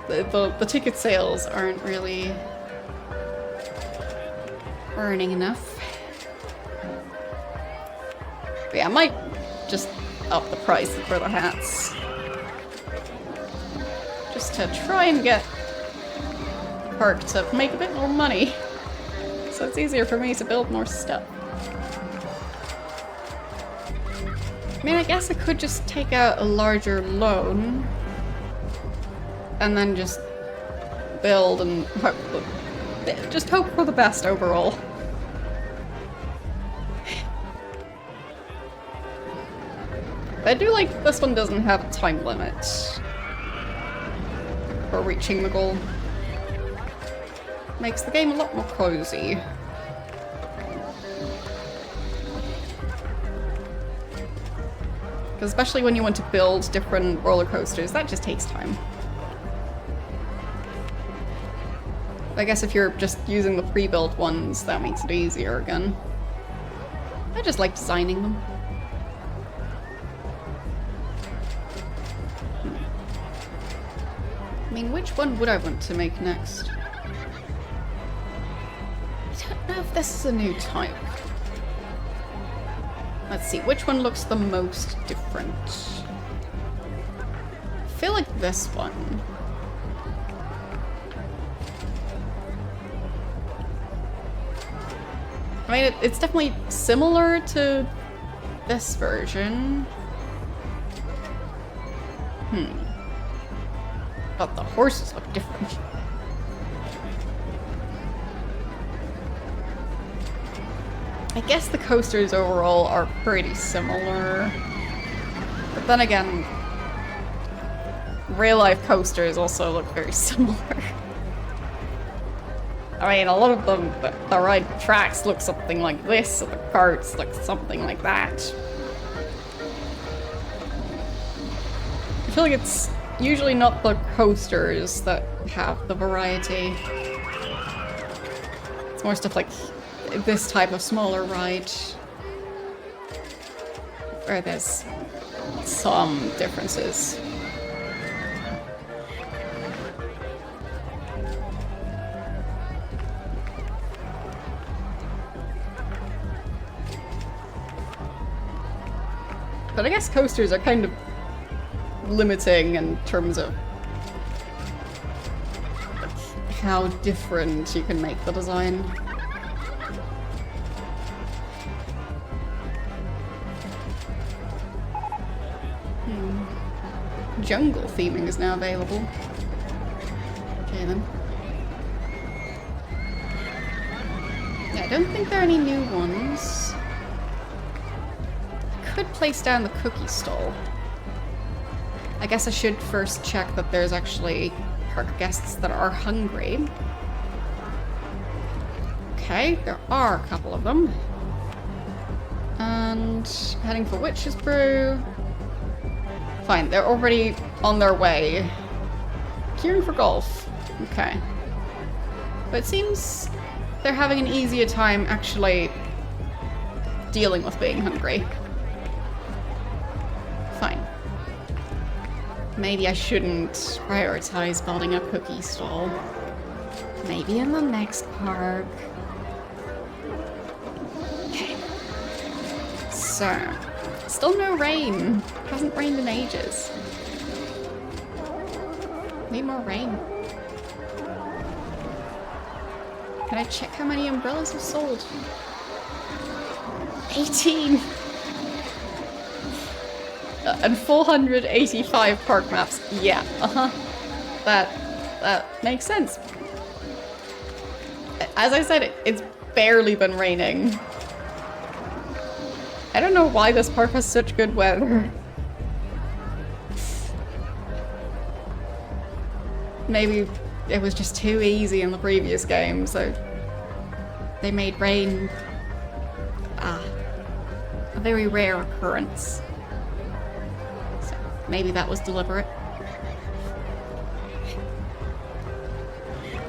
well, the ticket sales aren't really earning enough. But yeah, I might just up the price for the hats. Just to try and get Park to make a bit more money. So it's easier for me to build more stuff. I mean, I guess I could just take out a larger loan and then just build and hope, just hope for the best overall. But I do like this one doesn't have a time limit for reaching the goal. Makes the game a lot more cozy. Because especially when you want to build different roller coasters, that just takes time. I guess if you're just using the pre-built ones, that makes it easier again. I just like designing them. I mean, which one would I want to make next? I don't know if this is a new type. Let's see, which one looks the most different? I feel like this one. I mean, it's definitely similar to this version. But the horses look different. I guess the coasters overall are pretty similar. But then again, real-life coasters also look very similar. I mean, a lot of them, the ride tracks look something like this, and the carts look something like that. I feel like it's usually not the coasters that have the variety. It's more stuff like this type of smaller ride, where there's some differences. But I guess coasters are kind of limiting in terms of how different you can make the design. Jungle theming is now available. Okay then. Yeah, I don't think there are any new ones. I could place down the cookie stall. I guess I should first check that there's actually park guests that are hungry. Okay, there are a couple of them. And heading for Witch's Brew. Fine, they're already on their way. Queuing for golf. Okay. But it seems they're having an easier time actually dealing with being hungry. Fine. Maybe I shouldn't prioritize building a cookie stall. Maybe in the next park. Okay. So, still no rain. Hasn't rained in ages. Need more rain. Can I check how many umbrellas have sold? 18! And 485 park maps. Yeah, That makes sense. As I said, it's barely been raining. I don't know why this park has such good weather. Maybe it was just too easy in the previous game, so they made rain a very rare occurrence. So maybe that was deliberate.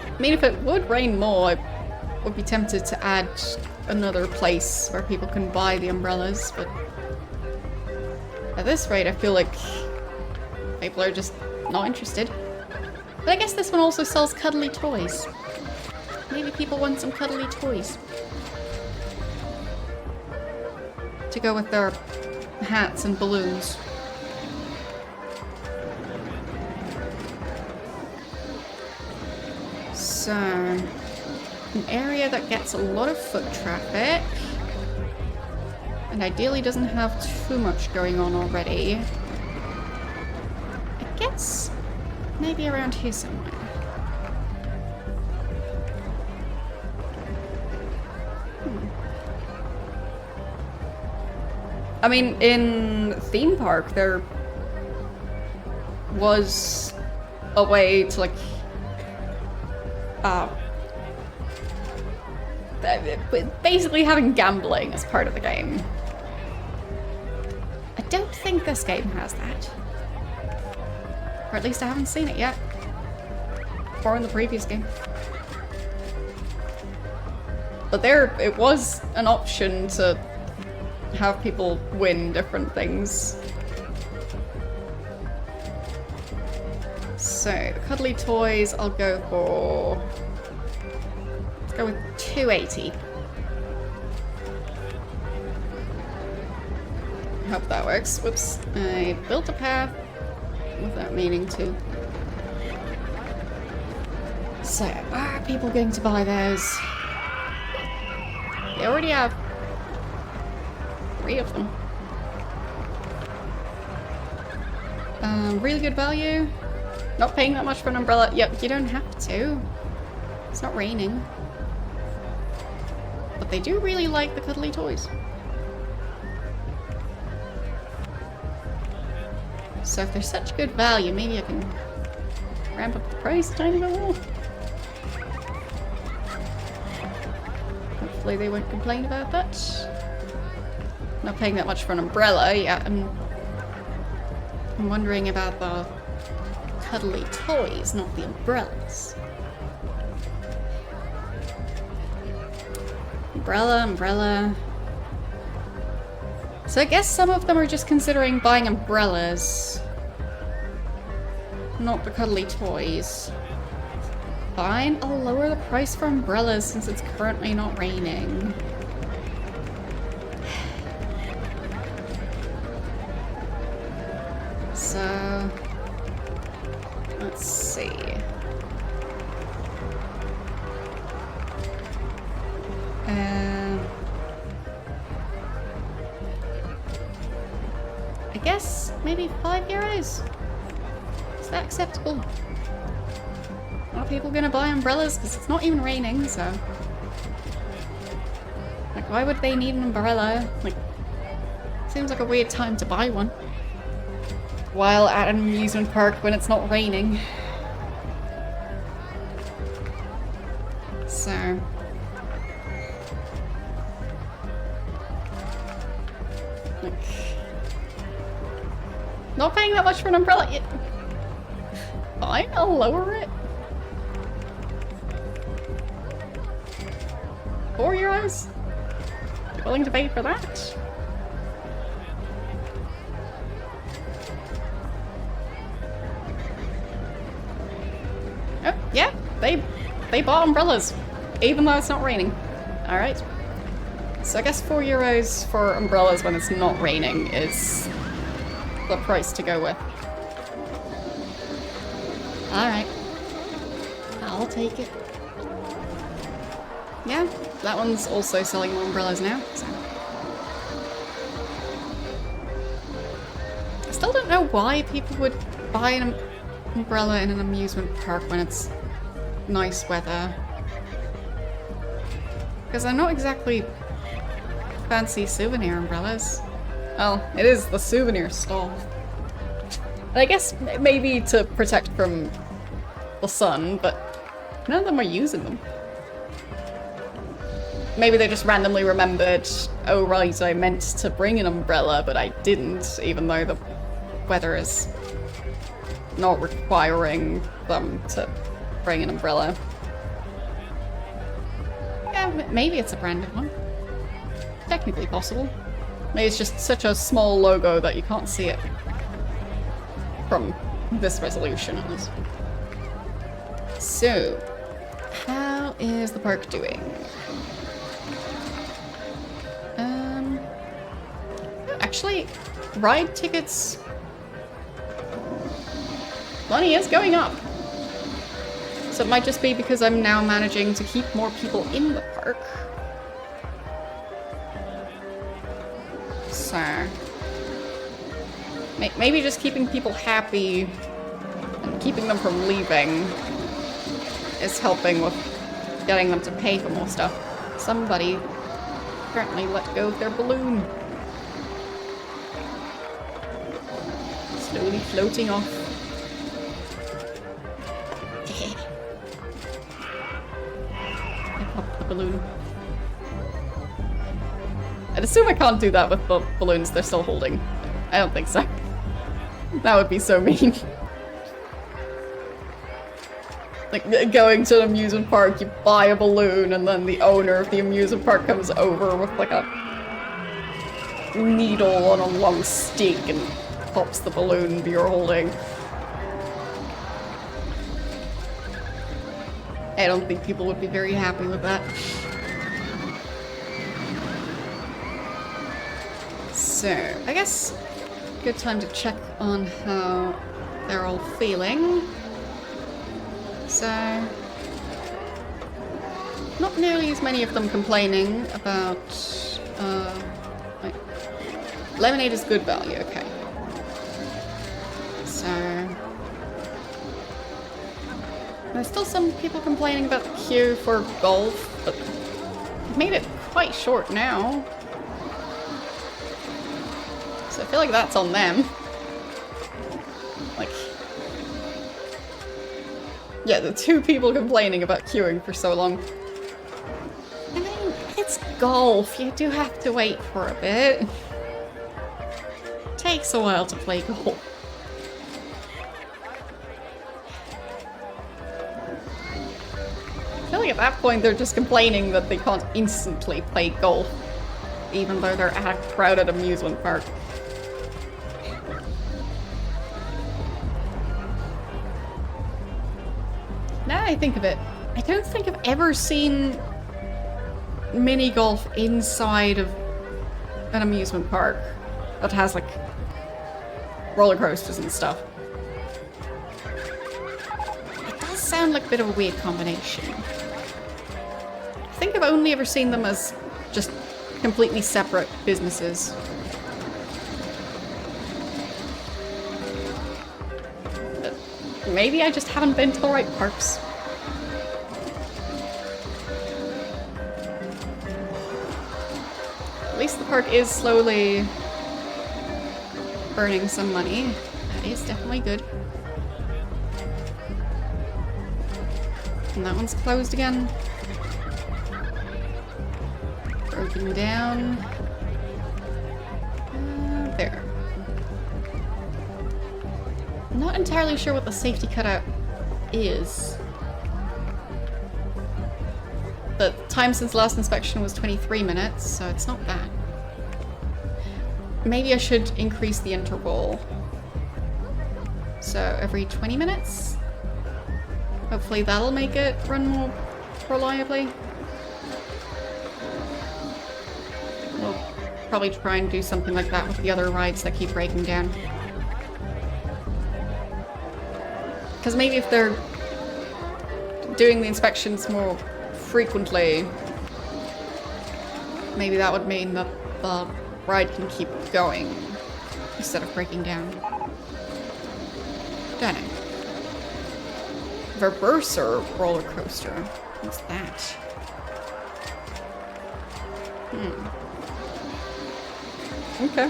I mean, if it would rain more, I would be tempted to add another place where people can buy the umbrellas, but at this rate I feel like people are just not interested. But I guess this one also sells cuddly toys. Maybe people want some cuddly toys to go with their hats and balloons. So, an area that gets a lot of foot traffic and ideally doesn't have too much going on already. I guess maybe around here somewhere. I mean, in theme park there was a way to like basically having gambling as part of the game. I don't think this game has that. Or at least I haven't seen it yet. Or in the previous game. But there, it was an option to have people win different things. So, cuddly toys, I'll go for... let's go with 280. Hope that works. Whoops. I built a path without meaning to. So, are people going to buy those? They already have 3 of them. Really good value. Not paying that much for an umbrella. Yep, you don't have to. It's not raining. But they do really like the cuddly toys. So if they're such good value, maybe I can ramp up the price a tiny bit more. Hopefully they won't complain about that. Not paying that much for an umbrella. Yeah, I'm wondering about the cuddly toys, not the umbrellas. Umbrella. So I guess some of them are just considering buying umbrellas, not the cuddly toys. Fine, I'll lower the price for umbrellas since it's currently not raining. So, let's see. I guess maybe €5. Is that acceptable? Are people gonna buy umbrellas? Because it's not even raining, so... like, why would they need an umbrella? Like, seems like a weird time to buy one. while at an amusement park when it's not raining. So... like... not paying that much for an umbrella yet. Fine, I'll lower it. €4? Willing to pay for that? Oh, yeah, they bought umbrellas, even though it's not raining. Alright. So I guess €4 for umbrellas when it's not raining is the price to go with. Alright. I'll take it. Yeah, that one's also selling more umbrellas now, so. I still don't know why people would buy an umbrella in an amusement park when it's nice weather. Because they're not exactly fancy souvenir umbrellas. Well, it is the souvenir stall. And I guess maybe to protect from the sun, but none of them are using them. Maybe they just randomly remembered, oh right, I meant to bring an umbrella, but I didn't, even though the weather is not requiring them to bring an umbrella. Yeah, maybe it's a branded one. Technically possible. Maybe it's just such a small logo that you can't see it from this resolution at least. So, how is the park doing? Actually, ride tickets... money is going up. So it might just be because I'm now managing to keep more people in the park. So... maybe just keeping people happy and keeping them from leaving is helping with getting them to pay for more stuff. Somebody apparently let go of their balloon. Slowly floating off. I popped the balloon. I'd assume I can't do that with the balloons they're still holding. I don't think so. That would be so mean. Like, going to an amusement park, you buy a balloon, and then the owner of the amusement park comes over with like a needle on a long stick and pops the balloon you're holding. I don't think people would be very happy with that. So, I guess good time to check on how they're all feeling. So, not nearly as many of them complaining about, like, lemonade is good value, okay. So, there's still some people complaining about the queue for golf, but I've made it quite short now. So I feel like that's on them. Like, yeah, the two people complaining about queuing for so long. I mean, it's golf. You do have to wait for a bit. It takes a while to play golf. I feel like at that point they're just complaining that they can't instantly play golf, even though they're at a crowded amusement park. Now I think of it, I don't think I've ever seen mini golf inside of an amusement park that has like roller coasters and stuff. It does sound like a bit of a weird combination. I think I've only ever seen them as just completely separate businesses. Maybe I just haven't been to the right parks. At least the park is slowly burning some money. That is definitely good. And that one's closed again. Broken down. There. I'm not entirely sure what the safety cutout is. The time since last inspection was 23 minutes, so it's not bad. Maybe I should increase the interval. So every 20 minutes? Hopefully that'll make it run more reliably. We'll probably try and do something like that with the other rides that keep breaking down. Because maybe if they're doing the inspections more frequently, maybe that would mean that the ride can keep going instead of breaking down. Don't know. Reverser roller coaster. What's that? Okay.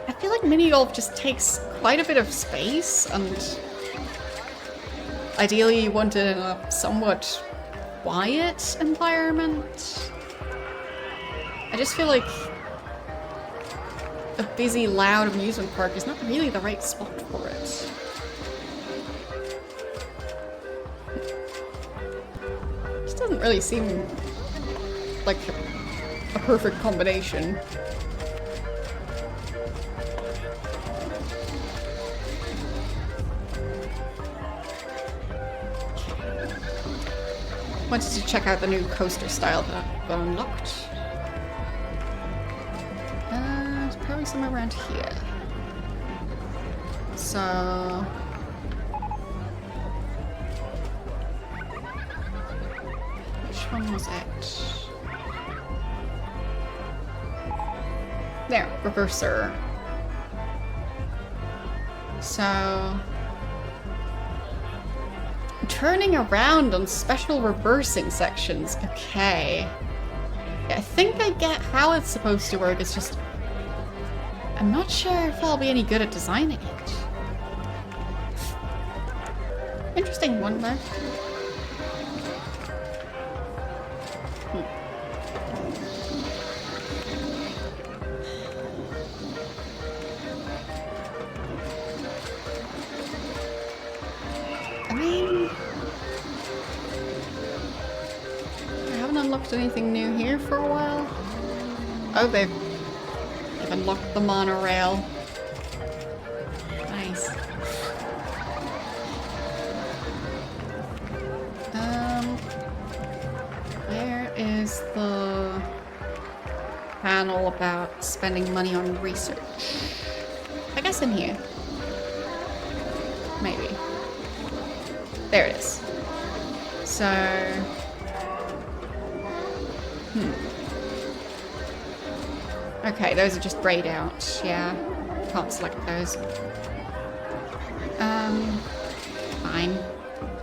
I feel like mini golf just takes quite a bit of space, and ideally you want it in a somewhat quiet environment. I just feel like a busy, loud amusement park is not really the right spot for it. This doesn't really seem like a perfect combination. Wanted to check out the new coaster style that got unlocked. It's probably somewhere around here. So... which one was it? There, reverser. So... turning around on special reversing sections. Okay. Yeah, I think I get how it's supposed to work, it's just... I'm not sure if I'll be any good at designing it. Interesting one, though. I mean... I haven't unlocked anything new here for a while. Oh, they've unlocked the monorail. Nice. Where is the panel about spending money on research? I guess in here. Maybe. There it is. So... okay, those are just grayed out. Yeah, can't select those. Fine,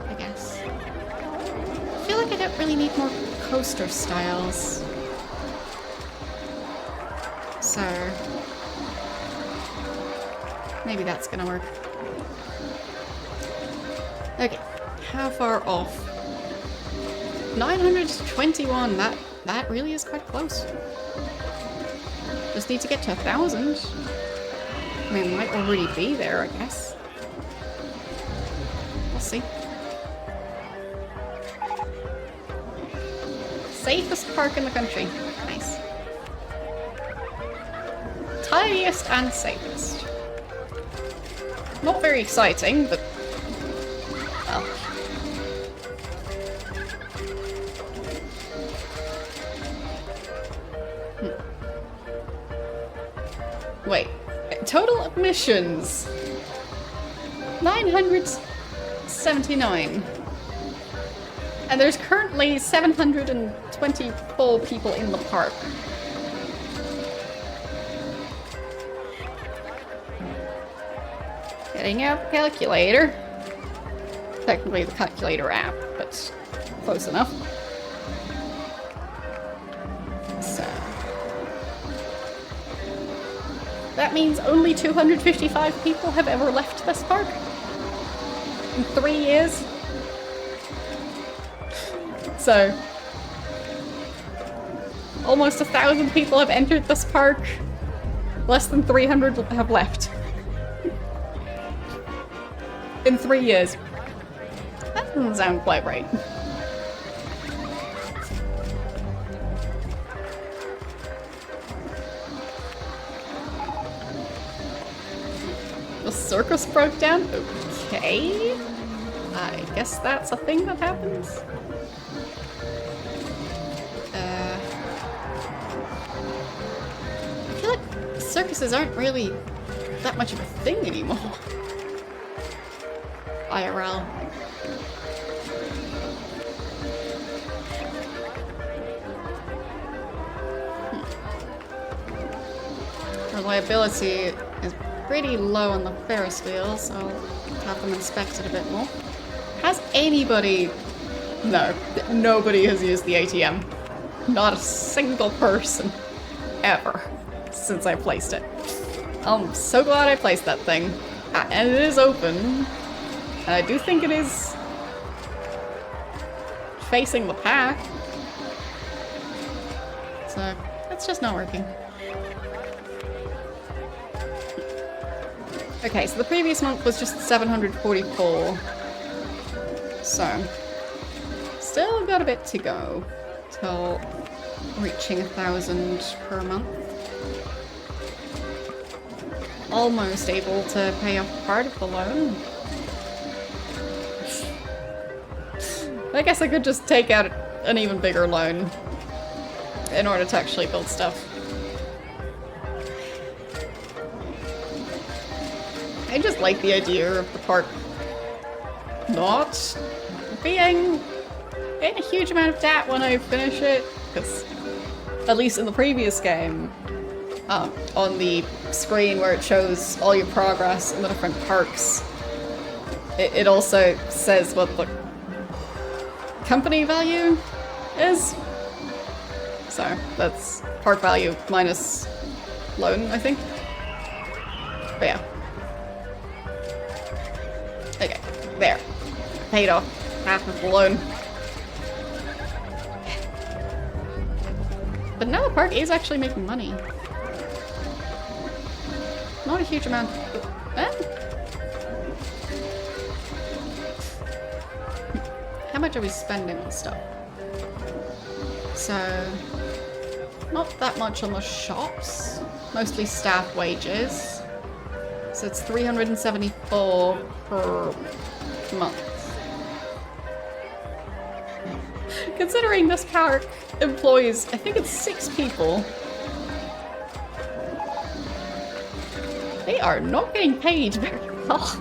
I guess. I feel like I don't really need more coaster styles. So... maybe that's gonna work. Okay, how far off? 921, that really is quite close. Just need to get to 1,000. I mean, might already be there, I guess. We'll see. Safest park in the country. Nice. Tiniest and safest. Not very exciting, but... well. Wait, total admissions 979, and there's currently 724 people in the park. Getting out the calculator. Technically the calculator app, but close enough. So that means only 255 people have ever left this park in 3 years. So, almost 1,000 people have entered this park. Less than 300 have left. In 3 years. That doesn't sound quite right. The circus broke down? Okay. I guess that's a thing that happens. I feel like circuses aren't really that much of a thing anymore. IRL. Reliability is pretty low on the Ferris wheels, so I'll have them inspected a bit more. Has anybody... No, nobody has used the ATM. Not a single person. Ever. Since I placed it. I'm so glad I placed that thing. And it is open. And I do think it is... facing the pack. So, it's just not working. Okay, so the previous month was just 744. So, still got a bit to go till reaching 1,000 per month. Almost able to pay off part of the loan. I guess I could just take out an even bigger loan in order to actually build stuff. I just like the idea of the park not being in a huge amount of debt when I finish it, because at least in the previous game, on the screen where it shows all your progress in the different parks, it also says what the company value is. So that's park value minus loan, I think. But yeah. Okay, there. Paid off half of the loan. But now the park is actually making money. Not a huge amount. How much are we spending on stuff? So, not that much on the shops. Mostly staff wages. So it's 374 per month. Considering this park employs, I think it's 6 people. They are not getting paid very well.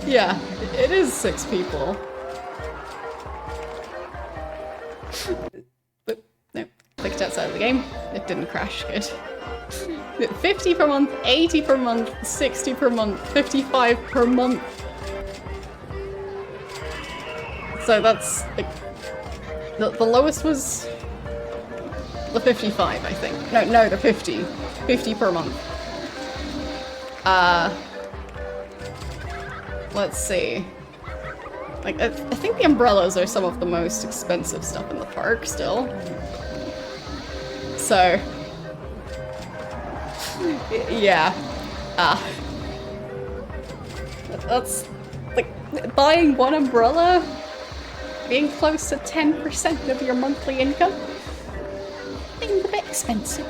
Yeah, it is 6 people. But no, clicked outside of the game. It didn't crash. Good. 50 per month, 80 per month, 60 per month, 55 per month. So that's like the lowest was the 55, I think. No, the 50. 50 per month. Let's see. Like, I think the umbrellas are some of the most expensive stuff in the park still. So, yeah. That's like buying one umbrella, being close to 10% of your monthly income. Being a bit expensive.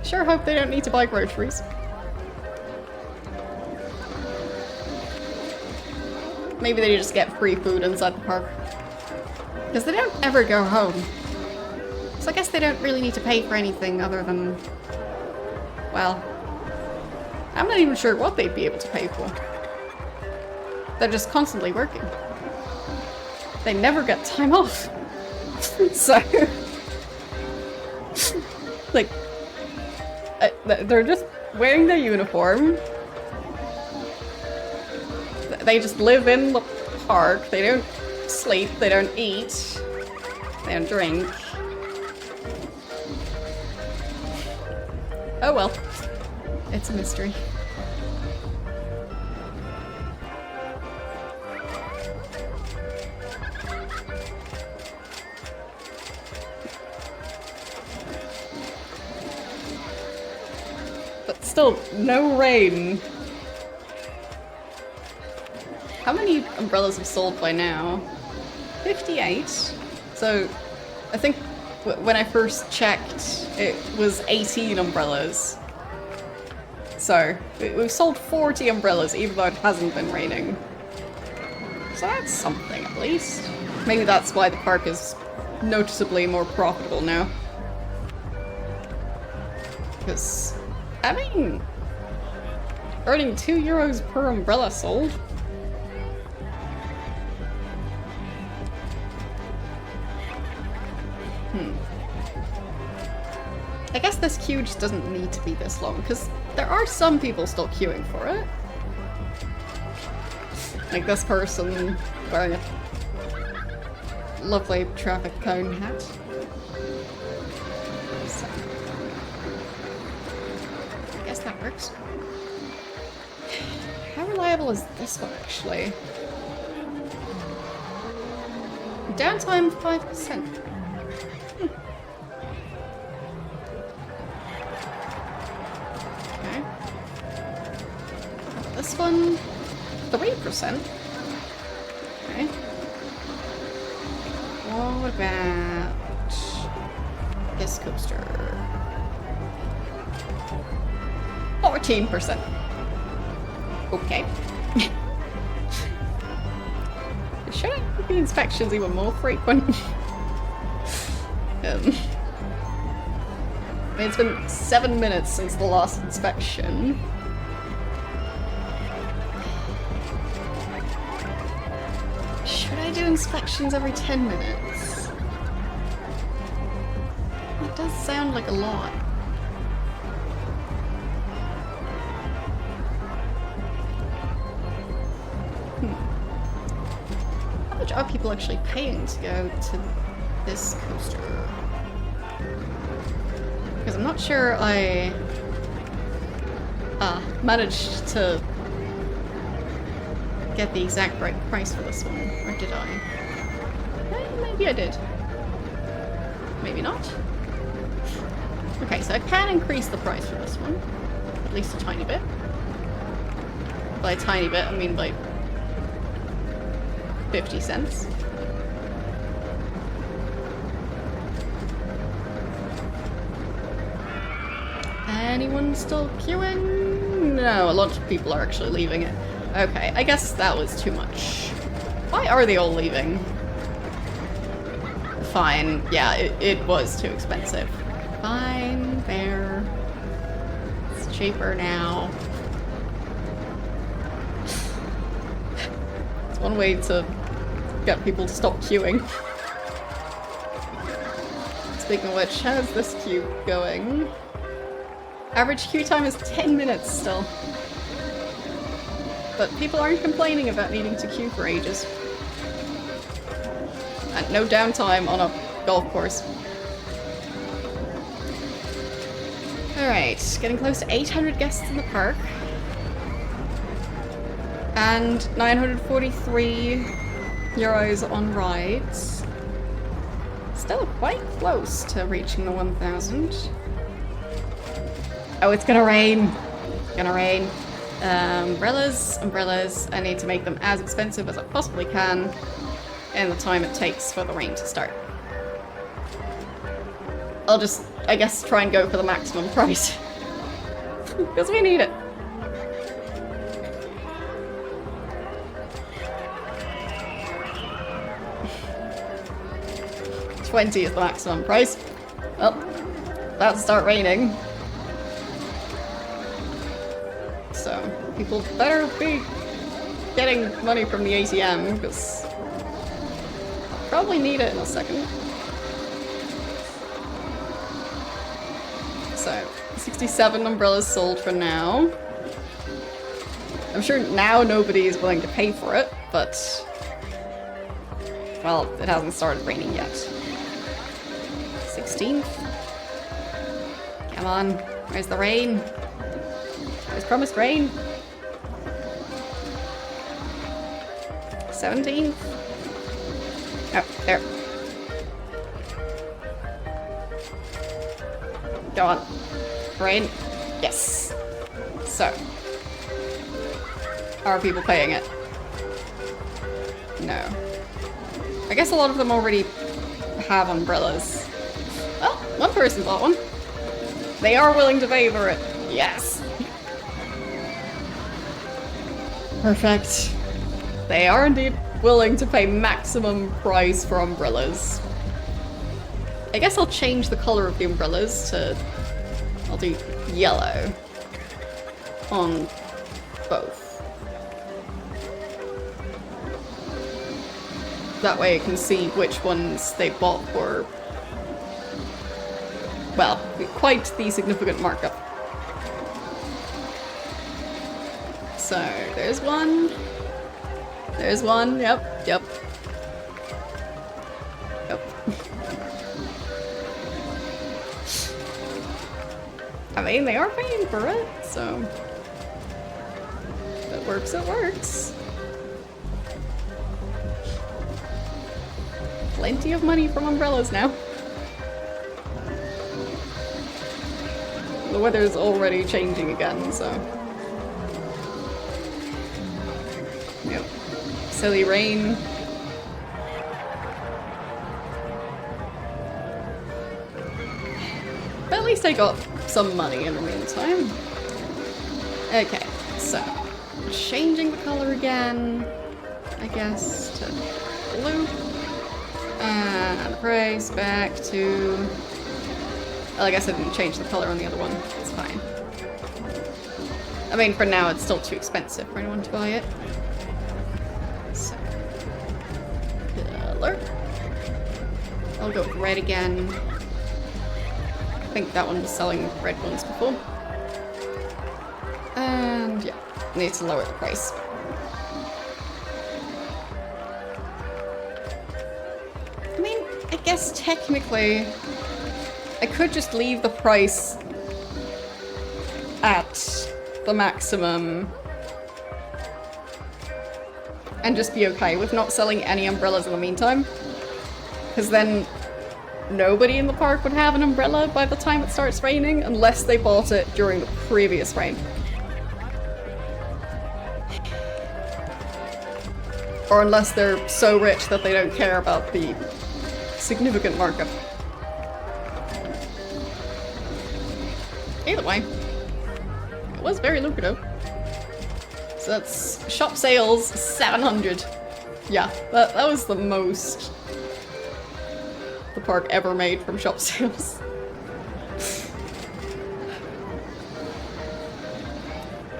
Sure hope they don't need to buy groceries. Maybe they just get free food inside the park. Because they don't ever go home. So I guess they don't really need to pay for anything other than... well... I'm not even sure what they'd be able to pay for. They're just constantly working. They never get time off. So... like... they're just wearing their uniform. They just live in the park, they don't sleep, they don't eat, they don't drink. Oh well. It's a mystery. But still, no rain. How many umbrellas have sold by now? 58. So, I think when I first checked, it was 18 umbrellas. So, we've sold 40 umbrellas even though it hasn't been raining. So that's something at least. Maybe that's why the park is noticeably more profitable now. Because, I mean, earning €2 per umbrella sold. I guess this queue just doesn't need to be this long, because there are some people still queuing for it. Like this person wearing a lovely traffic cone hat. So, I guess that works. How reliable is this one, actually? Downtime 5%. This one, 3%. Okay. What about this coaster? 14%. Okay. Should I make the inspections even more frequent? I mean, it's been 7 minutes since the last inspection. Should I do inspections every 10 minutes? That does sound like a lot. How much are people actually paying to go to this coaster? Because I'm not sure I managed to get the exact right price for this one, or did I? Maybe I did. Maybe not. Okay, so I can increase the price for this one, at least a tiny bit. By a tiny bit, I mean like 50 cents. Anyone still queuing? No, a lot of people are actually leaving it. Okay, I guess that was too much. Why are they all leaving? Fine, yeah, it was too expensive. Fine, fair. It's cheaper now. It's one way to get people to stop queuing. Speaking of which, how's this queue going? Average queue time is 10 minutes still. But people aren't complaining about needing to queue for ages. And no downtime on a golf course. Alright, getting close to 800 guests in the park. And €943 on rides. Still quite close to reaching the 1,000. Oh, it's gonna rain. It's gonna rain. Umbrellas. I need to make them as expensive as I possibly can in the time it takes for the rain to start. I'll just, I guess, try and go for the maximum price. Because we need it. $20 is the maximum price. Well, that'll start raining. So, people better be getting money from the ATM, because I'll probably need it in a second. So, 67 umbrellas sold for now. I'm sure now nobody is willing to pay for it, but Well, it hasn't started raining yet. 16th? Come on, where's the rain? Where's promised rain? 17th? Oh, there. Go on. Rain. Yes. So. Are people paying it? No. I guess a lot of them already have umbrellas. Well, one person bought one. They are willing to pay for it. Yes. Perfect. They are indeed willing to pay maximum price for umbrellas. I guess I'll change the color of the umbrellas to... I'll do yellow on both. That way I can see which ones they bought for, well, quite the significant markup. So, there's one. There's one, yep. Yep. I mean, they are paying for it, so... If it works, it works. Plenty of money from umbrellas now. The weather's already changing again, so... Yep. Silly rain. But at least I got some money in the meantime. Okay, so... Changing the color again, I guess, to blue. And the price back to... Well, I guess I didn't change the color on the other one. It's fine. I mean, for now, it's still too expensive for anyone to buy it. So... Color. I'll go with red again. I think that one was selling red ones before. And yeah, need to lower the price. I mean, I guess technically I could just leave the price at the maximum and just be okay with not selling any umbrellas in the meantime. Because then nobody in the park would have an umbrella by the time it starts raining unless they bought it during the previous rain. Or unless they're so rich that they don't care about the significant markup. Either way, it was very lucrative. So that's shop sales 700. Yeah, that was the most the park ever made from shop sales.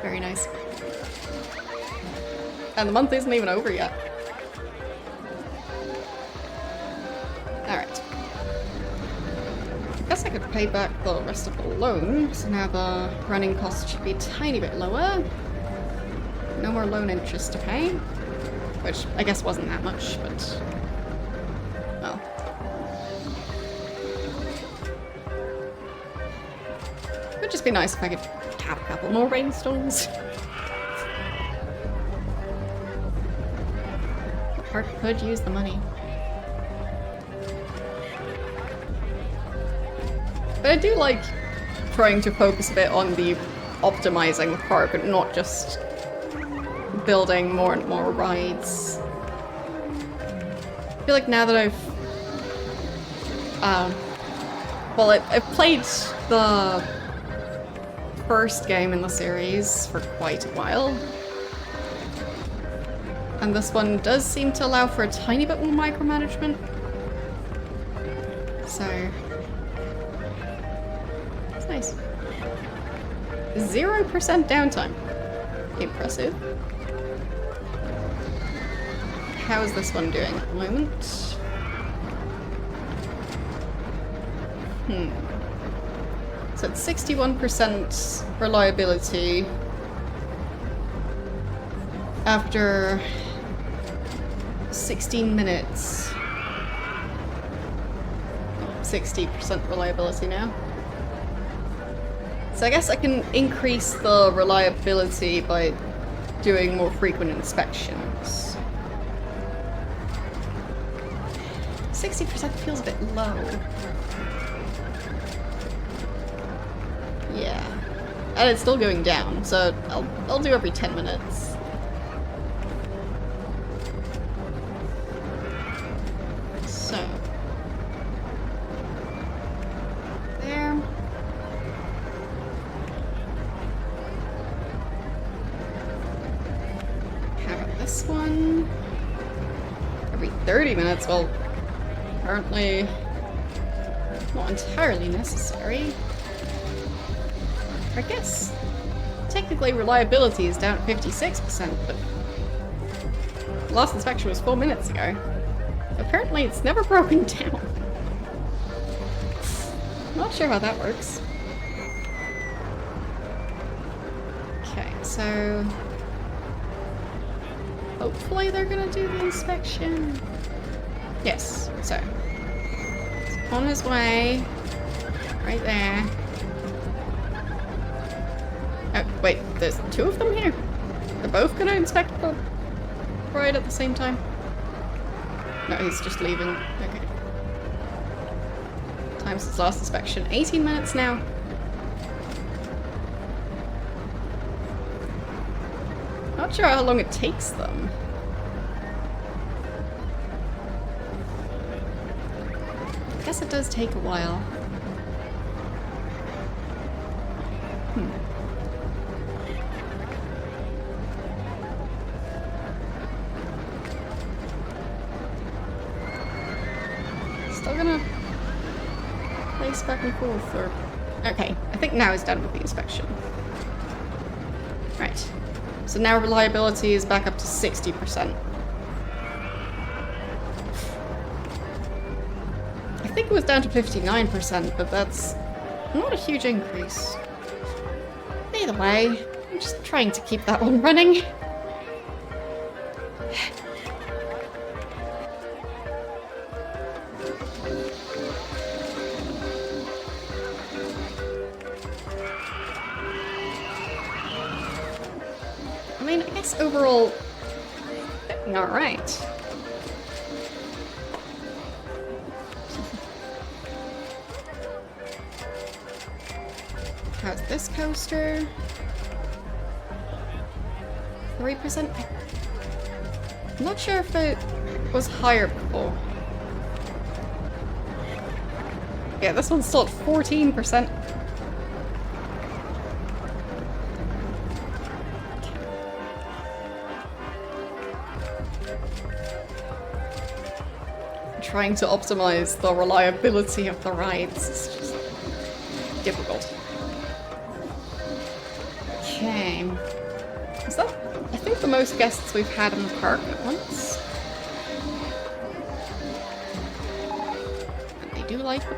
Very nice. And the month isn't even over yet. Alright. Guess I could pay back the rest of the loan, so now the running cost should be a tiny bit lower. No more loan interest to pay. Which I guess wasn't that much, but... well. It would just be nice if I could have a couple more rainstorms. The park could use the money. But I do like trying to focus a bit on the optimizing the park and not just building more and more rides. I feel like now that I've played the first game in the series for quite a while. And this one does seem to allow for a tiny bit more micromanagement. So... it's nice. 0% downtime. Impressive. How is this one doing at the moment? So it's 61% reliability 16 minutes. 60% reliability now. So I guess I can increase the reliability by doing more frequent inspections. 60% feels a bit low. Yeah. And it's still going down, so I'll do every 10 minutes. So. There. How about this one? Every 30 minutes? Well, apparently not entirely necessary. I guess technically reliability is down at 56%, but last inspection was 4 minutes ago. Apparently it's never broken down. Not sure how that works. Okay, so hopefully they're gonna do the inspection. Yes, so it's on his way. Right there. Oh, wait, there's two of them here? They're both gonna inspect the ride at the same time? No, he's just leaving. Okay. Time since last inspection. 18 minutes now. Not sure how long it takes them. I guess it does take a while. Still gonna place back and forth, or... Okay, I think now he's done with the inspection. Right. So now reliability is back up to 60%. I think it was down to 59%, but that's not a huge increase. Either way, I'm just trying to keep that one running. I mean, I guess overall, alright. How's this coaster? 3%? I'm not sure if it was higher before. Yeah, this one's still at 14%. Trying to optimize the reliability of the rides is just difficult. Okay. Is that, I think, the most guests we've had in the park at once? And they do like the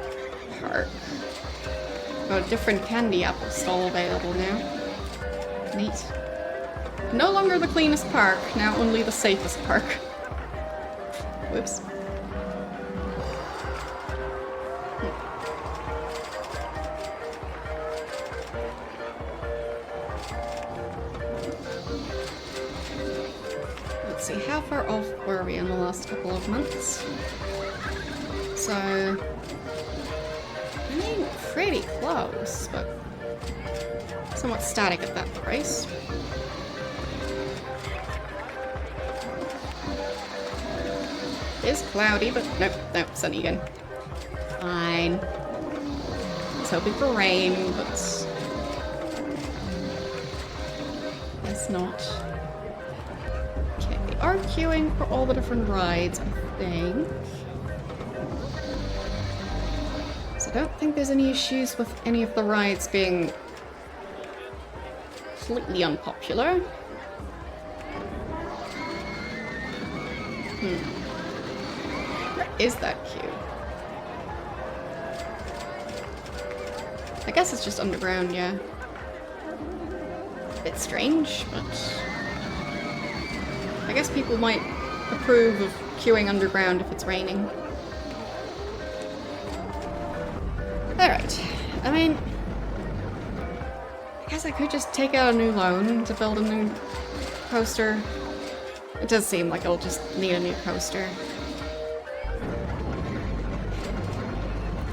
park. Got a different candy apple stall available now. Neat. No longer the cleanest park, now only the safest park. Whoops. Let's see, how far off were we in the last couple of months? So, I mean, pretty close, but somewhat static at that price. It is cloudy, but nope, sunny again. Fine. I was hoping for rain, but it's not. Okay, they are queuing for all the different rides, I think. So I don't think there's any issues with any of the rides being completely unpopular. Where is that queue? I guess it's just underground, yeah. A bit strange, but I guess people might approve of queuing underground if it's raining. Alright. I mean, I guess I could just take out a new loan to build a new coaster. It does seem like I'll just need a new coaster.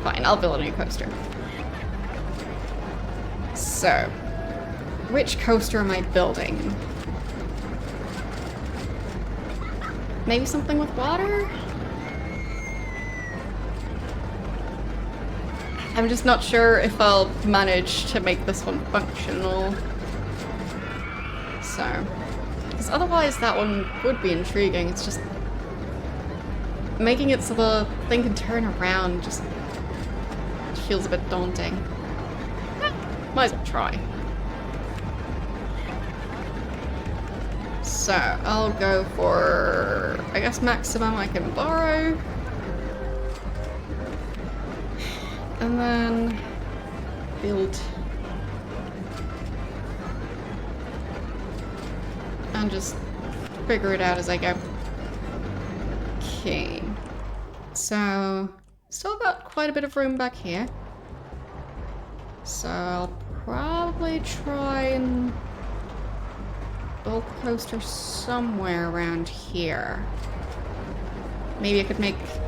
Fine, I'll build a new coaster. So, which coaster am I building? Maybe something with water? I'm just not sure if I'll manage to make this one functional. So, because otherwise that one would be intriguing. It's just making it so the thing can turn around just feels a bit daunting. Might as well try. So, I'll go for, I guess, maximum I can borrow. And then build. And just figure it out as I go. Okay. So, still got quite a bit of room back here. So I'll probably try and build the coaster somewhere around here. Maybe I could make it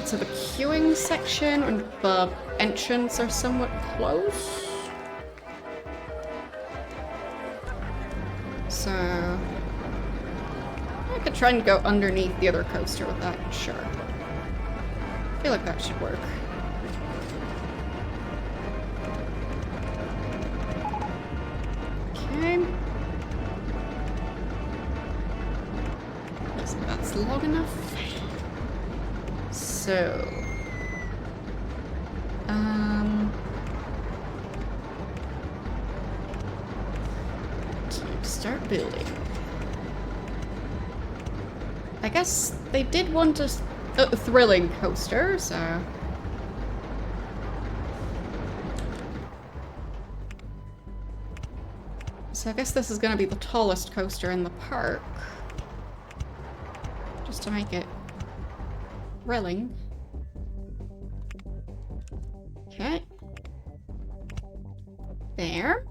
so the queuing section and the entrance are somewhat close. So I could try and go underneath the other coaster with that, sure. I feel like that should work. Okay. Looks like that's long enough. So, time to start building. I guess they did want a thrilling coaster, so. So I guess this is gonna be the tallest coaster in the park. Just to make it thrilling. Okay. There.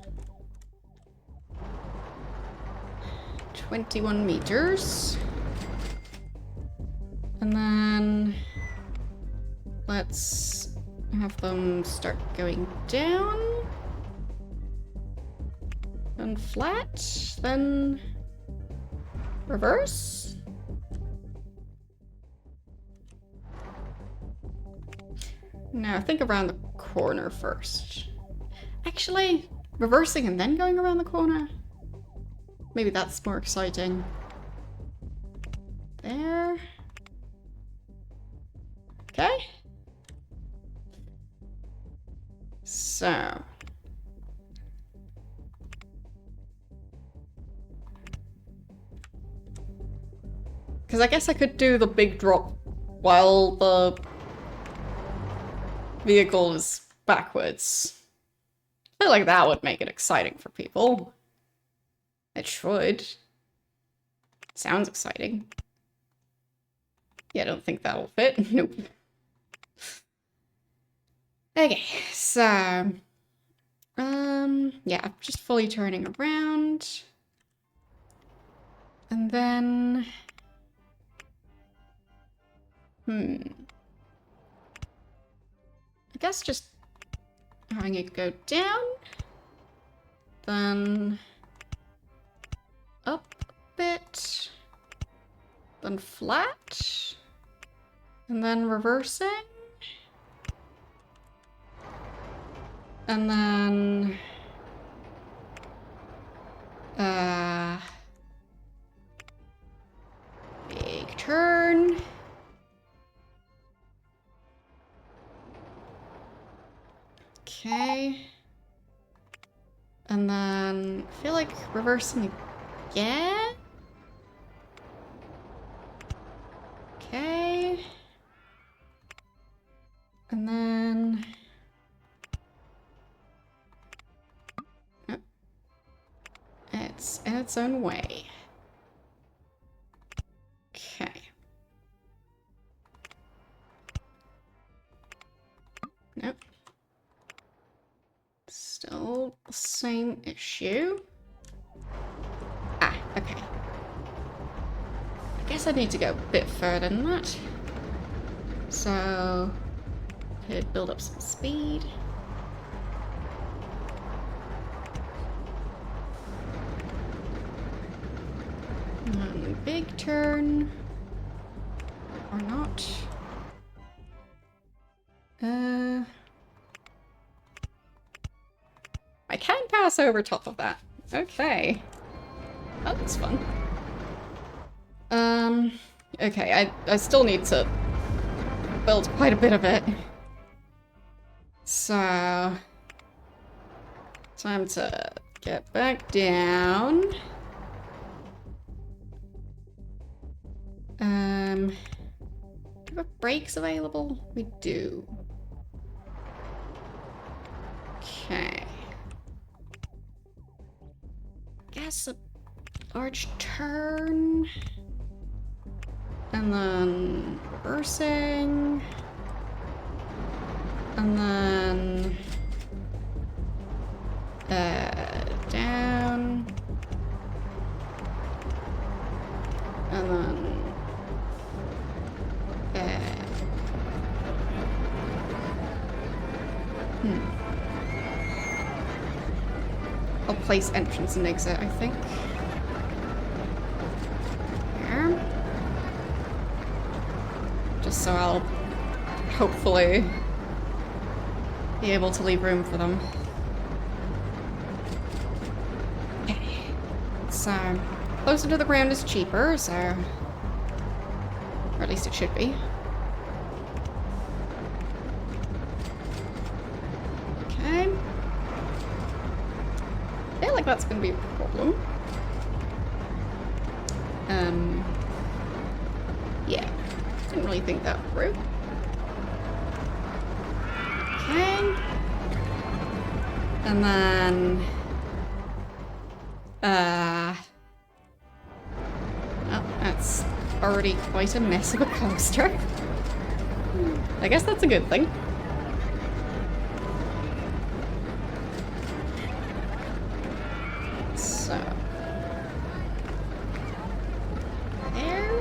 21 meters. And then let's have them start going down. Then flat, then reverse. No, I think around the corner first. Actually, reversing and then going around the corner? Maybe that's more exciting. There. Okay. So. Because I guess I could do the big drop while the vehicle is backwards. I feel like that would make it exciting for people. It should. Sounds exciting. Yeah, I don't think that'll fit. Nope. Okay, so yeah, just fully turning around. And then I guess just having it go down, then up a bit, then flat, and then reversing, and then big turn. Okay. And then I feel like reversing again. Okay. And then It's in its own way. Okay. Nope. Still the same issue. Ah, okay. I guess I need to go a bit further than that. So, could build up some speed. Big turn. Or not. I can pass over top of that. Okay. Oh, that's fun. Okay, I still need to build quite a bit of it. So, time to get back down. Do we have brakes available? We do. Okay. Guess a large turn. And then reversing. And then down. And then I'll place entrance and exit, I think. Here. Just so I'll hopefully be able to leave room for them. Okay. So, closer to the ground is cheaper, so... or at least it should be. Okay. I feel like that's going to be a problem. Yeah. Didn't really think that through. Okay. And then... oh, that's already quite a mess of a coaster. I guess that's a good thing. So... there.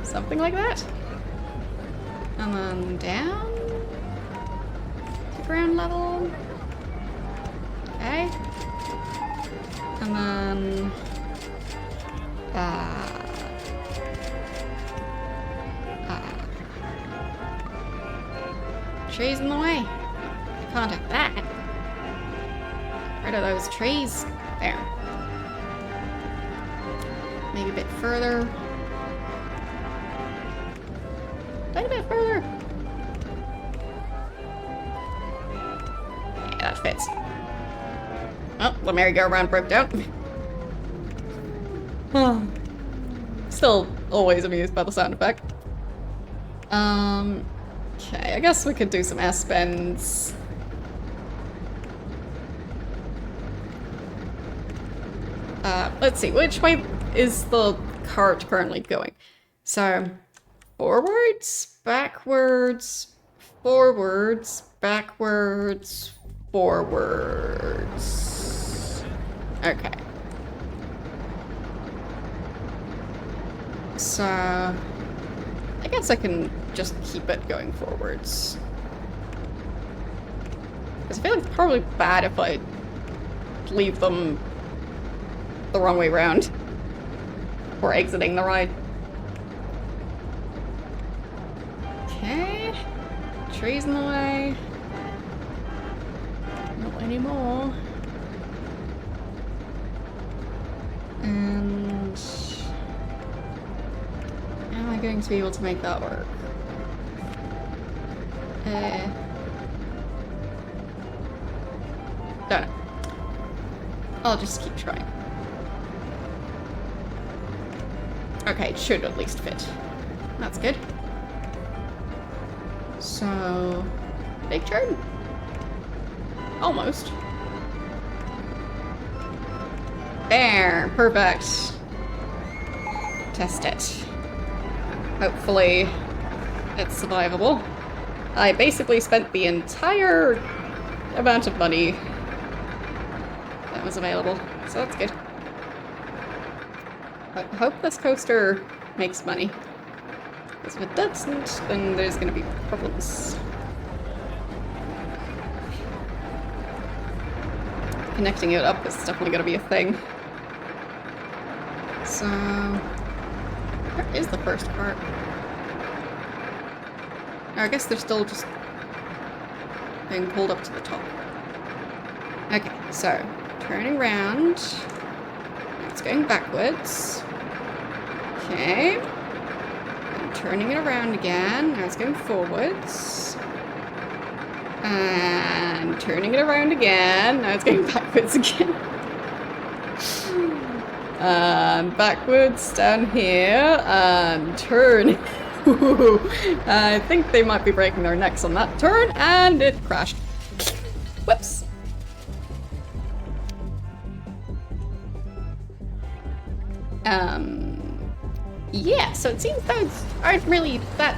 Something like that. And then down to ground level. Okay. And then trees in the way. Can't have that. Get rid of those trees. There. Maybe a bit further. Tiny bit further. Yeah, that fits. Oh, the merry-go-round broke down. Still always amused by the sound effect. Okay, I guess we could do some S-bends. Let's see, which way is the cart currently going? So, forwards, backwards, forwards, backwards, forwards. Okay. So, I guess I can just keep it going forwards. Because I feel like it's probably bad if I leave them the wrong way around. Or exiting the ride. Okay. Trees in the way. Not anymore. And... how am I going to be able to make that work? Don't know. I'll just keep trying. Okay, it should at least fit. That's good. So, big turn. Almost. There, perfect. Test it. Hopefully, it's survivable. I basically spent the entire amount of money that was available, so that's good. I hope this coaster makes money. Because if it doesn't, then there's gonna be problems. Connecting it up is definitely gonna be a thing. So, where is the first part? Oh, I guess they're still just being pulled up to the top. Okay, so turning around. It's going backwards. Okay. And turning it around again. Now it's going forwards. And turning it around again. Now it's going backwards again. And backwards down here. And turn. I think they might be breaking their necks on that turn. And it crashed. Whoops. Yeah, so it seems those aren't really that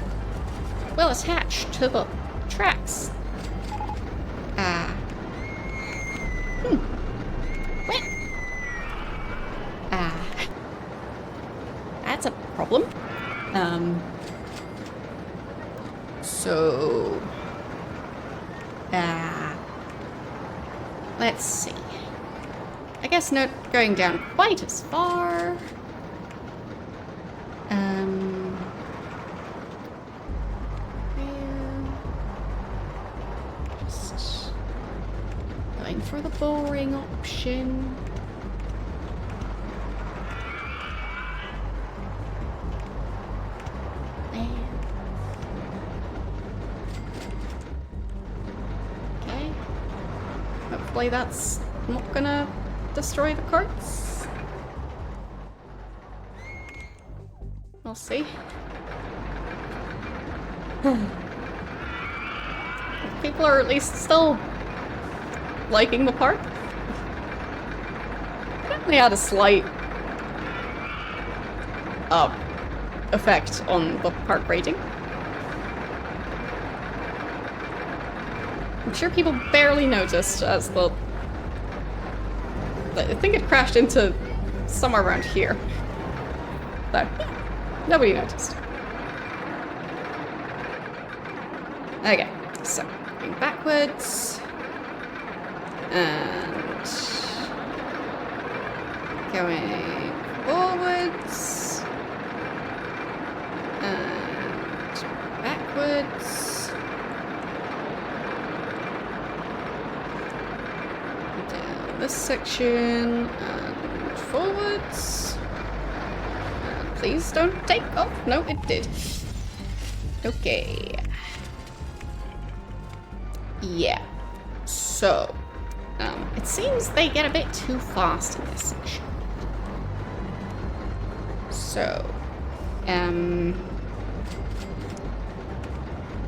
well attached to the tracks. What? That's a problem. So... let's see. I guess not going down quite as far. Just going for the boring option. Okay. Hopefully that's not gonna destroy the carts. We'll see. People are at least still liking the park. Definitely had a slight effect on the park rating. I'm sure people barely noticed as the... I think it crashed into somewhere around here. So, nobody noticed. Okay, so going backwards and going forwards and backwards, down this section and forwards. And please don't take off. No, it did. Okay. Yeah, so, it seems they get a bit too fast in this section. So,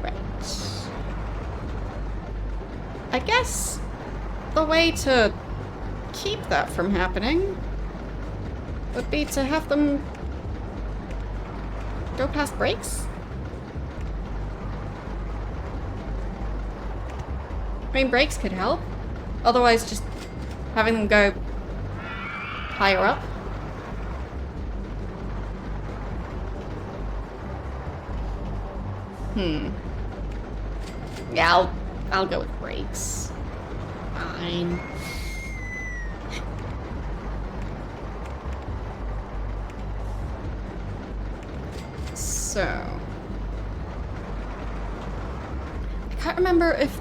right. I guess the way to keep that from happening would be to have them go past brakes. I mean, brakes could help. Otherwise, just having them go higher up. Yeah, I'll go with brakes. Fine. So... I can't remember if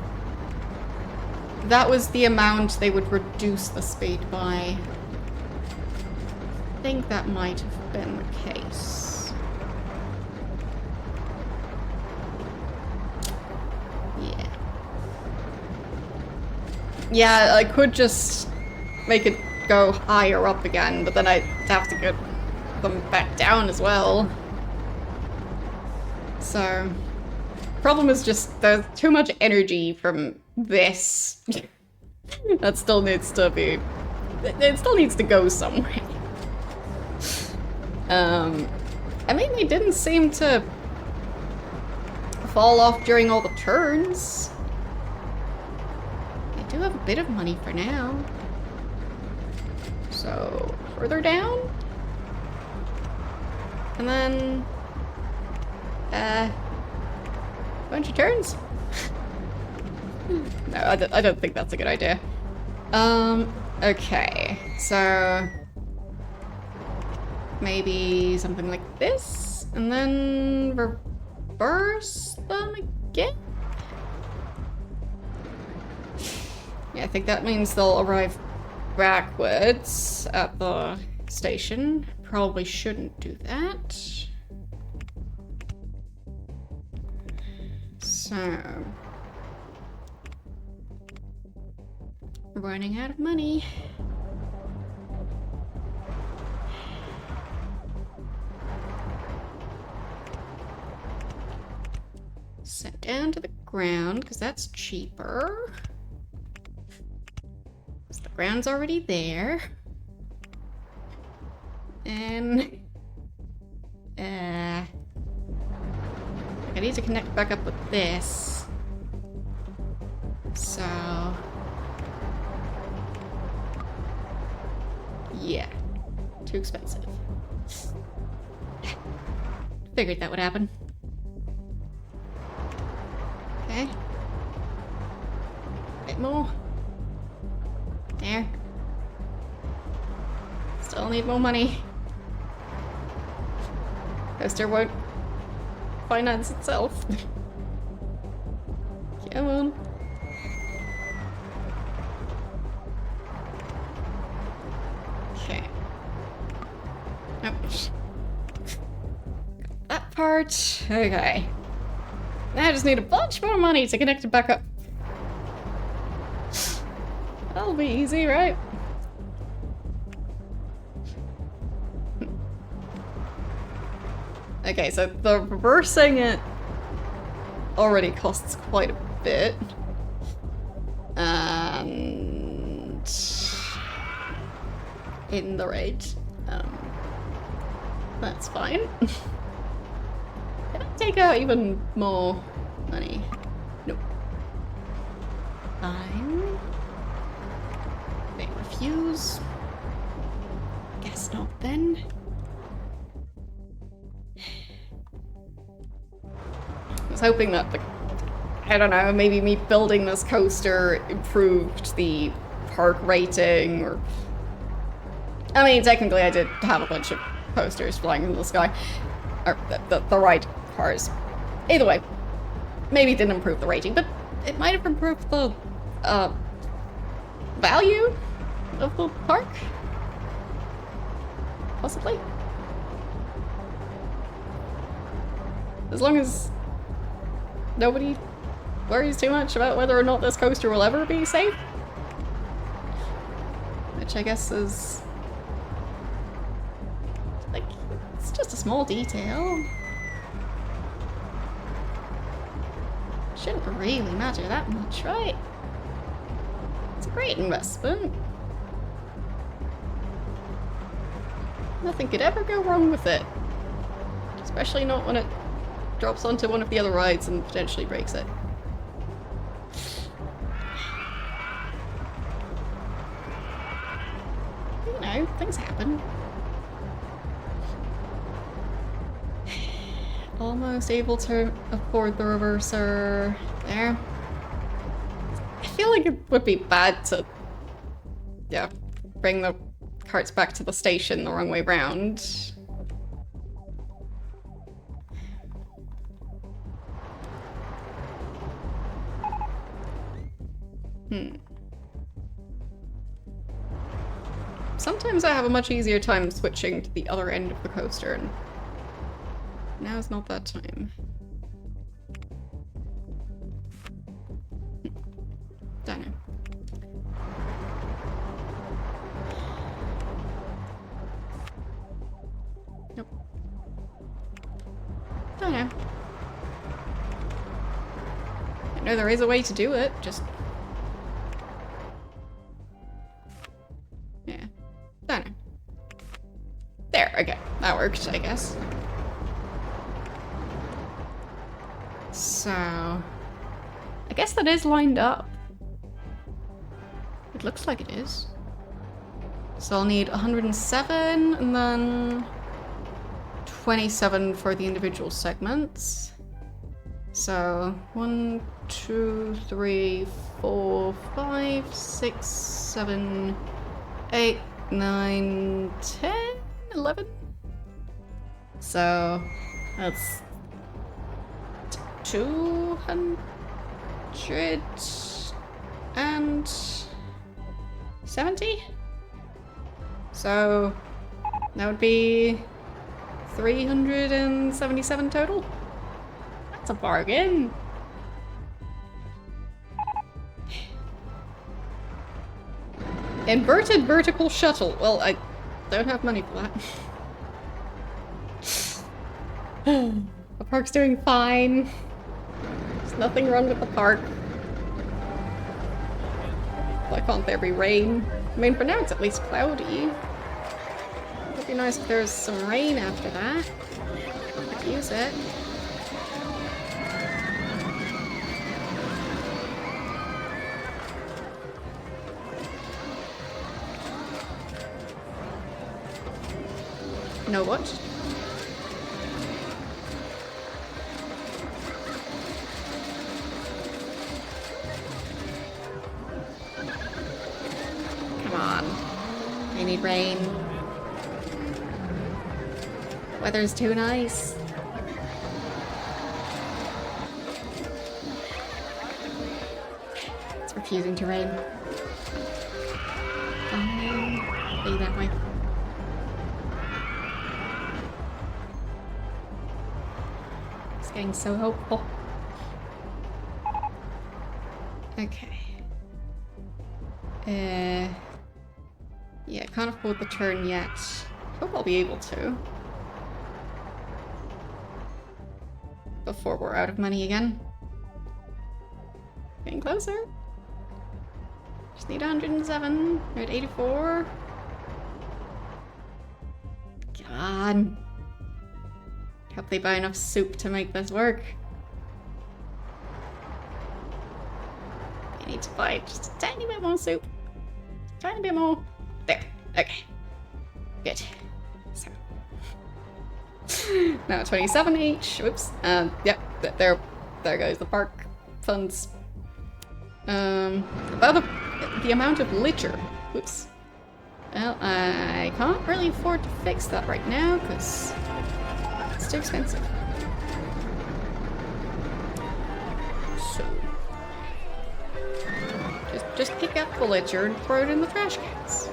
that was the amount they would reduce the speed by. I think that might have been the case. Yeah. Yeah, I could just make it go higher up again, but then I'd have to get them back down as well. So, problem is just there's too much energy from this. That still needs to be... It still needs to go somewhere. I mean, they didn't seem to fall off during all the turns. I do have a bit of money for now. So, further down? And then... bunch of turns? No, I don't think that's a good idea. Okay, so... maybe something like this? And then reverse them again? Yeah, I think that means they'll arrive backwards at the station. Probably shouldn't do that. So... running out of money. Set down to the ground, because that's cheaper. Because the ground's already there. And... I need to connect back up with this. So... yeah. Too expensive. Figured that would happen. Okay. Bit more. There. Still need more money. Coaster won't finance itself. Come on. Okay. Nope. That part. Okay. Now I just need a bunch more money to connect it back up. That'll be easy, right? Okay, so the reversing it already costs quite a bit. And in the rate. That's fine. Can I take out even more money? Nope. Fine. They refuse. Guess not then. I was hoping that, like, I don't know, maybe me building this coaster improved the park rating, or... I mean, technically I did have a bunch of posters flying in the sky. Or the right cars. Either way, maybe it didn't improve the rating, but it might have improved the, value of the park? Possibly? As long as nobody worries too much about whether or not this coaster will ever be safe. Which I guess is... like, it's just a small detail. Shouldn't really matter that much, right? It's a great investment. Nothing could ever go wrong with it. Especially not when it drops onto one of the other rides and potentially breaks it. You know, things happen. Almost able to afford the reverser. There. I feel like it would be bad to, yeah, bring the carts back to the station the wrong way round. Sometimes I have a much easier time switching to the other end of the coaster, and now's not that time. Don't know. Nope. Don't know. know there is a way to do it, just... Yeah. I don't know. There, okay. That worked, I guess. So... I guess that is lined up. It looks like it is. So I'll need 107 and then 27 for the individual segments. So 1, 2, 3, 4, 5, 6, 7, 8, 9, 10, 11. So that's 270. So that would be 377 total. That's a bargain. Inverted vertical shuttle. Well, I don't have money for that. The park's doing fine. There's nothing wrong with the park. Why can't there be rain? I mean, for now it's at least cloudy. It'd be nice if there was some rain after that. I could use it. No what? Come on. I need rain. Weather's too nice. It's refusing to rain. Be that way. It's getting so hopeful. Okay. Yeah, can't afford the turn yet. Hope I'll be able to. Before we're out of money again. Getting closer. Just need 107. We're at 84. God. Hope they buy enough soup to make this work. I need to buy just a tiny bit more soup. Tiny bit more. There. Okay. Good. So. Now 27 each. Whoops. Yep. There goes the park funds. About the amount of litter. Whoops. Well, I can't really afford to fix that right now because it's too expensive. So, just pick up the litter and throw it in the trash cans.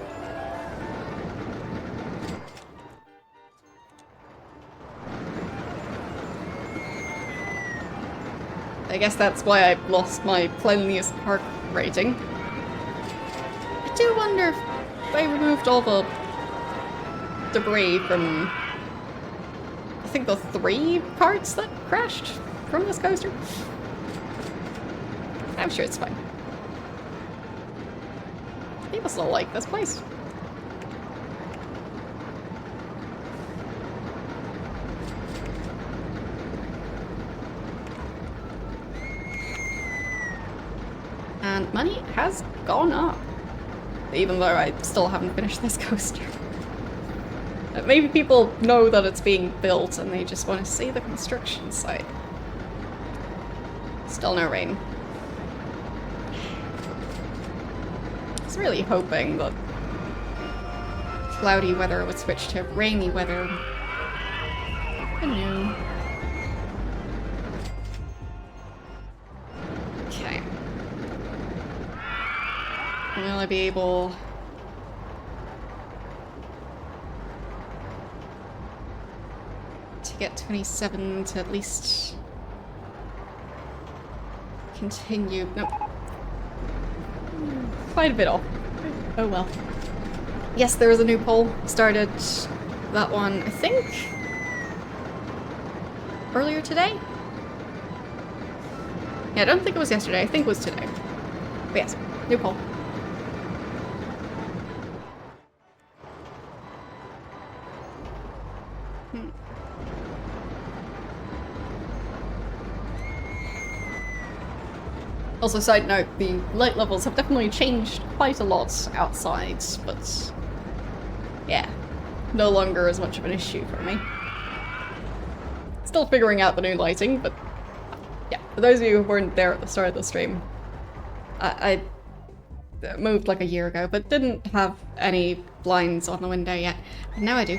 I guess that's why I lost my cleanliness park rating. I do wonder if they removed all the debris from, I think, the 3 parts that crashed from this coaster. I'm sure it's fine. People still like this place. And money has gone up, even though I still haven't finished this coaster. Maybe people know that it's being built and they just want to see the construction site. Still no rain. I was really hoping that cloudy weather would switch to rainy weather. But no. Okay. Will I be able to get 27 to at least continue? Nope. Quite a bit off. Oh well. Yes, there is a new poll. Started that one, I think, earlier today? Yeah, I don't think it was yesterday. I think it was today. But yes, new poll. Also, side note, the light levels have definitely changed quite a lot outside, but yeah, no longer as much of an issue for me. Still figuring out the new lighting, but yeah, for those of you who weren't there at the start of the stream, I moved like a year ago, but didn't have any blinds on the window yet, and now I do.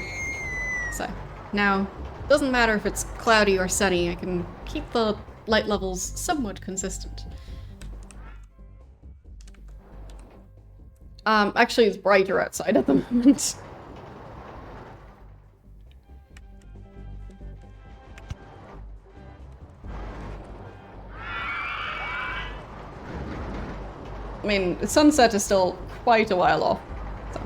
So now, doesn't matter if it's cloudy or sunny, I can keep the light levels somewhat consistent. Actually it's brighter outside at the moment. I mean, sunset is still quite a while off, so.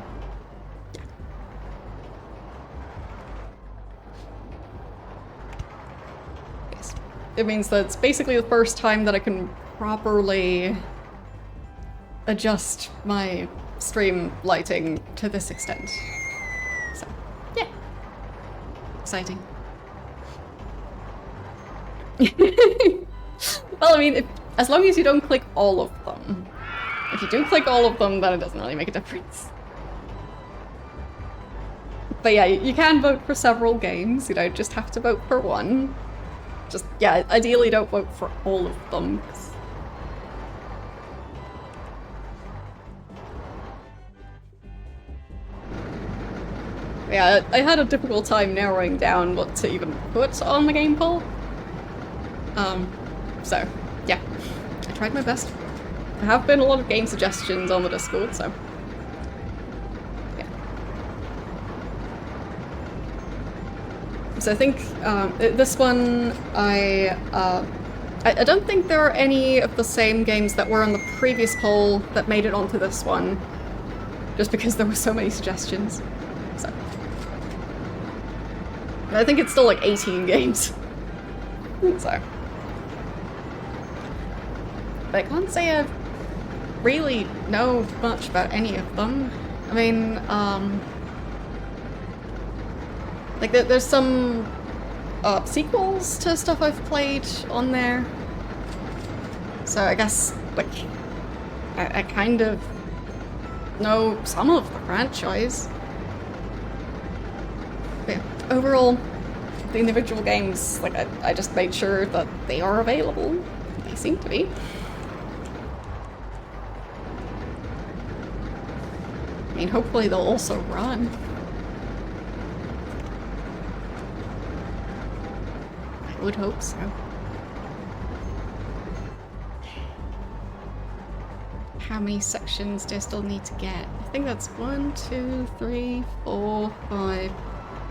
Yes. It means that it's basically the first time that I can properly adjust my stream lighting to this extent. So, yeah. Exciting. Well, I mean, as long as you don't click all of them. If you do click all of them, then it doesn't really make a difference. But yeah, you can vote for several games, you don't just have to vote for one. Just, yeah, ideally don't vote for all of them. Yeah, I had a difficult time narrowing down what to even put on the game poll. So, yeah, I tried my best. There have been a lot of game suggestions on the Discord, so yeah. So I think this one, I don't think there are any of the same games that were on the previous poll that made it onto this one, just because there were so many suggestions. So I think it's still like 18 games. So. But I can't say I really know much about any of them. I mean, like there's some sequels to stuff I've played on there. So I guess, like, I kind of know some of the franchise. But yeah, overall, the individual games, like, I just made sure that they are available. They seem to be. I mean, hopefully they'll also run. I would hope so. How many sections do I still need to get? I think that's 1, 2, 3, 4, 5,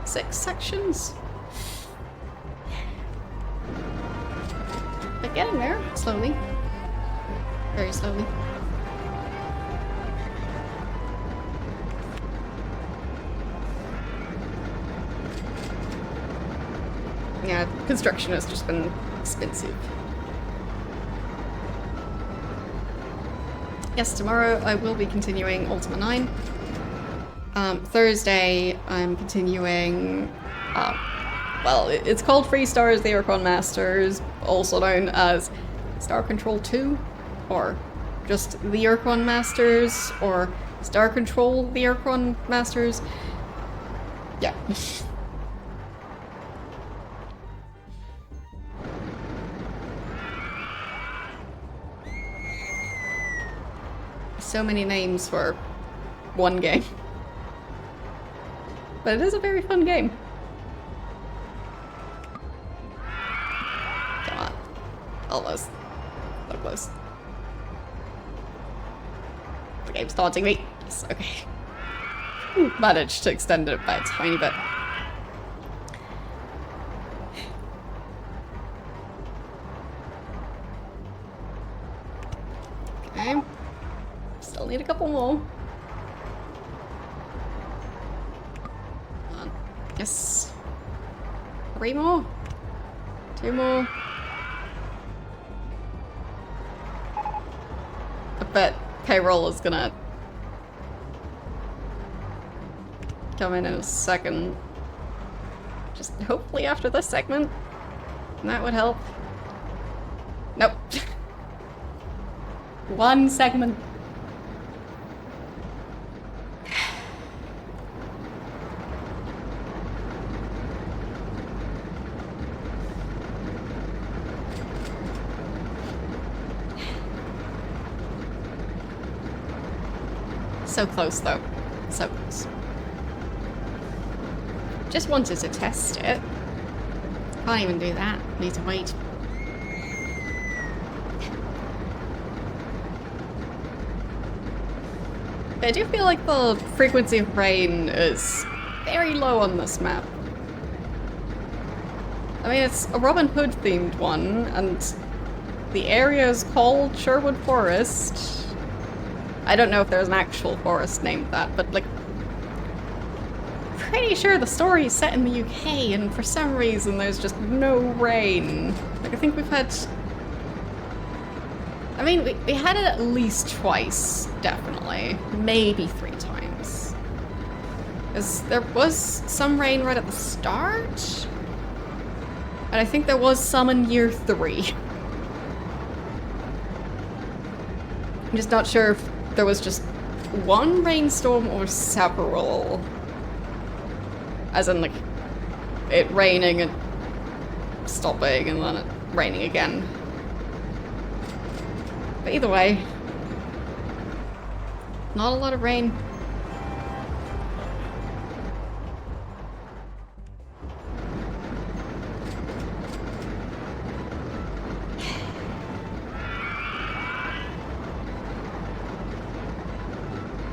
6 sections. But getting there, slowly. Very slowly. Yeah, construction has just been expensive. Yes, tomorrow I will be continuing Ultima 9. Thursday I'm continuing, well, it's called Free Stars the Aircon Masters, also known as Star Control 2, or just the Aircon Masters, or Star Control the Aircon Masters. Yeah. So many names for one game. But it is a very fun game. Come on. Almost. So close. The game's taunting me. Yes, okay. Managed to extend it by a tiny bit. Okay. Still need a couple more. Come on. Yes. 3 more. 2 more. I bet payroll is gonna come in a second. Just hopefully after this segment. That would help. Nope. One segment. So close though. So close. Just wanted to test it. Can't even do that. Need to wait. I do feel like the frequency of rain is very low on this map. I mean, it's a Robin Hood themed one, and the area is called Sherwood Forest. I don't know if there's an actual forest named that, but like, pretty sure the story is set in the UK, and for some reason there's just no rain. Like, I think we've had... I mean, we had it at least twice, definitely. Maybe 3 times. Because there was some rain right at the start, and I think there was some in year 3. I'm just not sure if there was just one rainstorm or several. As in, like, it raining and stopping and then it raining again. But either way, not a lot of rain.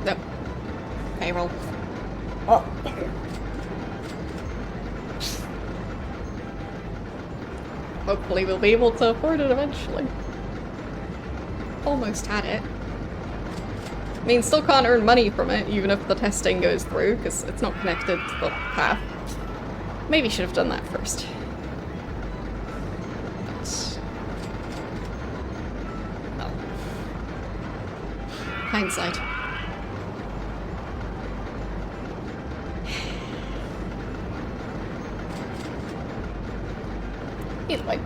Nope. Payroll. Oh. Hopefully we'll be able to afford it eventually. Almost had it. I mean, still can't earn money from it, even if the testing goes through, because it's not connected to the path. Maybe should have done that first. But... well. Hindsight. Either way.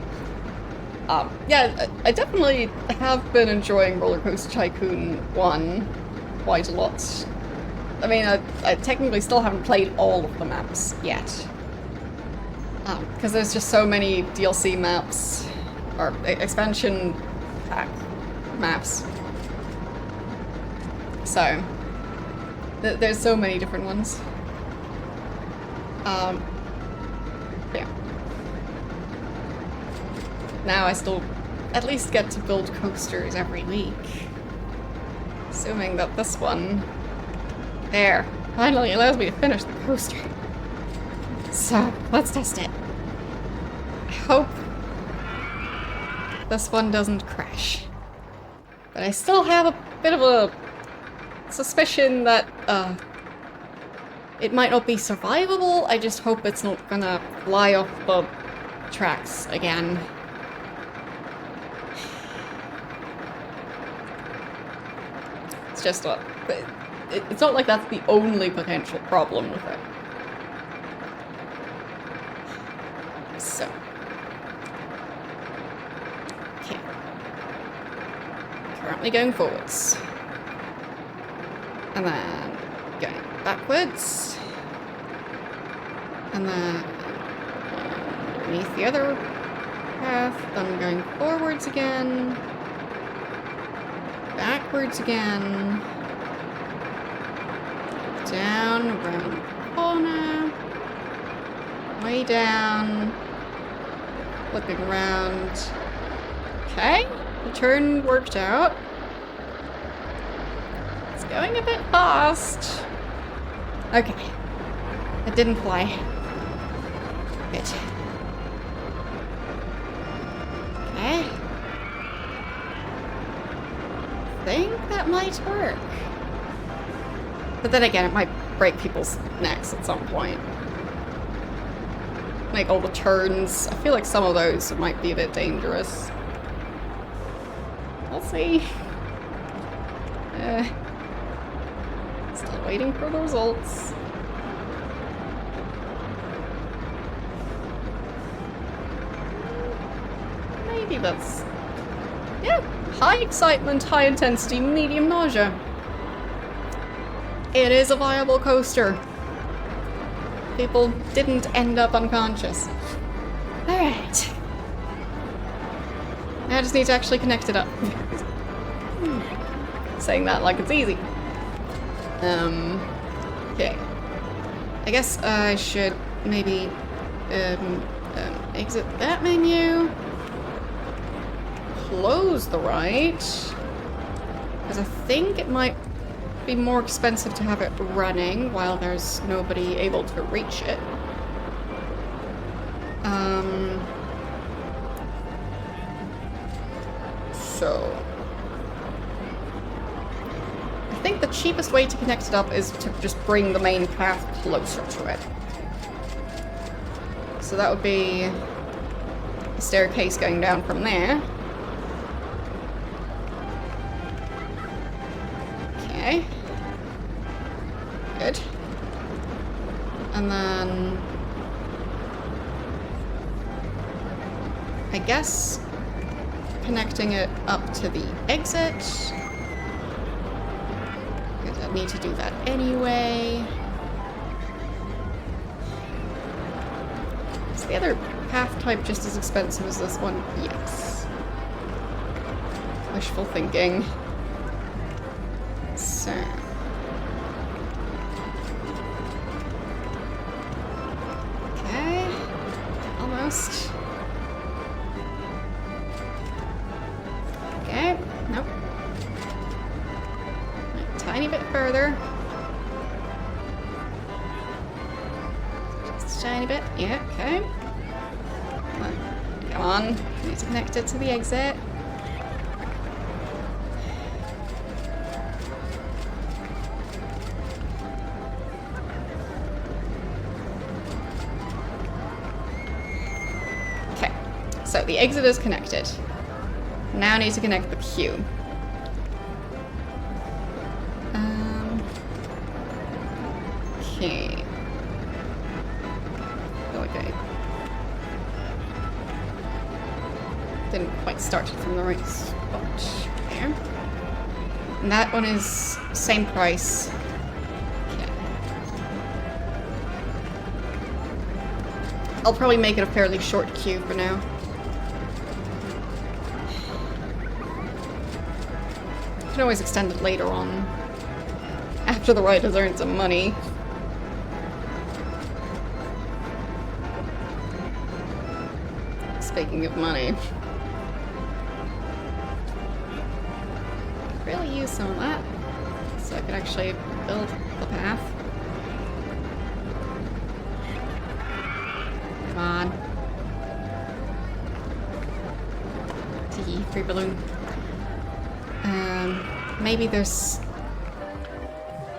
Yeah, I definitely have been enjoying RollerCoaster Tycoon 1 quite a lot. I mean, I technically still haven't played all of the maps yet. Because there's just so many DLC maps, or expansion pack maps. So, there's so many different ones. Yeah. Now I still at least get to build coasters every week. Assuming that this one, there, finally allows me to finish the coaster. So, let's test it. I hope this one doesn't crash. But I still have a bit of a suspicion that, it might not be survivable. I just hope it's not gonna fly off the tracks again. It's just a... it's not like that's the only potential problem with it. So. Okay. Currently going forwards. And then going backwards. And then underneath the other path. Then going forwards again. Backwards again. Down, around the corner. Way down. Looking around. Okay, the turn worked out. It's going a bit fast. Okay. It didn't fly. Good. Okay. I think that might work. But then again, it might break people's necks at some point. Like all the turns. I feel like some of those might be a bit dangerous. We'll see. Still waiting for the results. Maybe that's... Yeah, high excitement, high intensity, medium nausea. It is a viable coaster. People didn't end up unconscious. Alright. I just need to actually connect it up. Saying that like it's easy. Okay. I guess I should maybe exit that menu. Close the right. Because I think it might be more expensive to have it running while there's nobody able to reach it. So I think the cheapest way to connect it up is to just bring the main path closer to it. So that would be a staircase going down from there. Okay. Good. And then I guess connecting it up to the exit. Because I need to do that anyway. Is the other path type just as expensive as this one? Yes. Wishful thinking. So. Okay. Almost. Okay. Nope. A tiny bit further. Just a tiny bit. Yeah, okay. Come on. Need to connect it to the exit. So the exit is connected. Now I need to connect the queue. Okay. Okay. Didn't quite start it from the right spot. There. And that one is same price. Okay. I'll probably make it a fairly short queue for now. You can always extend it later on, after the ride has earned some money. Speaking of money. Could really use some of that, so I could actually build the path. Come on. Tee, free balloon. Maybe there's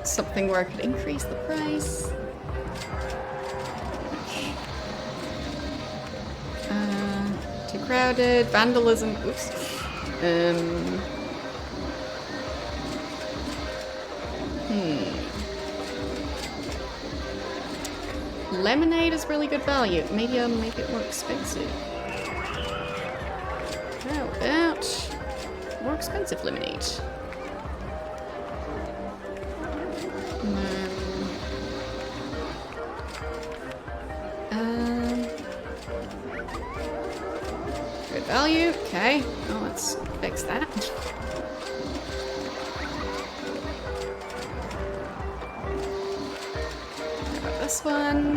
something where I could increase the price. Too crowded, vandalism, oops. Lemonade is really good value. Maybe I'll make it more expensive. How about more expensive lemonade? Good value. Okay. Oh, let's fix that. How about this one?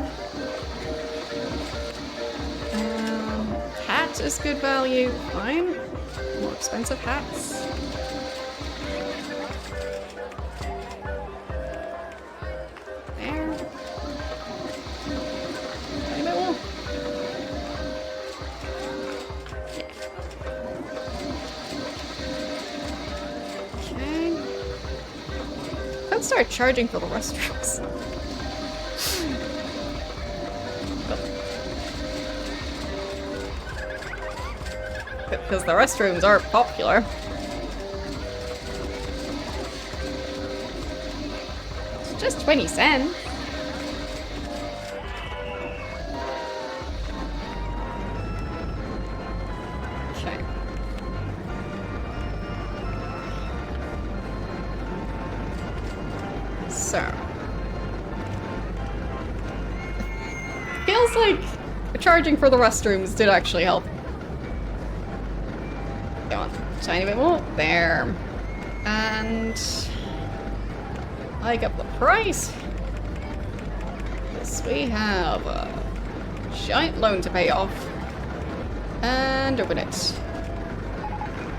Hat is good value. Fine. More expensive hats. There. Tiny bit more. Yeah. Okay. Let's start charging for the restrooms. Because the restrooms are popular. Just 20 cents. Okay. So. Feels like charging for the restrooms did actually help. Go on. Tiny bit more. There. And hike up the price. Yes, we have a giant loan to pay off. And open it.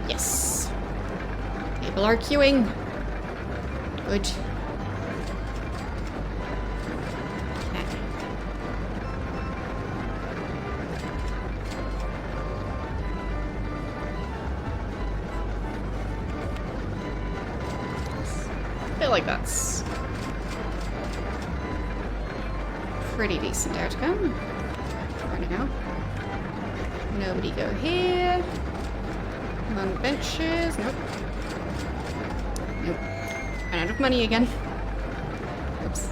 Yes. People are queuing. Good. I feel like that's pretty decent outcome for now. Nobody go here. On benches. Nope. Nope. Ran out of money again. Oops.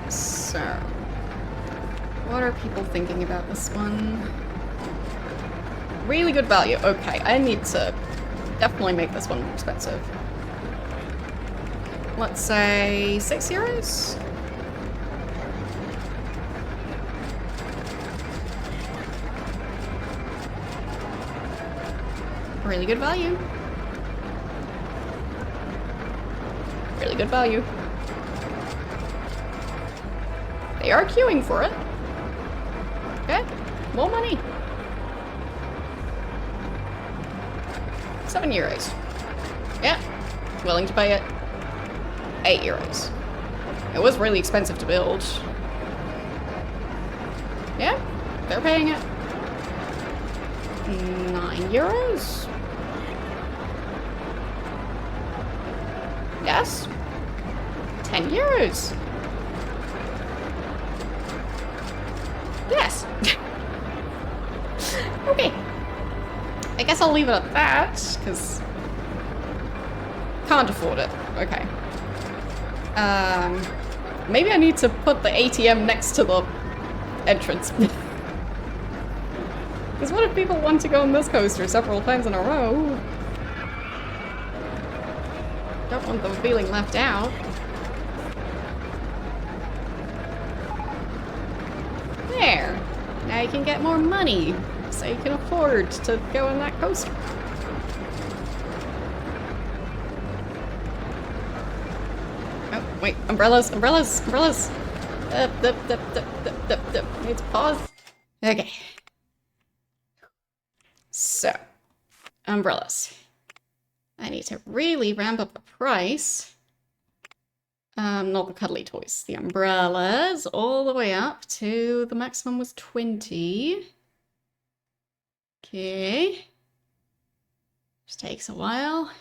So, what are people thinking about this one? Really good value. Okay, I need to definitely make this one more expensive. Let's say €6? Really good value. Really good value. They are queuing for it. Okay, more money. €7. Yeah, willing to pay it. €8. It was really expensive to build. Yeah, they're paying it. €9. Yes. €10. Yes. Okay. I guess I'll leave it at that, because can't afford it. Okay. Maybe I need to put the ATM next to the entrance. Because what if people want to go on this coaster several times in a row? Don't want them feeling left out. There. Now you can get more money, so you can afford to go on that coaster. Oh, wait. Umbrellas, umbrellas, umbrellas. Need to pause. Okay. So, umbrellas. I need to really ramp up the price. Not the cuddly toys. The umbrellas all the way up to the maximum was 20. Okay. Just takes a while.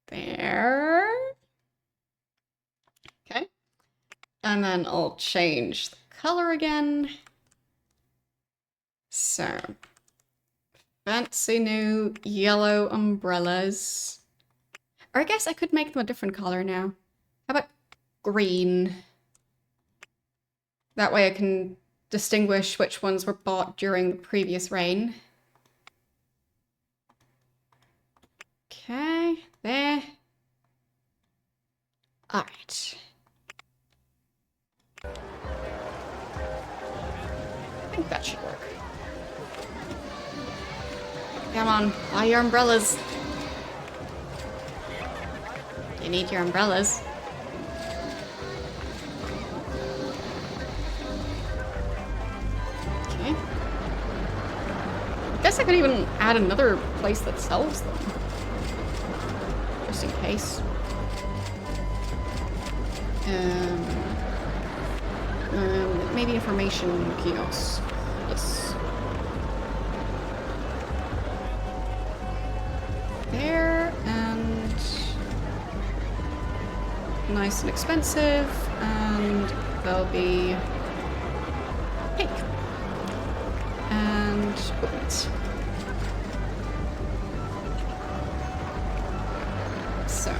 There. Okay. And then I'll change the color again. So, fancy new yellow umbrellas. Or I guess I could make them a different color now. How about green? That way I can distinguish which ones were bought during the previous rain. Okay, there. All right. I think that should work. Come on, buy your umbrellas. You need your umbrellas. Okay. I guess I could even add another place that sells them. Just in case. Maybe information kiosks. Yes. There, and nice and expensive, and there'll be pink. And white. So,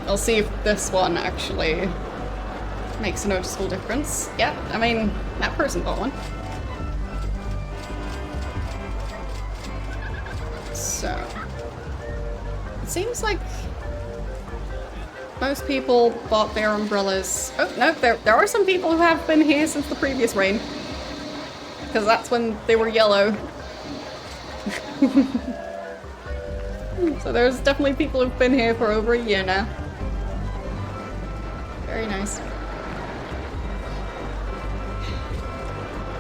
I'll see if this one actually makes a noticeable difference. Yeah, I mean, that person bought one. So, it seems like most people bought their umbrellas. Oh, no, there are some people who have been here since the previous rain. Because that's when they were yellow. So there's definitely people who've been here for over a year now. Very nice.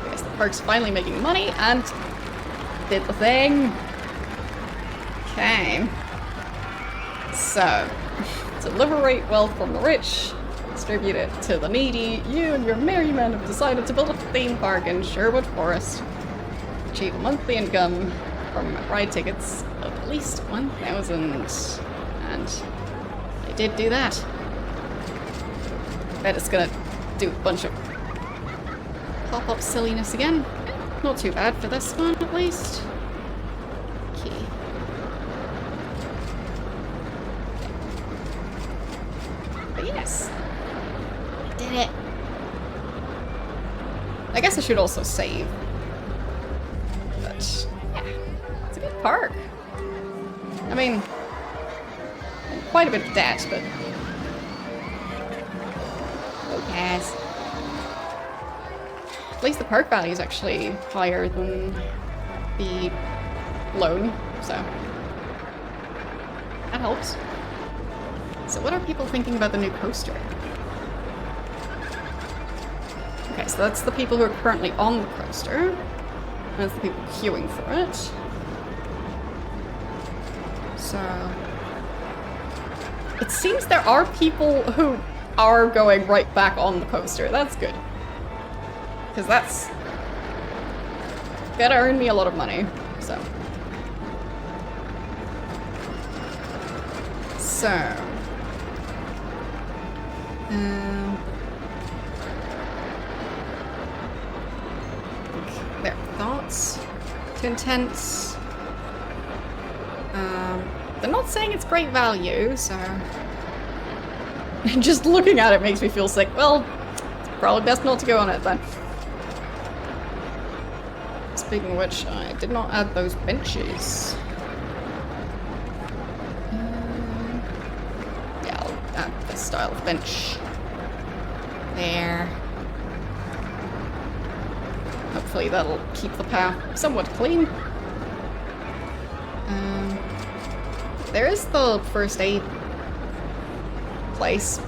Yes, the park's finally making money and did the thing. Okay. So, to liberate wealth from the rich, distribute it to the needy, you and your merry men have decided to build a theme park in Sherwood Forest. Achieve a monthly income from ride tickets of at least 1,000. And I did do that. Bet it's gonna do a bunch of pop-up silliness again. Not too bad for this one, at least. Okay. But yes. I did it. I guess I should also save. But, yeah. It's a good park. I mean, quite a bit of debt, but who cares? At least the park value is actually higher than the loan, so that helps. So what are people thinking about the new coaster? Okay, so that's the people who are currently on the coaster. That's the people queuing for it. So it seems there are people who are going right back on the coaster. That's good. Because that's gonna earn me a lot of money, so. Their thoughts? Too intense. They're not saying it's great value, so. Just looking at it makes me feel sick. Well, it's probably best not to go on it then. Speaking of which, I did not add those benches. Yeah, I'll add this style of bench. There. Hopefully that'll keep the path somewhat clean. There is the first aid place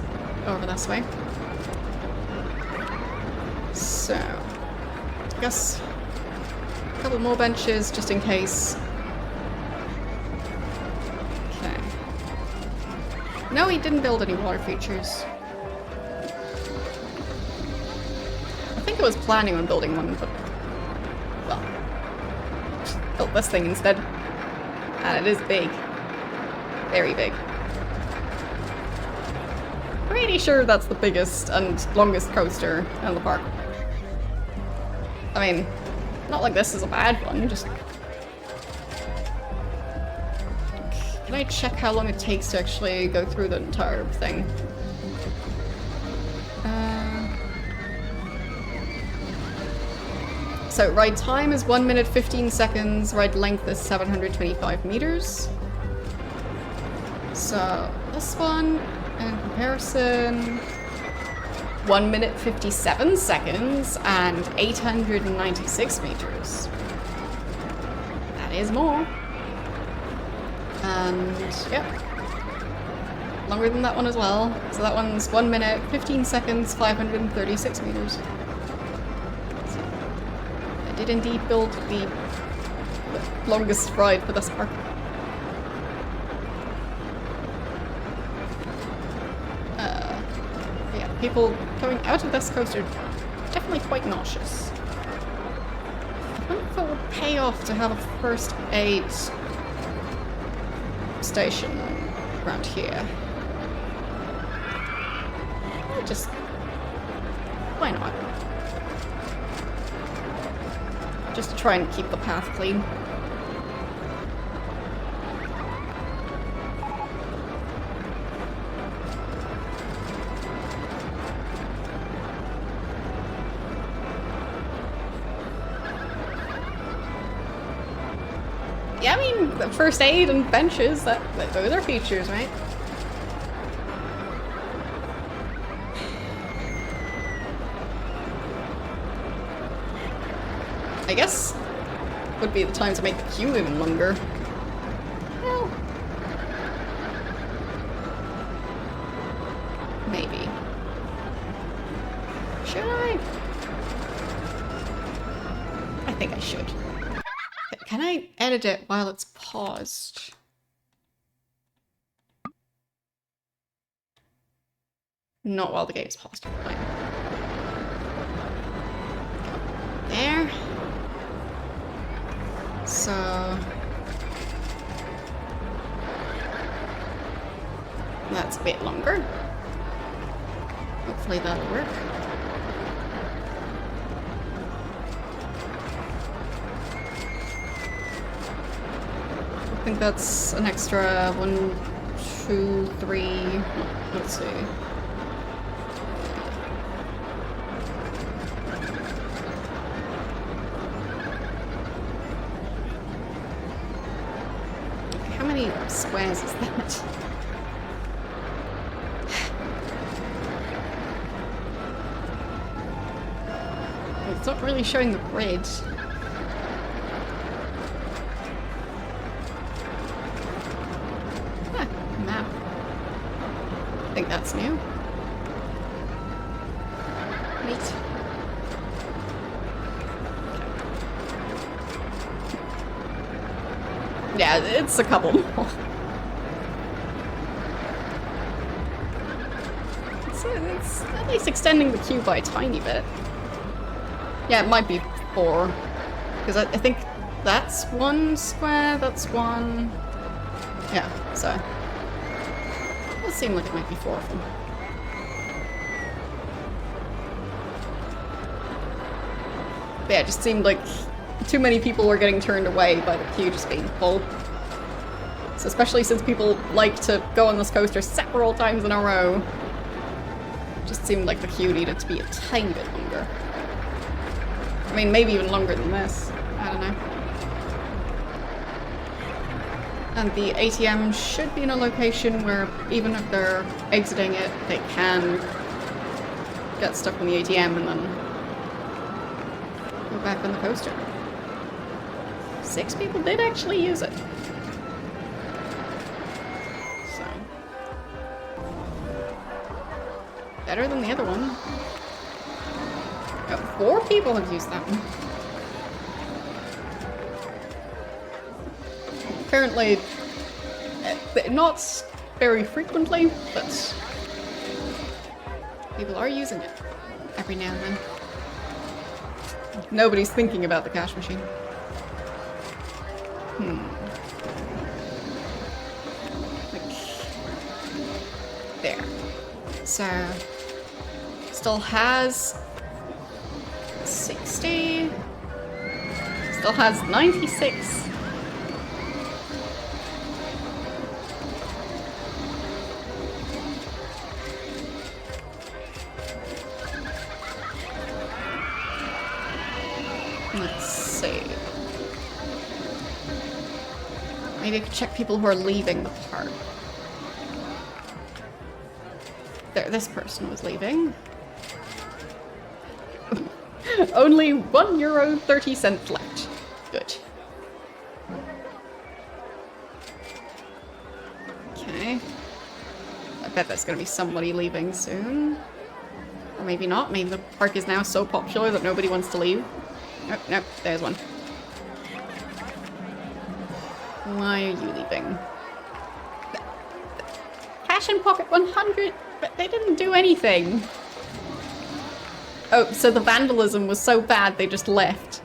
over this way. So, I guess a couple more benches just in case. Okay. No, he didn't build any water features. I think I was planning on building one, but well, built this thing instead. And it is big. Very big. Pretty sure that's the biggest and longest coaster in the park. I mean, not like this is a bad one, just... Can I check how long it takes to actually go through the entire thing? So ride time is 1 minute 15 seconds, ride length is 725 meters. So this one, in comparison, 1 minute 57 seconds and 896 meters. That is more. And yep, longer than that one as well. So that one's 1 minute 15 seconds, 536 meters. So I did indeed build the longest ride for this park. People coming out of this coaster definitely quite nauseous. I wonder if it would pay off to have a first aid station around here. Why not? Just to try and keep the path clean. Yeah, I mean, the first aid and benches, those are features, right? I guess would be the time to make the queue even longer. Well, maybe. Should I? I think I should. Can I edit it while it's paused? Not while the game is paused. Fine. There. So... that's a bit longer. Hopefully that'll work. I think that's an extra 1, 2, 3. Let's see. How many squares is that? It's not really showing the grid. Map. I think that's new. Neat. Yeah, it's a couple more. It's at least extending the queue by a tiny bit. Yeah, it might be 4. Because I think that's 1 square, that's 1... Yeah, so... it does seem like it might be 4 of them. But yeah, it just seemed like too many people were getting turned away by the queue just being full. So especially since people like to go on this coaster several times in a row, it just seemed like the queue needed to be a tiny bit longer. I mean, maybe even longer than this. I don't know. And the ATM should be in a location where even if they're exiting it, they can get stuck in the ATM and then go back on the coaster. 6 people did actually use it. So. Better than the other one. Oh, 4 people have used that one. Apparently, not very frequently, but people are using it every now and then. Nobody's thinking about the cash machine. Like, there. So, still has 60. Still has 96. Let's see. Maybe I could check people who are leaving the park. There, this person was leaving. Only €1.30 left. Good. Okay. I bet there's gonna be somebody leaving soon. Or maybe not. Maybe the park is now so popular that nobody wants to leave. Nope, nope, there's one. Why are you leaving? Cash in pocket 100, but they didn't do anything. Oh, so the vandalism was so bad they just left.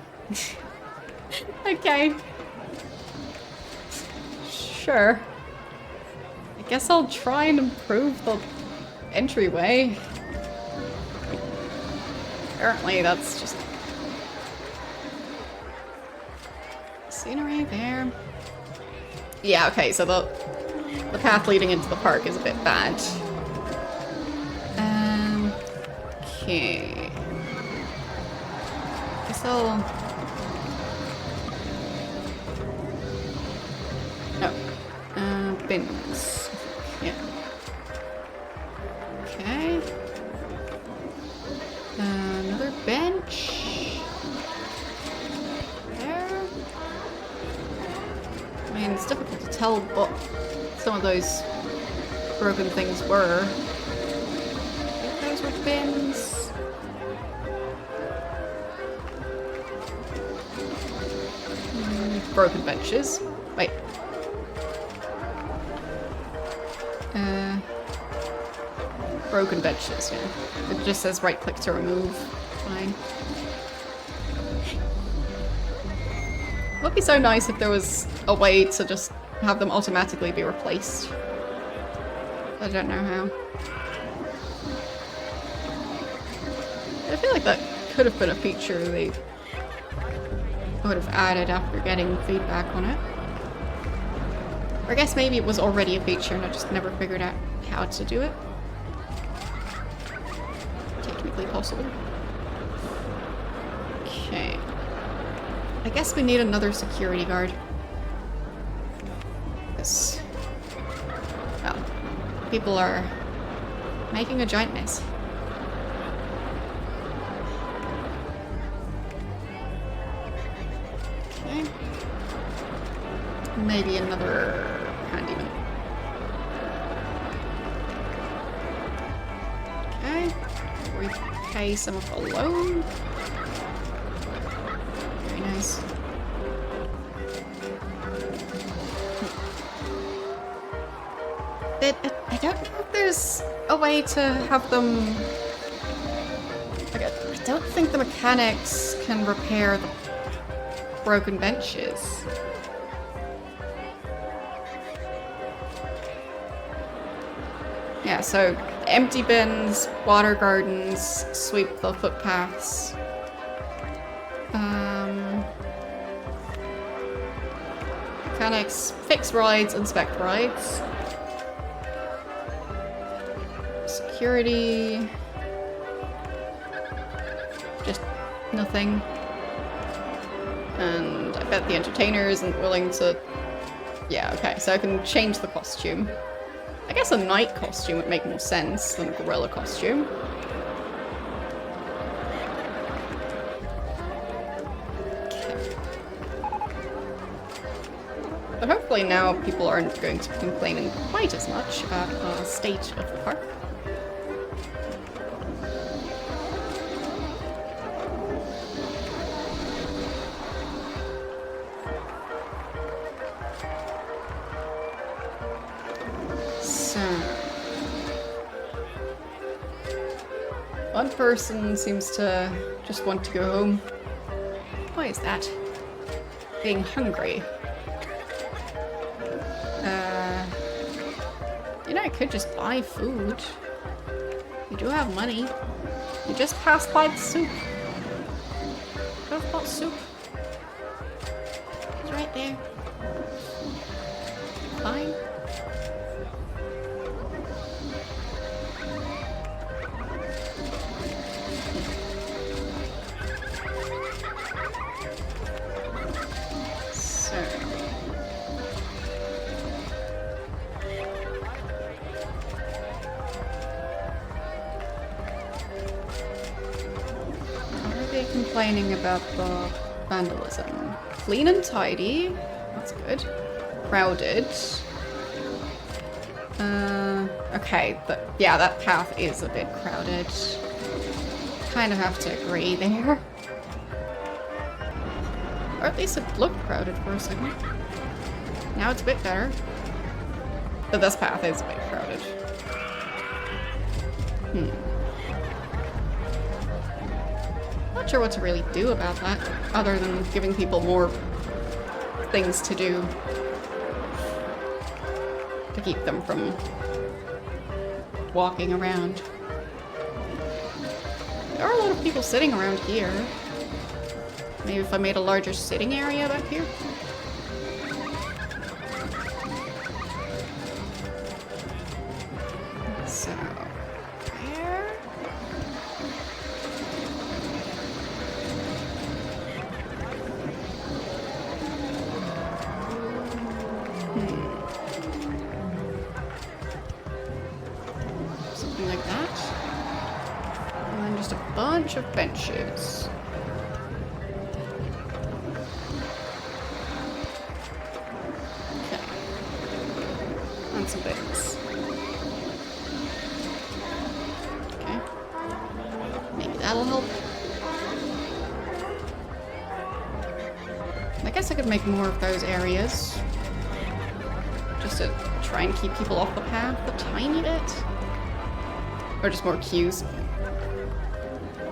Okay. Sure. I guess I'll try and improve the entryway. Apparently that's just scenery there. Yeah, okay, so the path leading into the park is a bit bad. Okay. Guess I'll... No. Bins. Yeah. Okay. Another bench. There. I mean, it's difficult to tell what some of those broken things were. I think those were bins. Broken benches. Wait. Broken benches, yeah. It just says right click to remove. Fine. It would be so nice if there was a way to just have them automatically be replaced. I don't know how. I feel like that could have been a feature they would have added after getting feedback on it. Or I guess maybe it was already a feature and I just never figured out how to do it. Technically possible. Okay. I guess we need another security guard. This. Well, people are making a giant mess. Okay. Maybe another handyman. Okay. Repay some of the loan. Very nice. I don't know if there's a way to have them... Okay, I don't think the mechanics can repair the broken benches. Yeah, so empty bins, water gardens, sweep the footpaths. Mechanics, fix rides, inspect rides. Security. Just nothing. And I bet the entertainer isn't willing to... Yeah, okay, so I can change the costume. I guess a night costume would make more sense than a gorilla costume. Okay. But hopefully now people aren't going to be complaining quite as much about the state of the park. One person seems to just want to go home. Why is that? Being hungry. You know, I could just buy food. You do have money. You just passed by the soup. Could have bought soup. It's right there. Fine. Complaining about the vandalism. Clean and tidy. That's good. Crowded. Okay, but yeah, that path is a bit crowded. Kind of have to agree there. Or at least it looked crowded for a second. Now it's a bit better. But this path is a bit crowded. Not sure what to really do about that, other than giving people more things to do to keep them from walking around. There are a lot of people sitting around here. Maybe if I made a larger sitting area back here. So, there. Something like that. And then just a bunch of benches. Okay. And some beds. Okay. Maybe that'll help. I guess I could make more of those areas. Just to try and keep people off the path a tiny bit. Or just more queues.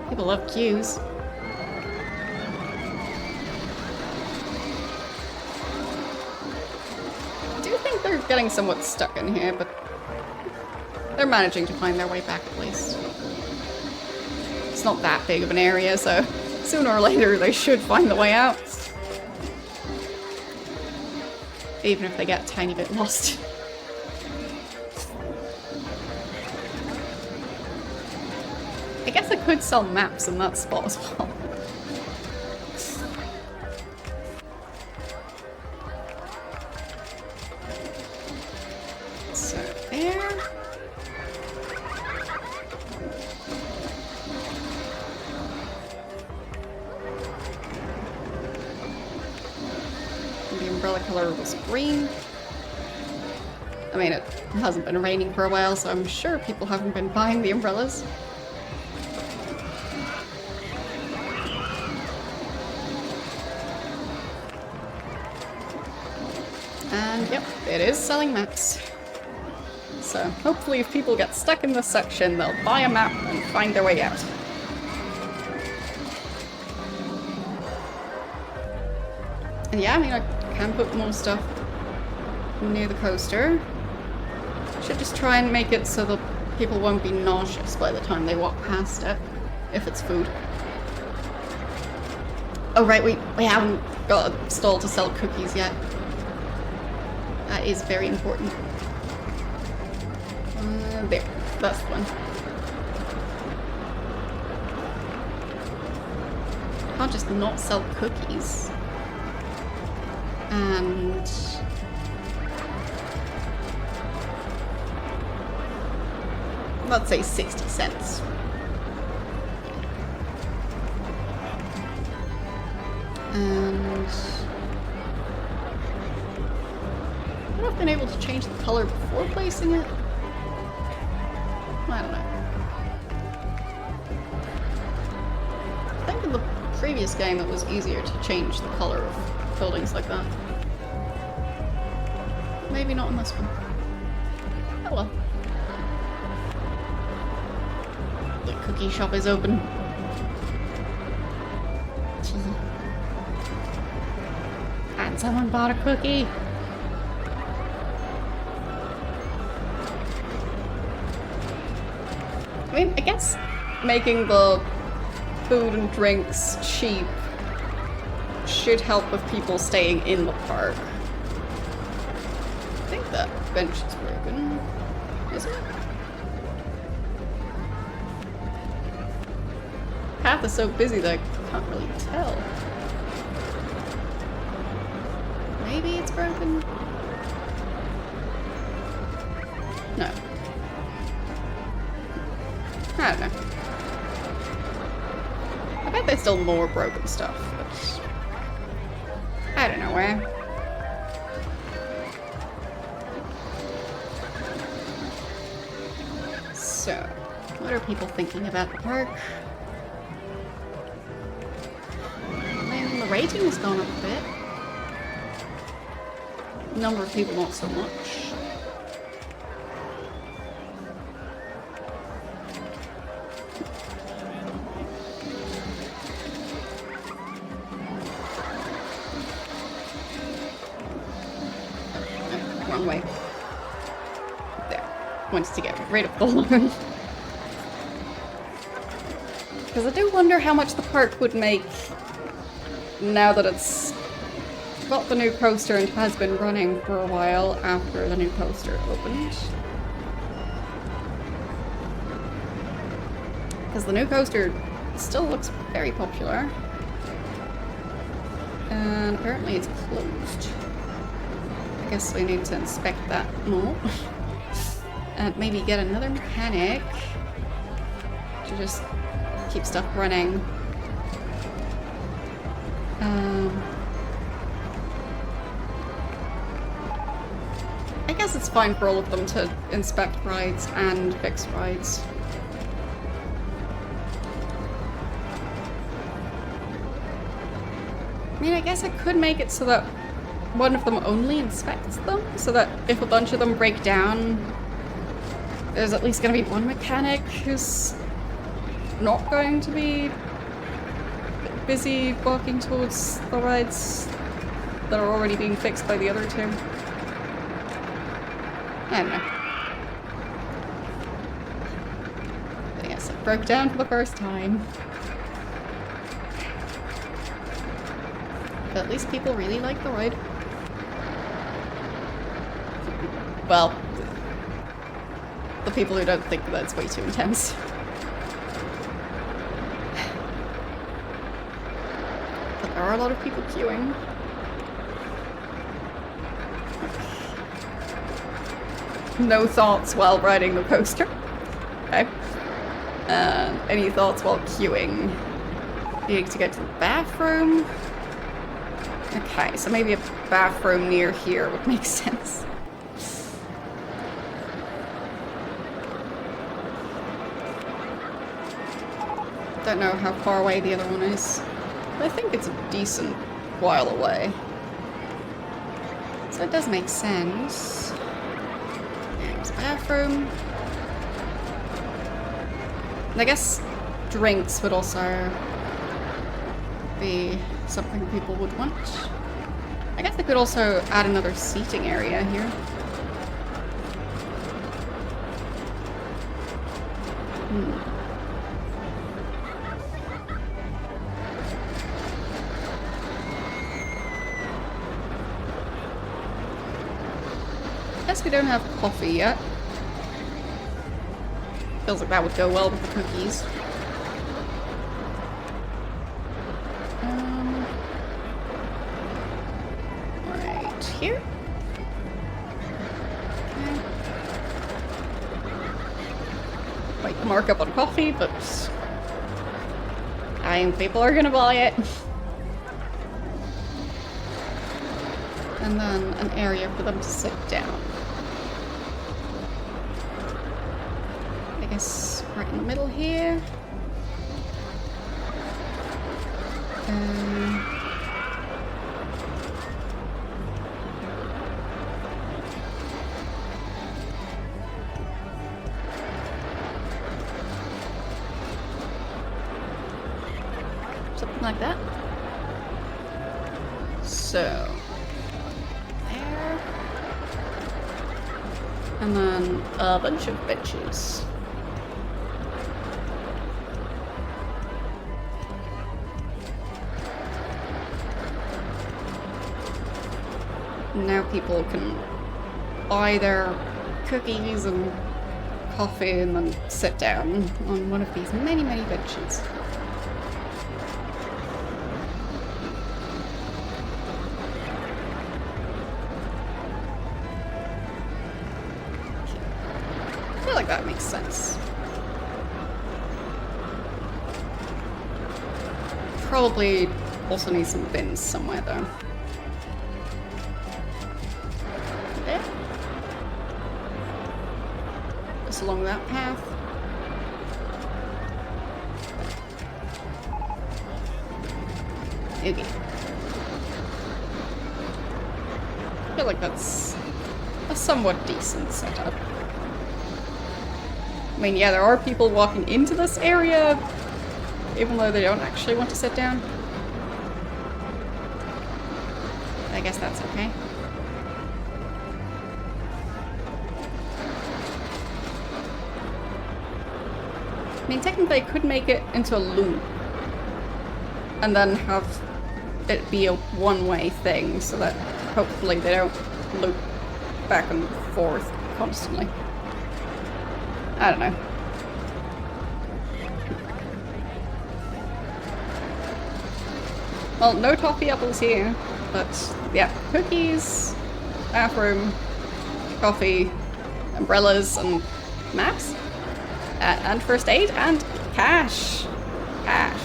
People love queues. I do think they're getting somewhat stuck in here, but they're managing to find their way back at least. It's not that big of an area, so sooner or later they should find the way out. Even if they get a tiny bit lost. I guess I could sell maps in that spot as well. So there. The umbrella color was green. I mean, it hasn't been raining for a while, so I'm sure people haven't been buying the umbrellas. And yep, it is selling maps. So hopefully if people get stuck in this section, they'll buy a map and find their way out. And yeah, I mean, I can put more stuff near the coaster. Should just try and make it so that people won't be nauseous by the time they walk past it, if it's food. Oh right, we haven't got a stall to sell cookies yet. That is very important. There, that's the one. Can't just not sell cookies. And let's say 60 cents. And would I have been able to change the color before placing it? I don't know. I think in the previous game it was easier to change the color of buildings like that. Maybe not in this one. Oh well. The cookie shop is open. And someone bought a cookie. I mean, I guess making the food and drinks cheap should help with people staying in the park. I think that bench is broken. Is it? The path is so busy that I can't really tell. Maybe it's broken? No. I don't know. I bet there's still more broken stuff, but I don't know where. So, what are people thinking about the park? I mean, the rating has gone up a bit. Number of people not so much. Wrong way. There. Wants to get rid of the loan. Because I do wonder how much the park would make now that it's got the new coaster and has been running for a while after the new coaster opened. Because the new coaster still looks very popular. And apparently it's closed. I guess we need to inspect that more. And maybe get another mechanic to just keep stuff running. I guess it's fine for all of them to inspect rides and fix rides. I mean, I guess I could make it so that one of them only inspects them, so that if a bunch of them break down, there's at least going to be one mechanic who's not going to be busy walking towards the rides that are already being fixed by the other two. I don't know. But yes, it broke down for the first time. But at least people really like the ride. Well, the people who don't think that it's way too intense. But there are a lot of people queuing. No thoughts while riding the coaster. Okay. Any thoughts while queuing? Needing to get to the bathroom? Okay, so maybe a bathroom near here would make sense. Don't know how far away the other one is. But I think it's a decent while away. So it does make sense. There's a bathroom. And I guess drinks would also be something people would want. I guess they could also add another seating area here. Guess we don't have coffee yet. Feels like that would go well with the cookies. Right here. Okay. Might mark up on coffee, but I think people are gonna buy it. And then an area for them to sit down. I guess right in the middle here. Something like that. So there. And then a bunch of benches. Now people can buy their cookies and coffee and then sit down on one of these many, many benches. I feel like that makes sense. Probably also need some bins somewhere though. Along that path. Okay. I feel like that's a somewhat decent setup. I mean, yeah, there are people walking into this area, even though they don't actually want to sit down. I guess that's okay. I mean, technically I could make it into a loop. And then have it be a one-way thing so that hopefully they don't loop back and forth constantly. I don't know. Well, no toffee apples here, but yeah, cookies, bathroom, coffee, umbrellas, and maps, and first aid, and cash. Cash.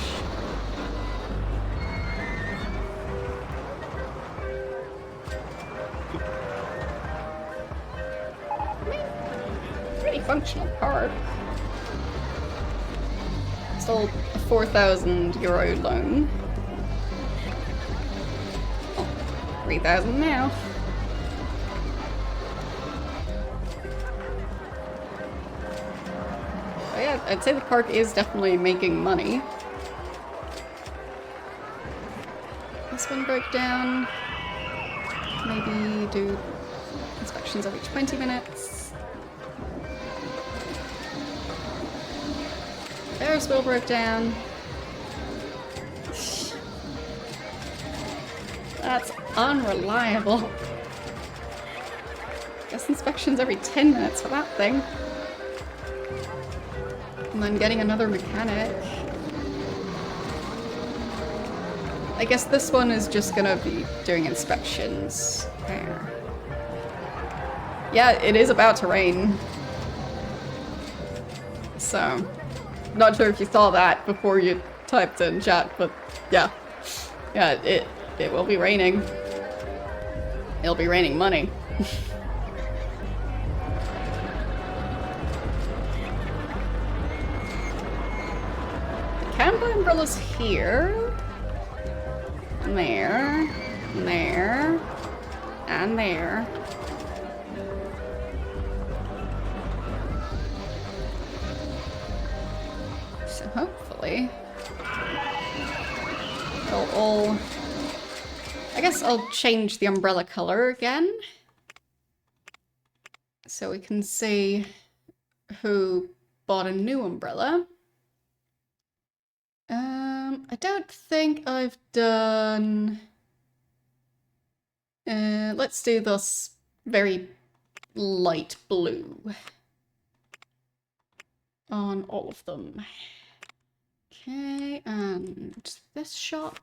Pretty functional park. Still a 4,000 euro loan. 3,000 now. But yeah, I'd say the park is definitely making money. This one broke down. Maybe do inspections every 20 minutes. Ferris wheel broke down. That's unreliable. Guess inspections every 10 minutes for that thing. And then getting another mechanic. I guess this one is just gonna be doing inspections. There. Yeah, it is about to rain. So, not sure if you saw that before you typed in chat, but yeah. Yeah, it will be raining. It'll be raining money. Can buy umbrellas here. And there. And there. And there. So hopefully it'll all... I guess I'll change the umbrella color again. So we can see who bought a new umbrella. I don't think I've done... let's do this very light blue on all of them. Okay, and this shop.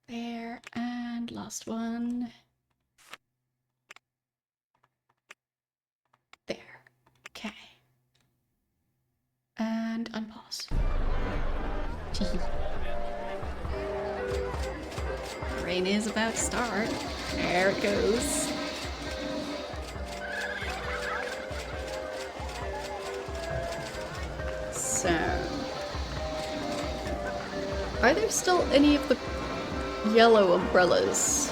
There, and last one. There. Okay. And unpause. Rain is about to start. There it goes. So... are there still any of the yellow umbrellas?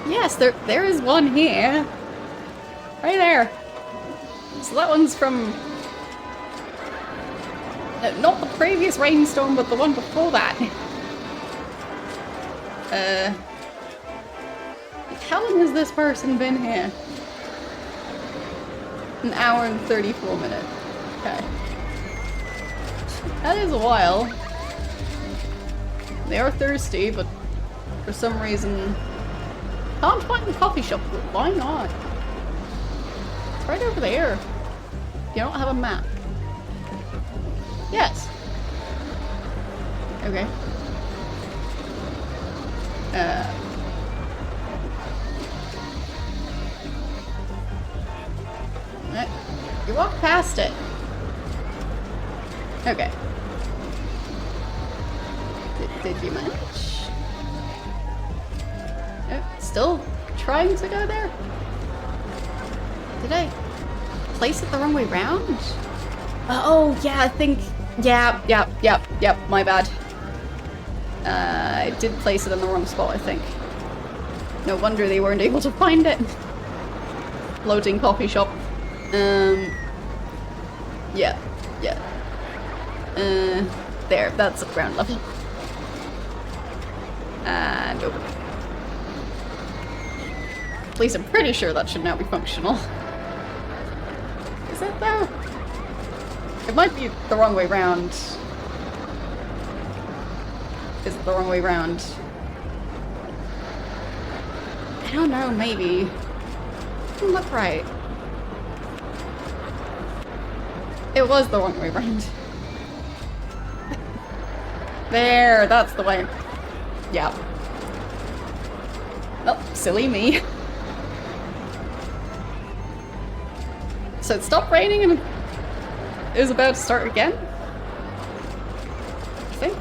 Yes, there is one here. Right there. So that one's from... not the previous rainstorm, but the one before that. How long has this person been here? An hour and 34 minutes. Okay. That is a while. They are thirsty, but for some reason... can't find the coffee shop. Why not? It's right over there. You don't have a map. Yes. Okay. You walk past it. Okay. Did you manage? Oh, still trying to go there? Did I place it the wrong way round? Oh, yeah, I think... Yep, my bad. I did place it in the wrong spot, I think. No wonder they weren't able to find it. Floating coffee shop. Yeah. There, that's at ground level. And open. At least I'm pretty sure that should now be functional. Is it though? It might be the wrong way round. Is it the wrong way round? I don't know, maybe. Look right. It was the wrong way round. There, that's the way. Yeah. Oh, silly me. So it stopped raining and it was about to start again? I think.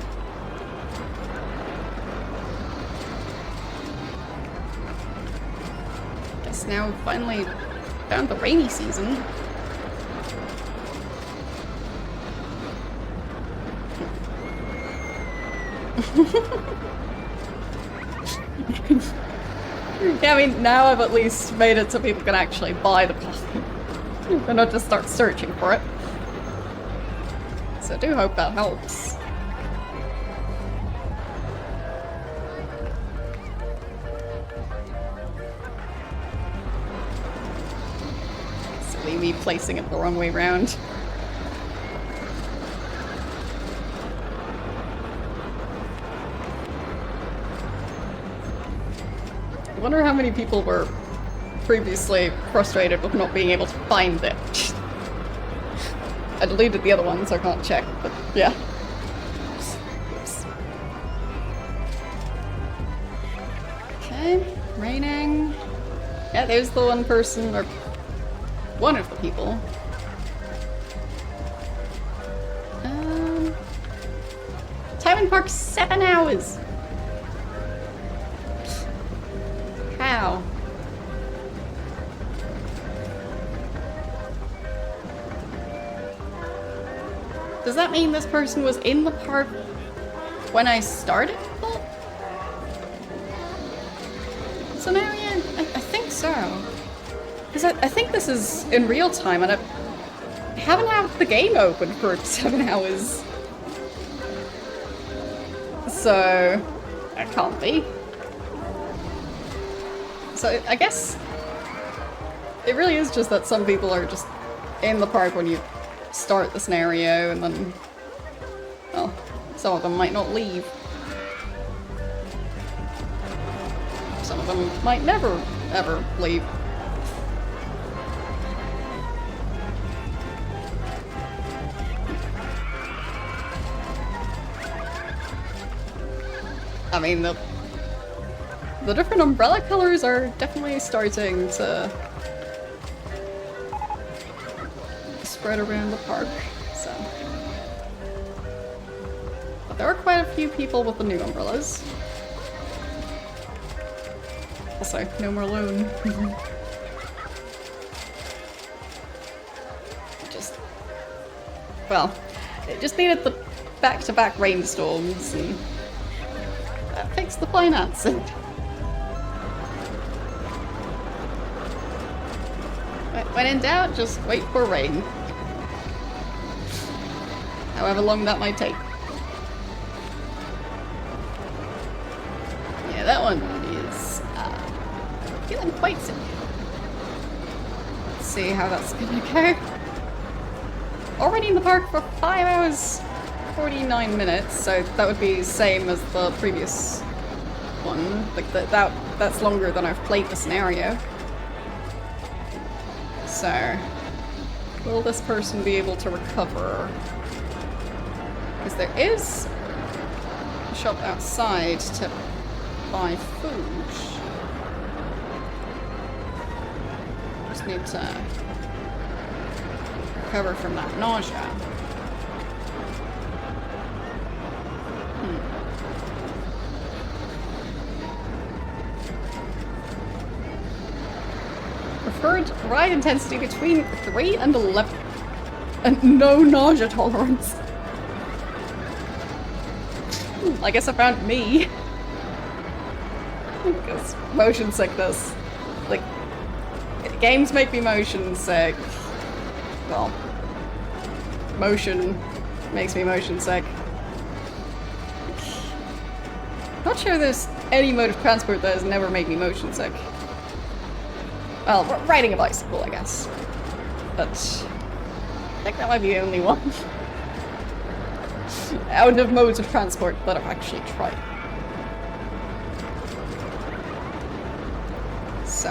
Guess now we've finally found the rainy season. Yeah, I mean, now I've at least made it so people can actually buy the costume. And not just start searching for it. So I do hope that helps. Silly me placing it the wrong way round. I wonder how many people were previously frustrated with not being able to find it. I deleted the other one, so I can't check, but yeah. Oops. Okay, raining. Yeah, there's the one person, or one of the people. Time in park 7 hours! How? Does that mean this person was in the park when I started the scenario? I think so. Because I think this is in real time and I haven't had the game open for 7 hours. So, it can't be. So I guess it really is just that some people are just in the park when you start the scenario and then, well, some of them might not leave. Some of them might never, ever leave. I mean, the different umbrella colors are definitely starting to spread around the park, so. But there are quite a few people with the new umbrellas. Also, no more alone. Just, well, it just needed the back-to-back rainstorms and that fixed the financing. When in doubt, just wait for rain. However long that might take. Yeah, that one is feeling quite sick. Let's see how that's gonna go. Already in the park for 5 hours, 49 minutes, so that would be the same as the previous one. Like that's longer than I've played the scenario. So, will this person be able to recover? Because there is a shop outside to buy food. Just need to recover from that nausea. Preferred ride intensity between 3 and 11. And no nausea tolerance. I guess I found me. Because motion sickness. Like, games make me motion sick. Well, motion makes me motion sick. Not sure there's any mode of transport that has never made me motion sick. Well, riding a bicycle, I guess. But think that might be the only one out of modes of transport that I've actually tried. So,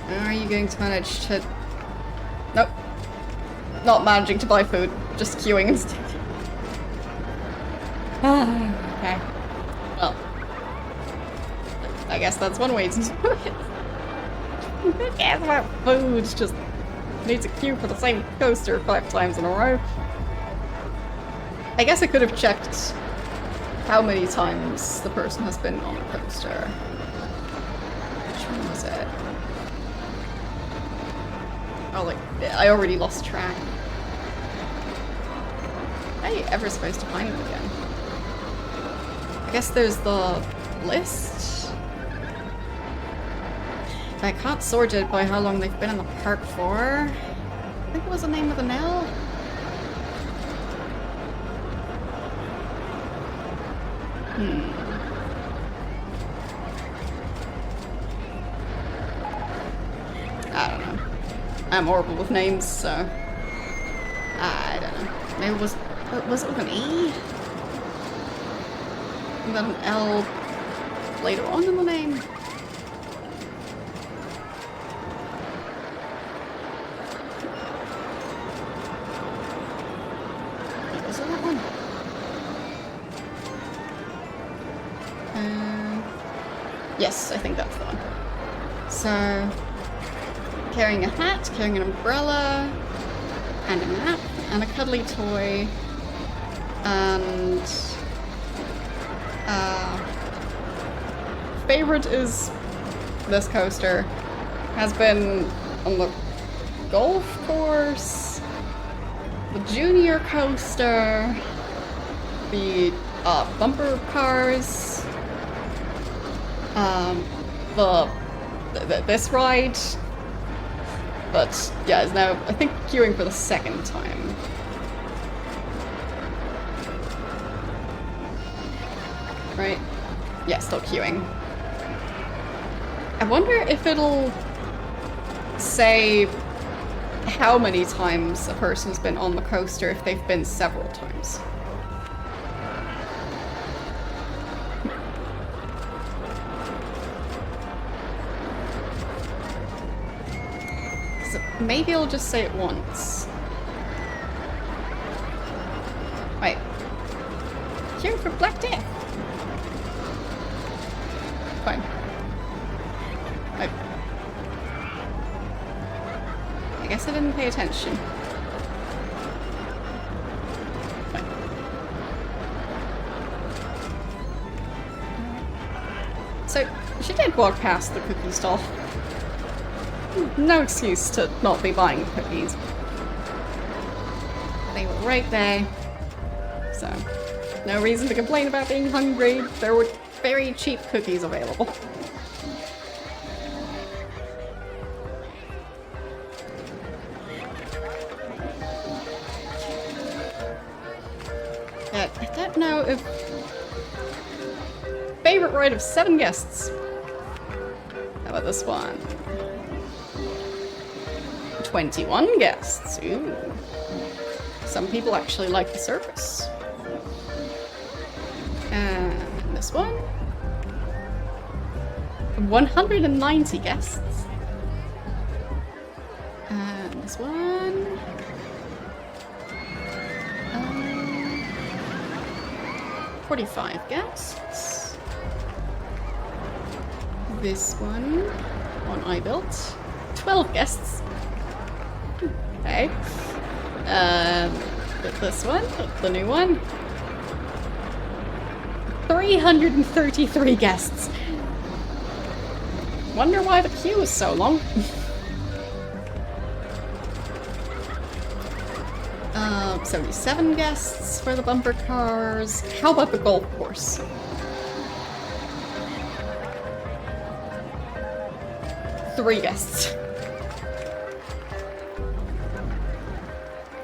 are you going to manage to... Nope. Not managing to buy food, just queuing instead. Okay. Well, I guess that's one way to do it. Who cares about food? Just need to queue for the same coaster 5 times in a row. I guess I could have checked how many times the person has been on the coaster. Which one was it? Oh, like, I already lost track. How are you ever supposed to find them again? I guess there's the list. I can't sort it by how long they've been in the park for. I think it was the name of the L. I don't know. I'm horrible with names, so... I don't know. Maybe it was it with an E? And then an L later on in the name? Was it that one? Yes, I think that's the one. So... carrying a hat, carrying an umbrella, and a map, and a cuddly toy, and... favorite is this coaster. Has been on the golf course, the junior coaster, the bumper cars, this ride, but yeah, is now I think queuing for the 2nd time. Right? Yeah, still queuing. I wonder if it'll say how many times a person's been on the coaster if they've been several times. So maybe I'll just say it once. Wait. Queuing for Black Death. Fine. I guess I didn't pay attention. Fine. So, she did walk past the cookie stall. No excuse to not be buying cookies. They were right there. So, no reason to complain about being hungry. There were very cheap cookies available. Yeah, I don't know if... favorite ride of 7 guests. How about this one? 21 guests. Ooh. Some people actually like the service. And this one? 190 guests. And this one? 45 guests. This one I built. 12 guests. Okay. This one, the new one. 333 guests. Wonder why the queue is so long. 77 guests for the bumper cars. How about the golf course? Three guests.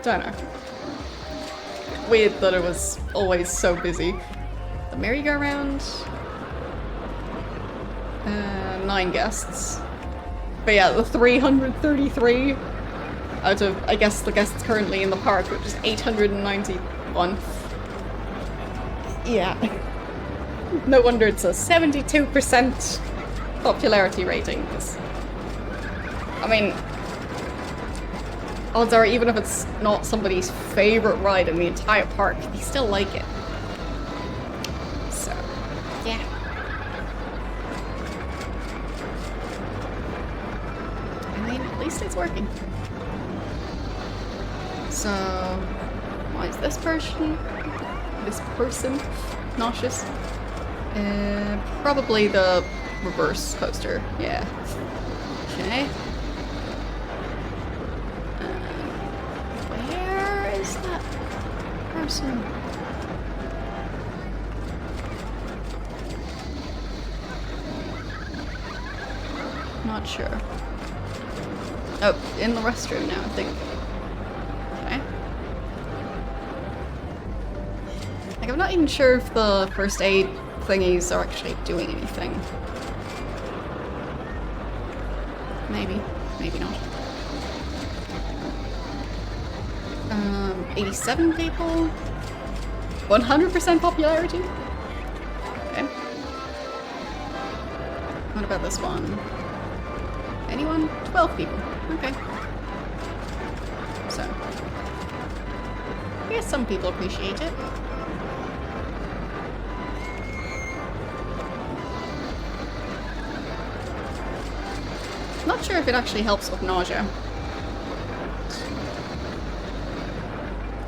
Don't know. Weird that it was always so busy. The merry-go-round. 9 guests. But yeah, the 333. out of, I guess, the guests currently in the park, which is 891. Yeah. No wonder it's a 72% popularity rating. I mean, odds are, even if it's not somebody's favorite ride in the entire park, they still like it. So, yeah. I mean, at least it's working. So, why is this person nauseous? Probably the reverse coaster, yeah. Okay. Where is that person? Not sure. Oh, in the restroom now, I think. Okay. Like, I'm not even sure if the first aid thingies are actually doing anything. Maybe. Maybe not. 87 people? 100% popularity? Okay. What about this one? Anyone? 12 people. Okay. So. I guess some people appreciate it. Not sure if it actually helps with nausea.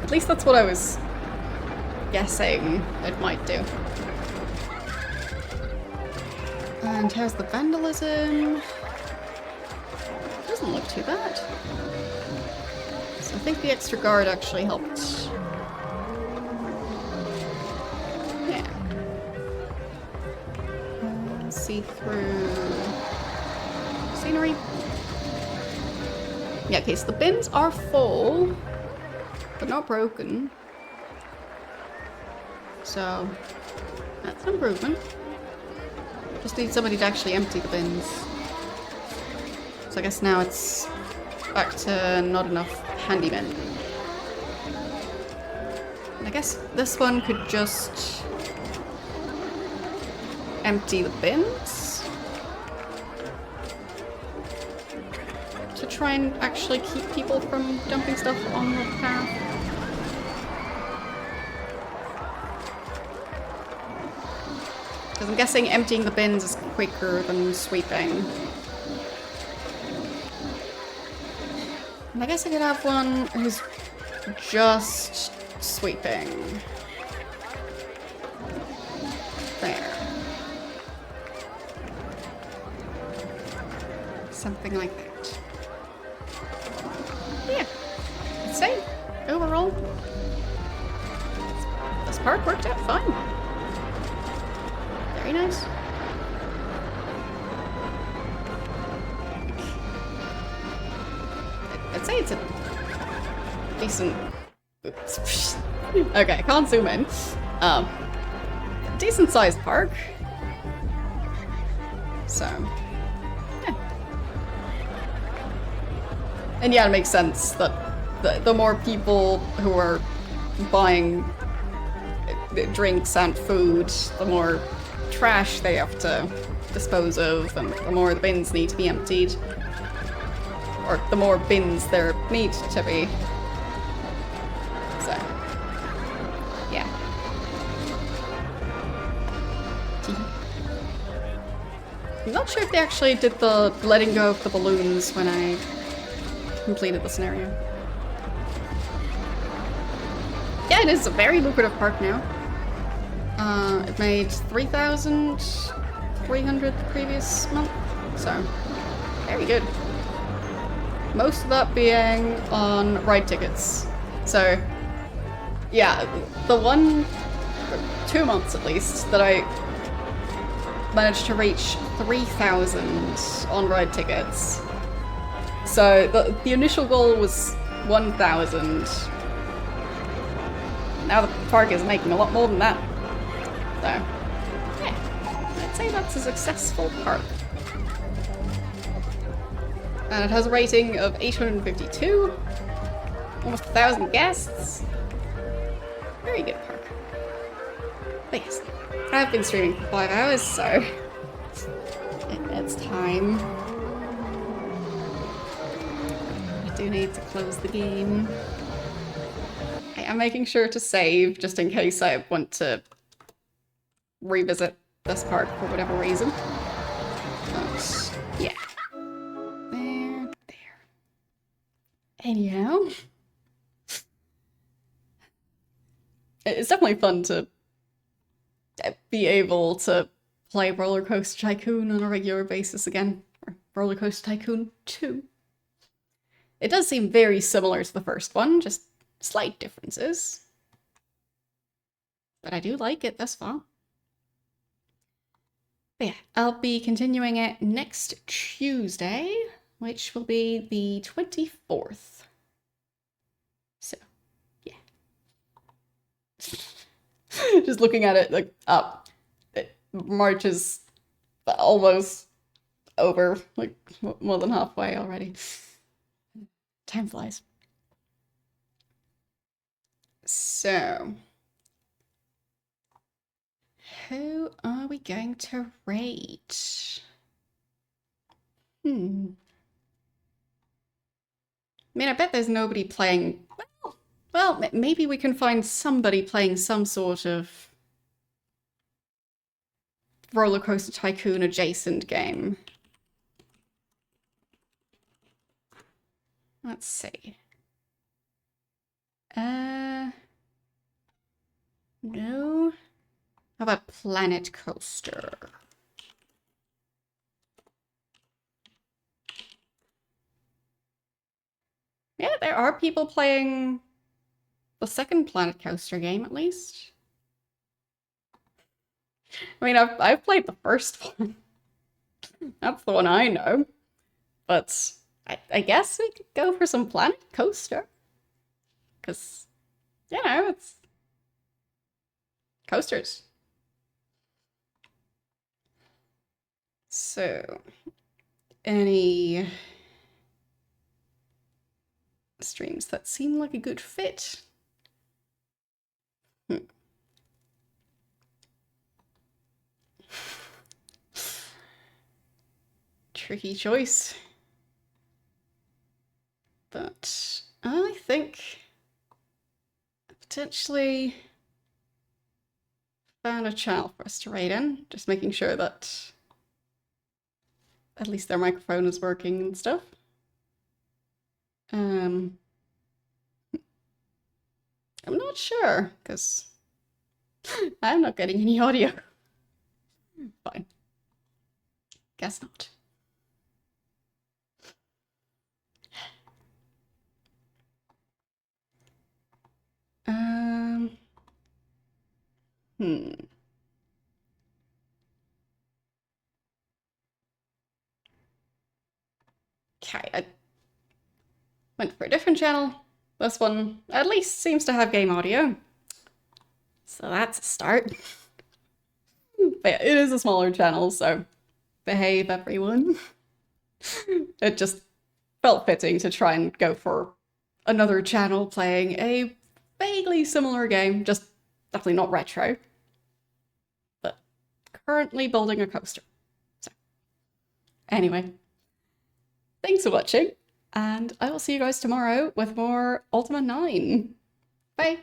At least that's what I was guessing it might do. And how's the vandalism? Doesn't look too bad. So I think the extra guard actually helped. Yeah. See-through scenery. Yeah, okay, so the bins are full, but not broken. So, that's an improvement. Just need somebody to actually empty the bins. So I guess now it's back to not enough handymen. And I guess this one could just empty the bins to try and actually keep people from dumping stuff on the path. Because I'm guessing emptying the bins is quicker than sweeping. And I guess I could have one who's just sweeping. There. Something like that. Yeah. I'd say, overall, this part worked out fine. Very nice. I'd say it's a decent... Oops. Okay, I can't zoom in. Decent sized park. So, yeah. And yeah, it makes sense that the more people who are buying drinks and food, the more trash they have to dispose of, and the more the bins need to be emptied. Or the more bins there need to be. So, yeah. I'm not sure if they actually did the letting go of the balloons when I completed the scenario. Yeah, it is a very lucrative park now. It made 3,300 the previous month, so very good. Most of that being on ride tickets. So, yeah, the 2 months at least that I managed to reach 3,000 on ride tickets. So the initial goal was 1,000. Now the park is making a lot more than that. So, yeah, I'd say that's a successful park. And it has a rating of 852. Almost 1,000 guests. Very good park. But yes, I've been streaming for 5 hours, so it's time. I do need to close the game. I am making sure to save just in case I want to revisit this part for whatever reason. But yeah. There. Anyhow. It's definitely fun to be able to play RollerCoaster Tycoon on a regular basis again. Or RollerCoaster Tycoon 2. It does seem very similar to the first one, just slight differences. But I do like it thus far. But yeah, I'll be continuing it next Tuesday, which will be the 24th. So, yeah. Just looking at it, like, March is almost over, like, more than halfway already. Time flies. So, who are we going to rate? I mean, I bet there's nobody playing... Well, maybe we can find somebody playing some sort of RollerCoaster Tycoon adjacent game. Let's see. No. How about Planet Coaster? Yeah, there are people playing the second Planet Coaster game, at least. I mean, I've played the first one. That's the one I know. But I guess we could go for some Planet Coaster. Because, you know, it's coasters. So, any streams that seem like a good fit? Tricky choice. But I think I potentially found a channel for us to rate in. Just making sure that at least their microphone is working and stuff. I'm not sure, because I'm not getting any audio. Fine. Guess not. Okay, I went for a different channel. This one at least seems to have game audio. So that's a start. But yeah, it is a smaller channel, so behave everyone. It just felt fitting to try and go for another channel playing a vaguely similar game, just definitely not retro. But currently building a coaster. So anyway, thanks for watching, and I will see you guys tomorrow with more Ultima 9. Bye!